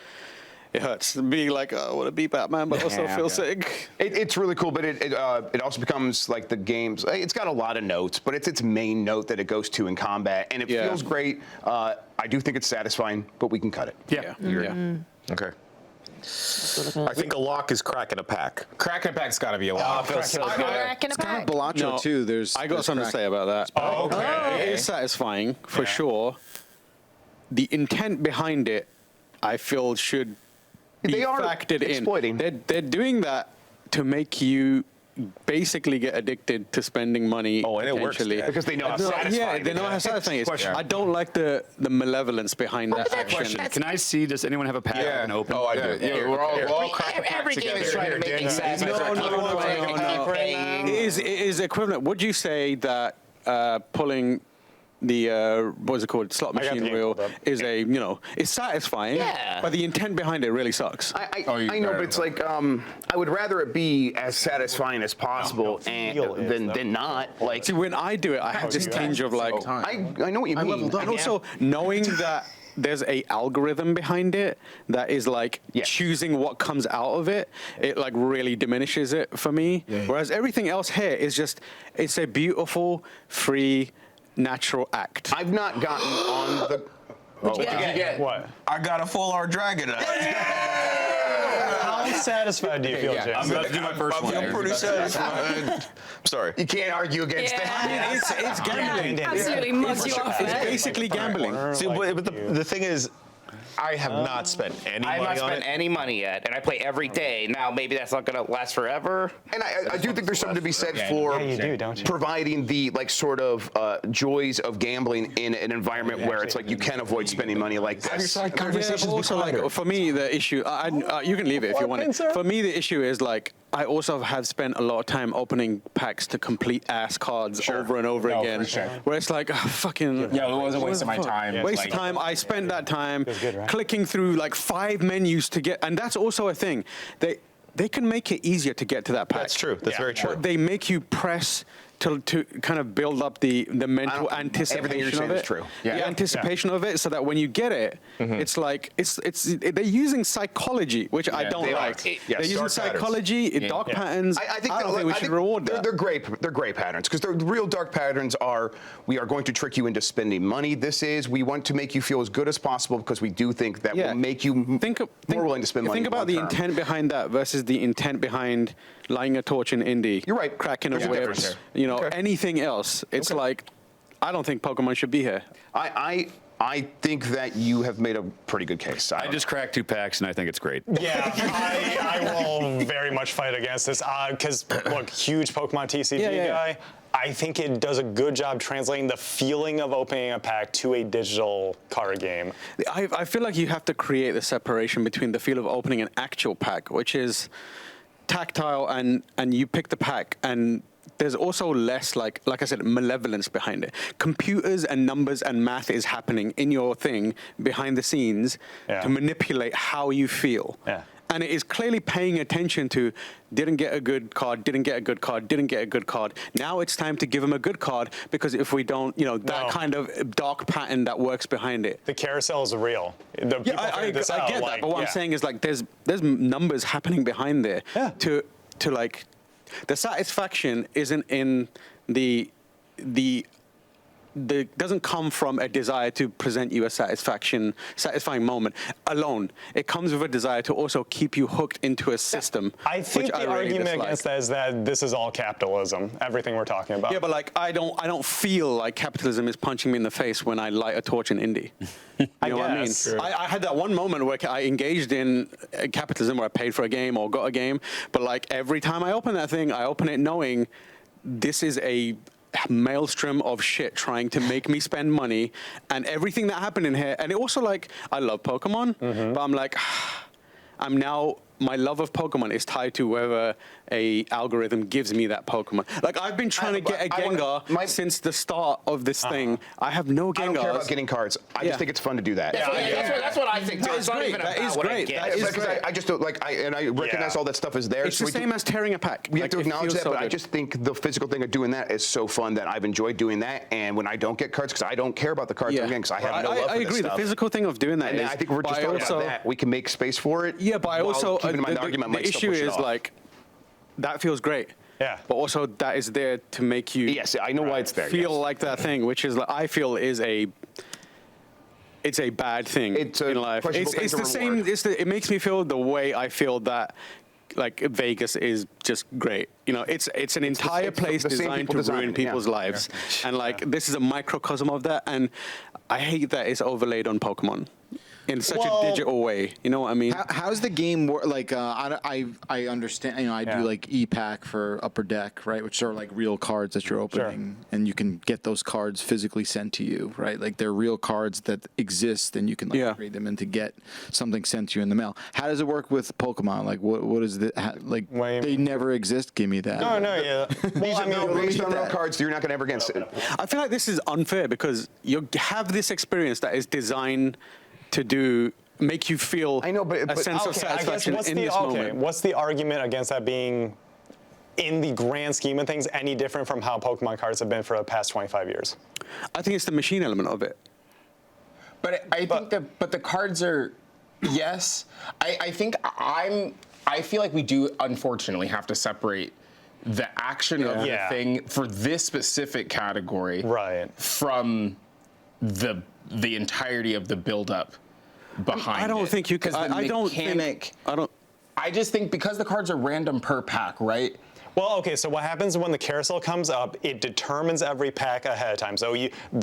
it hurts being like, oh, I want to be Batman, but also feel sick. It's really cool, but it also becomes like the game's. It's got a lot of notes, but it's its main note that it goes to in combat, and it feels great. I do think it's satisfying, but we can cut it. yeah. Okay. I think a lock is cracking a pack. Kraken Pack's got to be a lot. Crack in a pack. Bellagio too. I got something to say about that. Oh, okay. It is satisfying for sure. The intent behind it, I feel, should be They are factored exploiting. in. They're doing that to make you basically get addicted to spending money. Oh, and it works, potentially. yeah. Because they know how satisfying Yeah, it they know is. how satisfying it is. Question. I don't like the malevolence behind that action. Question: can I see? Does anyone have a pack I can open? Oh, I do. Yeah, we're all cracking Every game is trying to make me No, satisfying. It is equivalent. Would you say that pulling the what's it called, slot got the machine game wheel pulled up. is it's satisfying, Yeah. but the intent behind it really sucks. I know, but it's like I would rather it be as satisfying as possible than not. Like See, when I do it, I have this tinge of like, I know what you mean. and also knowing that there's a algorithm behind it that is like choosing what comes out of it, it like really diminishes it for me. Whereas everything else here is just, it's a beautiful, free, natural act. I've not gotten on the. What? I got a full art dragon. How satisfied do you feel, James? I'm about to do my first one. I'm pretty satisfied. Sorry. You can't argue against that. It's gambling. Absolutely mugs you off. It's basically gambling. See, but the thing is, I have not spent any I have money not on spent it. any money yet, and I play every day. Now, maybe that's not going to last forever. And I do think there's something to be said for you do, don't you? providing the sort of joys of gambling in an environment where it's like you can avoid spending money like this. Yeah, but also, like, for me, the issue, you can leave it if you want it. For me, the issue is, like, I also have spent a lot of time opening packs to complete ass cards over and over again. for sure. Where it's like, fucking. Yeah, it was a waste of my time. Waste of Like- time. I spent that time good, right? clicking through like 5 menus to get, and that's also a thing. They can make it easier to get to that pack. That's true. That's very true. They make you press to kind of build up the mental anticipation everything you're of saying it. is true. The anticipation of it, so that when you get it, it's like it's they're using psychology, which I don't They are. like. Yes, They're using dark patterns. psychology, dark patterns. I think don't think we should reward that. They're gray patterns because the real dark patterns are we are going to trick you into spending money. We want to make you feel as good as possible because we do think that will make you more willing to spend money. Think about the intent behind that versus the intent behind lighting a torch in indie. You're right. Cracking There's a a whip. difference there. You know, Okay. anything else. It's like, I don't think Pokemon should be here. I think that you have made a pretty good case. I just cracked 2 packs and I think it's great. Yeah, I will very much fight against this because, look, huge Pokemon TCG guy. I think it does a good job translating the feeling of opening a pack to a digital card game. I feel like you have to create the separation between the feel of opening an actual pack, which is tactile, and you pick the pack, and there's also less, like I said, malevolence behind it. Computers and numbers and math is happening in your thing behind the scenes to manipulate how you feel. Yeah. And it is clearly paying attention to didn't get a good card, didn't get a good card, didn't get a good card. Now it's time to give him a good card because if we don't, that kind of dark pattern that works behind it. The carousel is real. I get that, but what I'm saying is like there's numbers happening behind there to like the satisfaction isn't in the doesn't come from a desire to present you a satisfying moment alone. It comes with a desire to also keep you hooked into a system. I think the argument against that is that this is all capitalism, everything we're talking about. Yeah, but like I don't feel like capitalism is punching me in the face when I light a torch in indie. You know what I mean? Sure. I had that one moment where I engaged in capitalism where I paid for a game or got a game, but like every time I open that thing, I open it knowing this is a maelstrom of shit trying to make me spend money, and everything that happened in here. And it also, like, I love Pokemon, but I'm like, my love of Pokemon is tied to whether a algorithm gives me that Pokemon. Like, I've been trying to get a Gengar since the start of this thing. I have no Gengars. I don't care about getting cards. I just think it's fun to do that. That's what I think too. It's not even about what I get. I just don't like. I recognize all that stuff is there. It's the same as tearing a pack. We have to acknowledge that, but I good. just think the physical thing of doing that is so fun that I've enjoyed doing that. And when I don't get cards, because I don't care about the cards again, because I have no love for I this agree. stuff. The physical thing of doing that And is. I think we're just talking about that. We can make space for it. Yeah, but I also keeping in mind the argument might the still issue push it is off. like that feels great. Yeah. But also that is there to make you. Yes, I know why it's there. Feel like that thing, which is like I feel is it's a bad thing It's a in life. pleasurable thing It's to the same. reward. It makes me feel the way I feel that. Like Vegas is just great. You know, it's an entire it's place the same designed people to design ruin it, yeah. people's lives, and like this is a microcosm of that. And I hate that it's overlaid on Pokemon in such a digital way. You know what I mean? How's the game work? Like, I understand. You know, I do like e-pack for Upper Deck, right? Which are like real cards that you're opening, and you can get those cards physically sent to you, right? Like they're real cards that exist, and you can like trade them in to get something sent to you in the mail. How does it work with Pokemon? Like, what is the like? They never exist. Give me that. No, yeah. Based on real cards, you're not going to ever get it. I feel like this is unfair because you have this experience that is designed to make you feel a sense of satisfaction in this moment. What's the argument against that being, in the grand scheme of things, any different from how Pokemon cards have been for the past 25 years? I think it's the machine element of it. But I think the cards are, yes. I think I feel like we do unfortunately have to separate the action of the thing for this specific category from the entirety of the build-up behind it. I don't think you can. I just think because the cards are random per pack, right? Well, okay, so what happens when the carousel comes up, it determines every pack ahead of time. So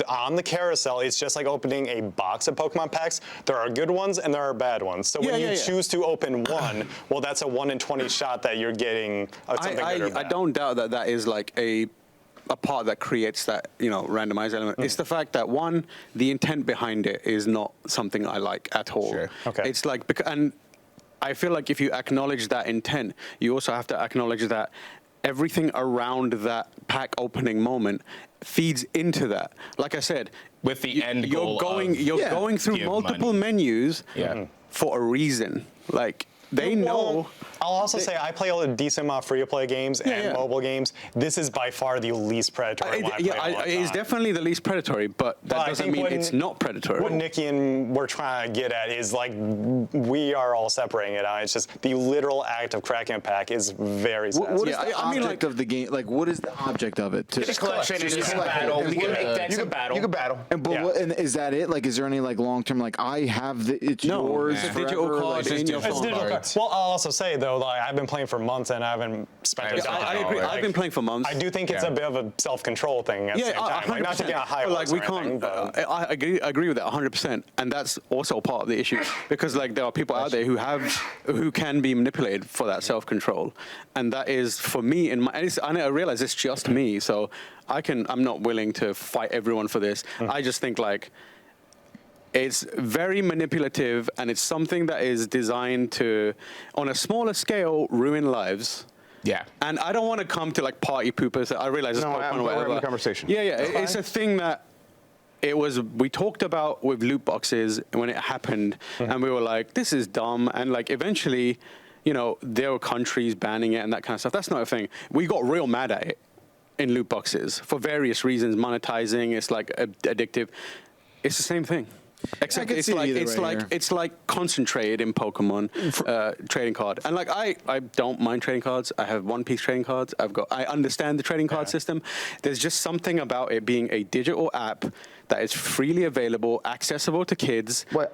on the carousel, it's just like opening a box of Pokemon packs. There are good ones and there are bad ones. So when you choose to open one, well, that's a 1 in 20 shot that you're getting something good or bad. I don't doubt that is like a part that creates that, randomized element. It's the fact that, one, the intent behind it is not something I like at all. Sure. Okay. It's like, and I feel like if you acknowledge that intent, you also have to acknowledge that everything around that pack opening moment feeds into that. Like I said, with the end goal you're going through multiple menus for a reason. Like, they know. I'll also say I play a decent amount of free-to-play games and mobile games. This is by far the least predatory one I've played in a long It's time. definitely the least predatory, but that doesn't mean it's not predatory. What Nikki and we're trying to get at is like we are all separating it out. It's just the literal act of cracking a pack is very satisfying. What is the object of the game? Like, what is the object of it? Just collection and you can battle. We can make decks and battle. You can battle. And is that it? Like, is there any like long term? Like, I have it's yours. It's a digital forever, card like, in your It's phone. digital card. Well, I'll also say though, like I've been playing for months and I haven't spent. I agree. I've been playing for months. I do think it's a bit of a self-control thing at the same time. Like, not to get on high But, like, we horse or can't. anything, but- I agree with that 100%, and that's also part of the issue because like there are people out there who can be manipulated for that self-control, and that is for me. I realize it's just me, so I'm not willing to fight everyone for this. I just think like. It's very manipulative, and it's something that is designed to, on a smaller scale, ruin lives. Yeah. And I don't want to come to like party poopers. I realize it's No, Pokemon or we're whatever. having a conversation. Yeah, it's a thing that we talked about with loot boxes when it happened, and we were like, this is dumb. And like eventually, there were countries banning it and that kind of stuff. That's not a thing. We got real mad at it in loot boxes for various reasons. Monetizing, it's like addictive. It's the same thing. Except it's like concentrated in Pokemon trading card, and like I don't mind trading cards. I have one-piece trading cards. I understand the trading card system. There's just something about it being a digital app that is freely available, accessible to kids. Well,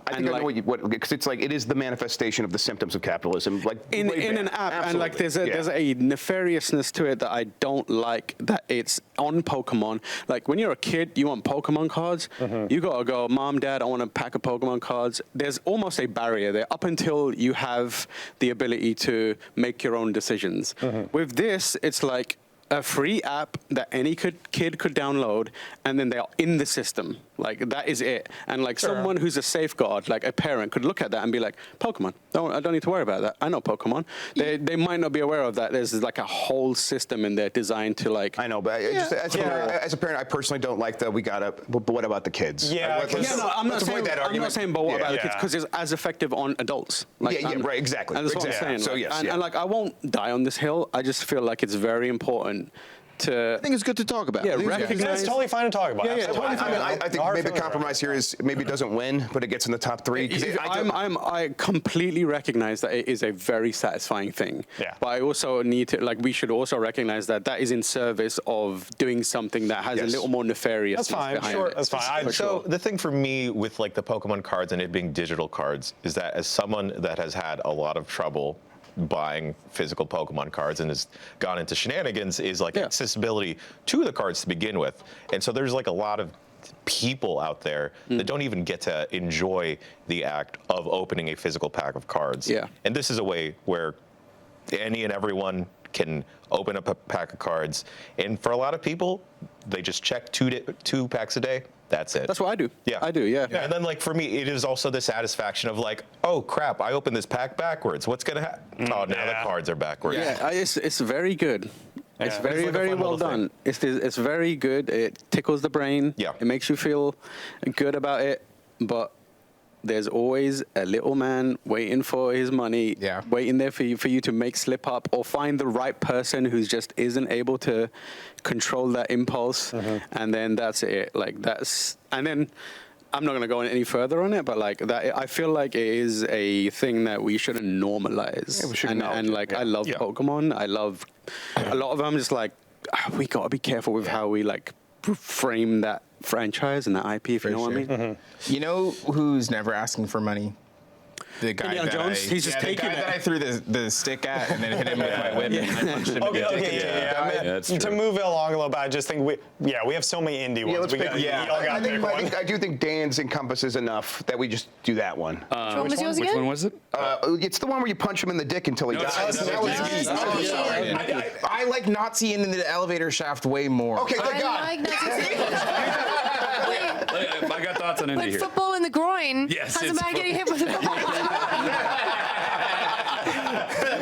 I think I know what because it's like it is the manifestation of the symptoms of capitalism, like in an app, and like there's a nefariousness to it that I don't like. That it's on Pokemon. Like when you're a kid, you want Pokemon cards. You gotta go, Mom, Dad, I want a pack of Pokemon cards. There's almost a barrier there up until you have the ability to make your own decisions. With this, it's like a free app that any kid could download, and then they are in the system. Like that is it. And like someone who's a safeguard, like a parent, could look at that and be like, Pokemon. I don't need to worry about that. I know Pokemon. They might not be aware of that. There's like a whole system in there designed to like. I know, but as a parent, I personally don't like the but what about the kids? I'm not saying, but what about the kids? Because it's as effective on adults. Like, right, exactly. And that's what I'm saying. So like, and like I won't die on this hill. I just feel like it's very important to. I think it's good to talk about. Yeah, recognize. It's totally fine to talk about. Yeah, totally fine. I think maybe the compromise here is maybe it doesn't win, but it gets in the top three. I completely recognize that it is a very satisfying thing. Yeah. But I also need to we should also recognize that is in service of doing something that has a little more nefarious. That's fine. Sure. That's fine. So the thing for me with like the Pokemon cards and it being digital cards is that as someone that has had a lot of trouble buying physical Pokemon cards and has gone into shenanigans is like accessibility to the cards to begin with. And so there's like a lot of people out there that don't even get to enjoy the act of opening a physical pack of cards. Yeah. And this is a way where any and everyone can open up a pack of cards. And for a lot of people, they just check two packs a day. That's it. That's what I do. Yeah. I do, yeah. And then, like, for me, it is also the satisfaction of, like, oh, crap, I opened this pack backwards. What's going to happen? Oh, now the cards are backwards. Yeah, it's very good. It's very, It's like a very fun well little done. It's very good. It tickles the brain. Yeah. It makes you feel good about it. But there's always a little man waiting for his money, waiting there for you to make slip up or find the right person who just isn't able to control that impulse. And then that's it. And then I'm not going to go any further on it, but like that, I feel like it is a thing that we shouldn't normalize. Yeah, we should I love Pokemon. I love a lot of them. Just like we got to be careful with how we like frame that franchise and that IP, if you know what I mean. You know who's never asking for money? The guy Indiana Jones. He's just taking the guy it. that I threw the stick at and then hit him with my whip and I punched him. To move it along a little bit, I just think we have so many indie ones. I do think Dan's encompasses enough that we just do that one. Which one was yours Which again? one was it? It's the one where you punch him in the dick until he dies. I like Nazi in the elevator shaft way more. Okay, thank God. I like I got thoughts on indie But here. football in the groin Yes, has a it's man getting hit with a football.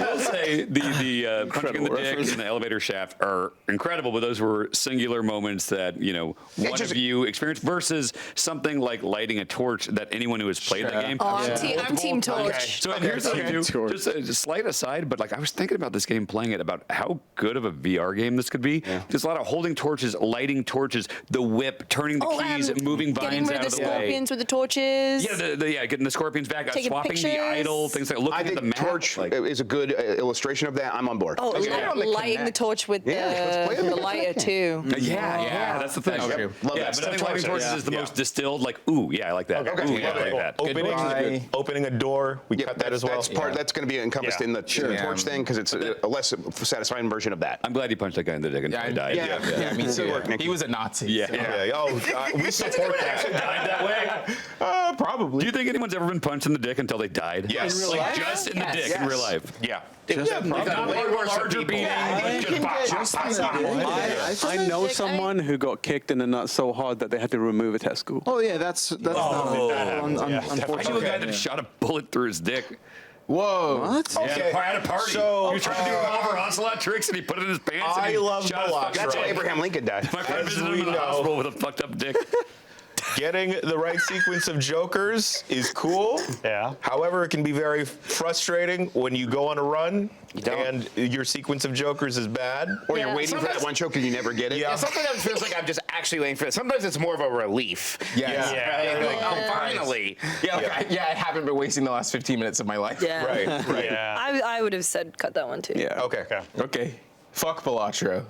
will say the punching in the dick and the elevator shaft are incredible, but those were singular moments that one of you experienced versus something like lighting a torch that anyone who has played the game. Oh, I'm team torch. So here's the thing, too. Just a slight aside, but like I was thinking about this game, playing it, about how good of a VR game this could be. There's a lot of holding torches, lighting torches, the whip, turning the keys, moving vines out of the way. Getting rid of the scorpions with the torches. Yeah, getting the scorpions back, Taking swapping pictures. the idol, things like looking I at the think map. Torch is a good illustration of that. I'm on board. Oh, lighting the torch with the lighter too. Yeah, that's the thing. Love that but I think stuff. lighting torches is the most distilled. Like, ooh, yeah, I like that. Okay. Ooh, yeah, I like that. Opening a door, we cut that as well. That's going to be encompassed in the torch thing because it's a less satisfying version of that. I'm glad you punched that guy in the dick and he died. Yeah, me too. He was a Nazi. Yeah. Oh, we support that. Died that way? Probably. Do you think anyone's ever been punched in the dick until they died? Yes. Like Life? just in the dick in real life. Yeah. Like not part of a larger beating. I know someone who got kicked in the nuts so hard that they had to remove a testicle. Oh yeah, that's Yeah, I knew a unfortunate. guy that shot a bullet through his dick. Whoa. What? Okay. At a party. So, he was trying to do revolver onslaught tricks and he put it in his pants. and I he love shot his Bullock. fucking That's how brother. Abraham Lincoln died. My friend As visited him in we the know. hospital with a fucked up dick. Getting the right sequence of jokers is cool. Yeah. However, it can be very frustrating when you go on a run don't. and your sequence of jokers is bad. Or you're Yeah. waiting for that one choke and you never get it. Yeah. Sometimes it feels like I'm just actually waiting for it. Sometimes it's more of a relief. Yes. Yeah. Like, oh, finally. I haven't been wasting the last 15 minutes of my life. Yeah. Right. Yeah. I would have said cut that one too. Yeah. Okay. Okay. Fuck Balatro.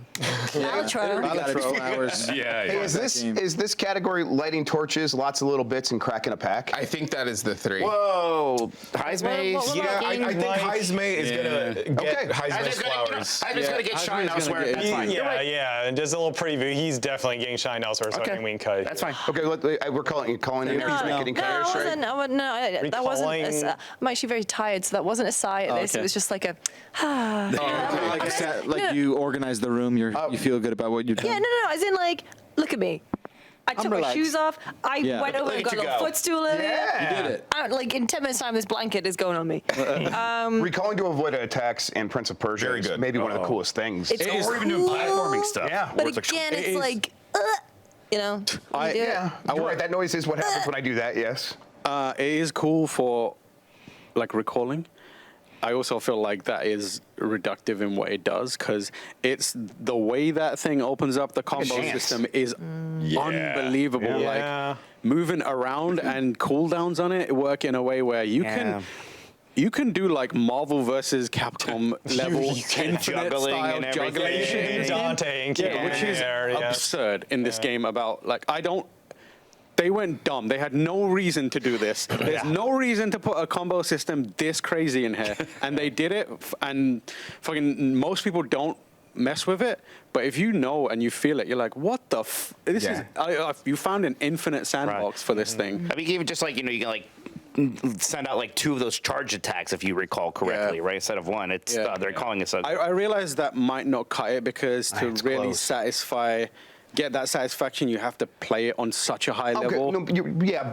Outro. I got a couple hours. Yeah. Hey, is this category lighting torches, lots of little bits, and cracking a pack? I think that is the 3. Whoa. Heismaze. What Yeah, I think Like- Heismay is gonna get Okay. Heismay's flowers. I'm just going to get shine Heisma's gonna elsewhere. get- That's fine. Yeah. And just a little preview. He's definitely getting shined elsewhere, so I think we can cut. That's fine. Okay, we're calling in there. He's getting No, cut straight. that wasn't. That wasn't. Recalling- I'm actually very tired, so that wasn't a sigh at this. okay. It was just like a. Like you organize the room, you feel good about what you're doing. Yeah, no. As in, like, look at me. I took my relaxed. shoes off. I Yeah. went over and got a little footstool earlier. Yeah. You did it. Like in 10 minutes time, this blanket is going on me. Recalling to avoid attacks in Prince of Persia Very is good. maybe one of the coolest things. It's Or even doing platforming stuff. Yeah. where But it's like, again, It it's is- like, you know. you do it. Yeah, you're right. That noise is what happens when I do that. Yes. It is cool for like recalling. I also feel like that is reductive in what it does because it's the way that thing opens up the combo chance. system is unbelievable. Yeah. Like moving around and cooldowns on it work in a way where you can do like Marvel versus Capcom level infinite juggling style and everything. juggling. And Dante and keep Which is absurd in this game about like they went dumb. They had no reason to do this. There's no reason to put a combo system this crazy in here. And they did it, and fucking most people don't mess with it. But if you know and you feel it, you're like, what the this is, you found an infinite sandbox for this thing. I mean, even just like, you can like send out like 2 of those charge attacks if you recall correctly, right? Instead of 1. It's they're calling it. I realize that might not cut it because to it's really close. get that satisfaction, you have to play it on such a high level.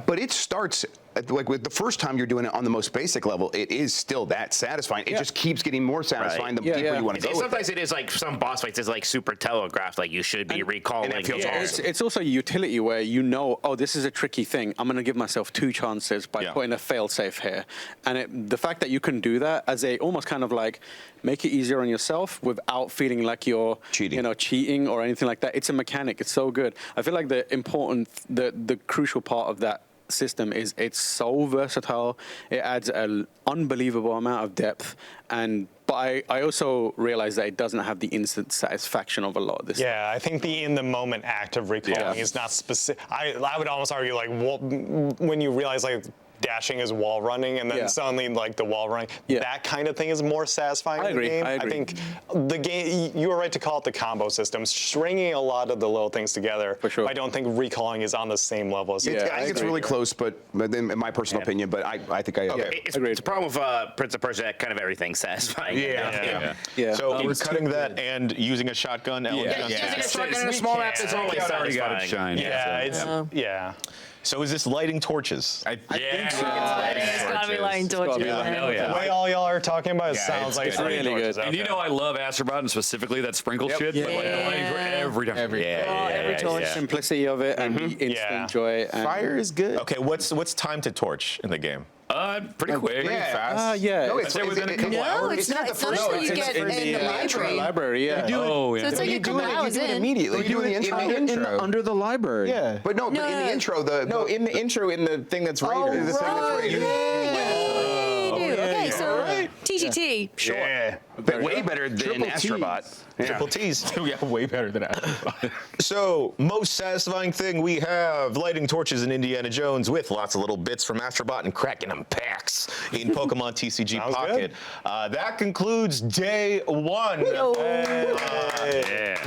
But it starts like with the first time you're doing it on the most basic level. It is still that satisfying. It just keeps getting more satisfying the deeper you want to go. Sometimes it is like some boss fights is like super telegraphed, like you should be recalling. and it feels awesome. It's also utility where you know, oh, this is a tricky thing. I'm going to give myself 2 chances by putting a failsafe here. And the fact that you can do that as a almost kind of like make it easier on yourself without feeling like you're cheating or anything like that. It's a mechanic. It's so good. I feel like the crucial part of that system is it's so versatile. It adds an unbelievable amount of depth, but I also realize that it doesn't have the instant satisfaction of a lot of this. Yeah, I think the in the moment act of recalling is not specific. I would almost argue like when you realize like dashing is wall running and then suddenly like the wall running, that kind of thing is more satisfying in the game. I agree. think the game, you were right to call it the combo system, stringing a lot of the little things together. For sure. I don't think recalling is on the same level as I think it's really close, but then in my personal opinion, but I think I agree. It's a problem with Prince of Persia, kind of everything's satisfying. Yeah. So we're cutting that and using a shotgun. Using a shotgun in a small map is always already got it satisfying. shine. Yeah, So is this lighting torches? Yeah. It's gotta be lighting torches. Hell yeah. The way all y'all are talking about it sounds it's like good. it's lighting Really torches. good. And you Okay. know I love Astro Bot and specifically that sprinkle shit. But like the lighting every time. every torch. Simplicity of it and the instant Yeah. joy. And Fire is good. Okay, what's time to torch in the game? Pretty quick. Pretty fast. yeah. No, I'd say within a couple No, hours. it's not. the It's not first until one. you It's get in in the library. library, yeah. Oh, yeah. So it's like a couple hours in. Immediately. You do it in the intro? under the library. Yeah. But no, but in the intro, No, in the intro, in the thing that's Raiders. the thing that's Raiders. Okay, so TTT. Sure. Yeah, but way better than Astro Bot. Triple T's. Yeah, way better than Astro Bot. So, most satisfying thing we have lighting torches in Indiana Jones with lots of little bits from Astro Bot and cracking them packs in Pokemon TCG Sounds Pocket. That concludes day one.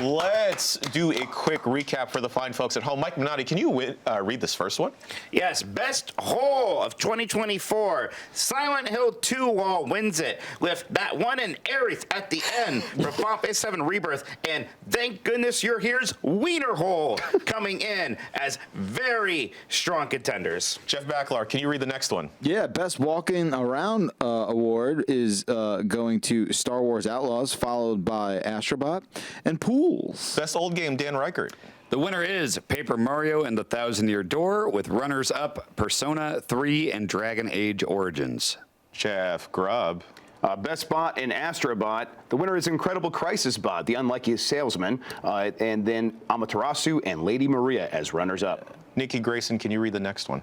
Let's do a quick recap for the fine folks at home. Mike Minotti, can you read this first one? Yes, best hole of 2024. Silent Hill 2 wall wins it with that one in Aerith at the end for Final Fantasy 7 Rebirth. And thank goodness you're here's Wiener Hole coming in as very strong contenders. Jeff Backlar, can you read the next one? Yeah, best Walkin Around award is going to Star Wars Outlaws, followed by Astro Bot and Pools. Best old game, Dan Reichert. The winner is Paper Mario and the Thousand-Year Door with runners-up Persona 3 and Dragon Age Origins. Jeff Grubb. Best Bot and Astro Bot. The winner is Incredible Crisis Bot, the unluckiest salesman, and then Amaterasu and Lady Maria as runners-up. Nikki Grayson, can you read the next one?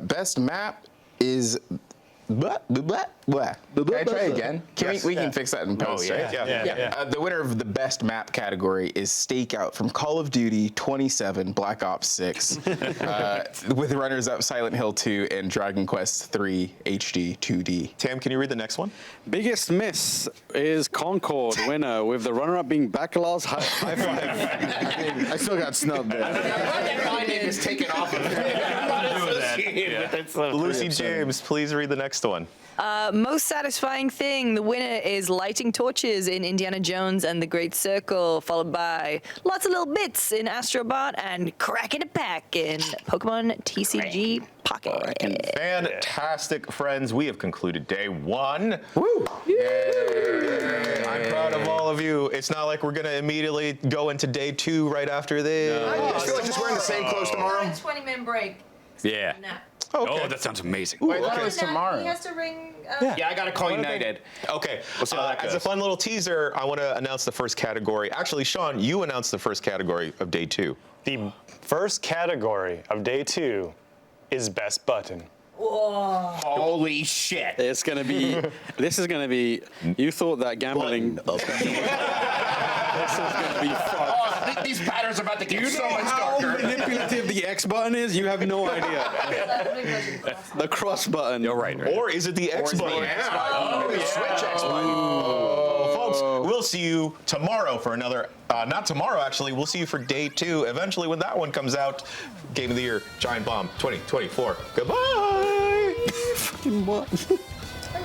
Best map is. Can I try again? We can fix that in post, right? Yeah. The winner of the best map category is Stakeout from Call of Duty 27 Black Ops 6, with runners-up Silent Hill 2 and Dragon Quest 3 HD 2D. Tam, can you read the next one? Biggest miss is Concord winner, with the runner-up being Bacala's High Five. I still got snubbed there. My name is taken off of Lucy James, please read the next one. Most satisfying thing, the winner is lighting torches in Indiana Jones and the Great Circle, followed by lots of little bits in Astro Bot and cracking a pack in Pokemon TCG Pocket. Fantastic, friends. We have concluded day one. Woo! Yay. I'm proud of all of you. It's not like we're going to immediately go into day two right after this. I just feel like just wearing the same clothes tomorrow. 20-minute break. Yeah. Okay. Oh, that sounds amazing. Wait, that was tomorrow. He has to ring. Yeah, I gotta call United. Okay. see how that As a goes. fun little teaser, I want to announce the first category. Actually, Sean, you announced the first category of day two. The first category of day two is best button. Holy shit. It's gonna be. This is gonna be. You thought that gambling. This is gonna be fucked. Oh, these patterns are about to get so much How darker. manipulative the X button is? You have no idea. The cross button. You're right. Or is it the X button? Maybe switch X button. Oh, folks, we'll see you tomorrow for another. Not tomorrow, actually. We'll see you for day two. Eventually, when that one comes out, Game of the Year, Giant Bomb 2024. Goodbye. Fucking what? All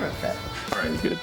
right, good.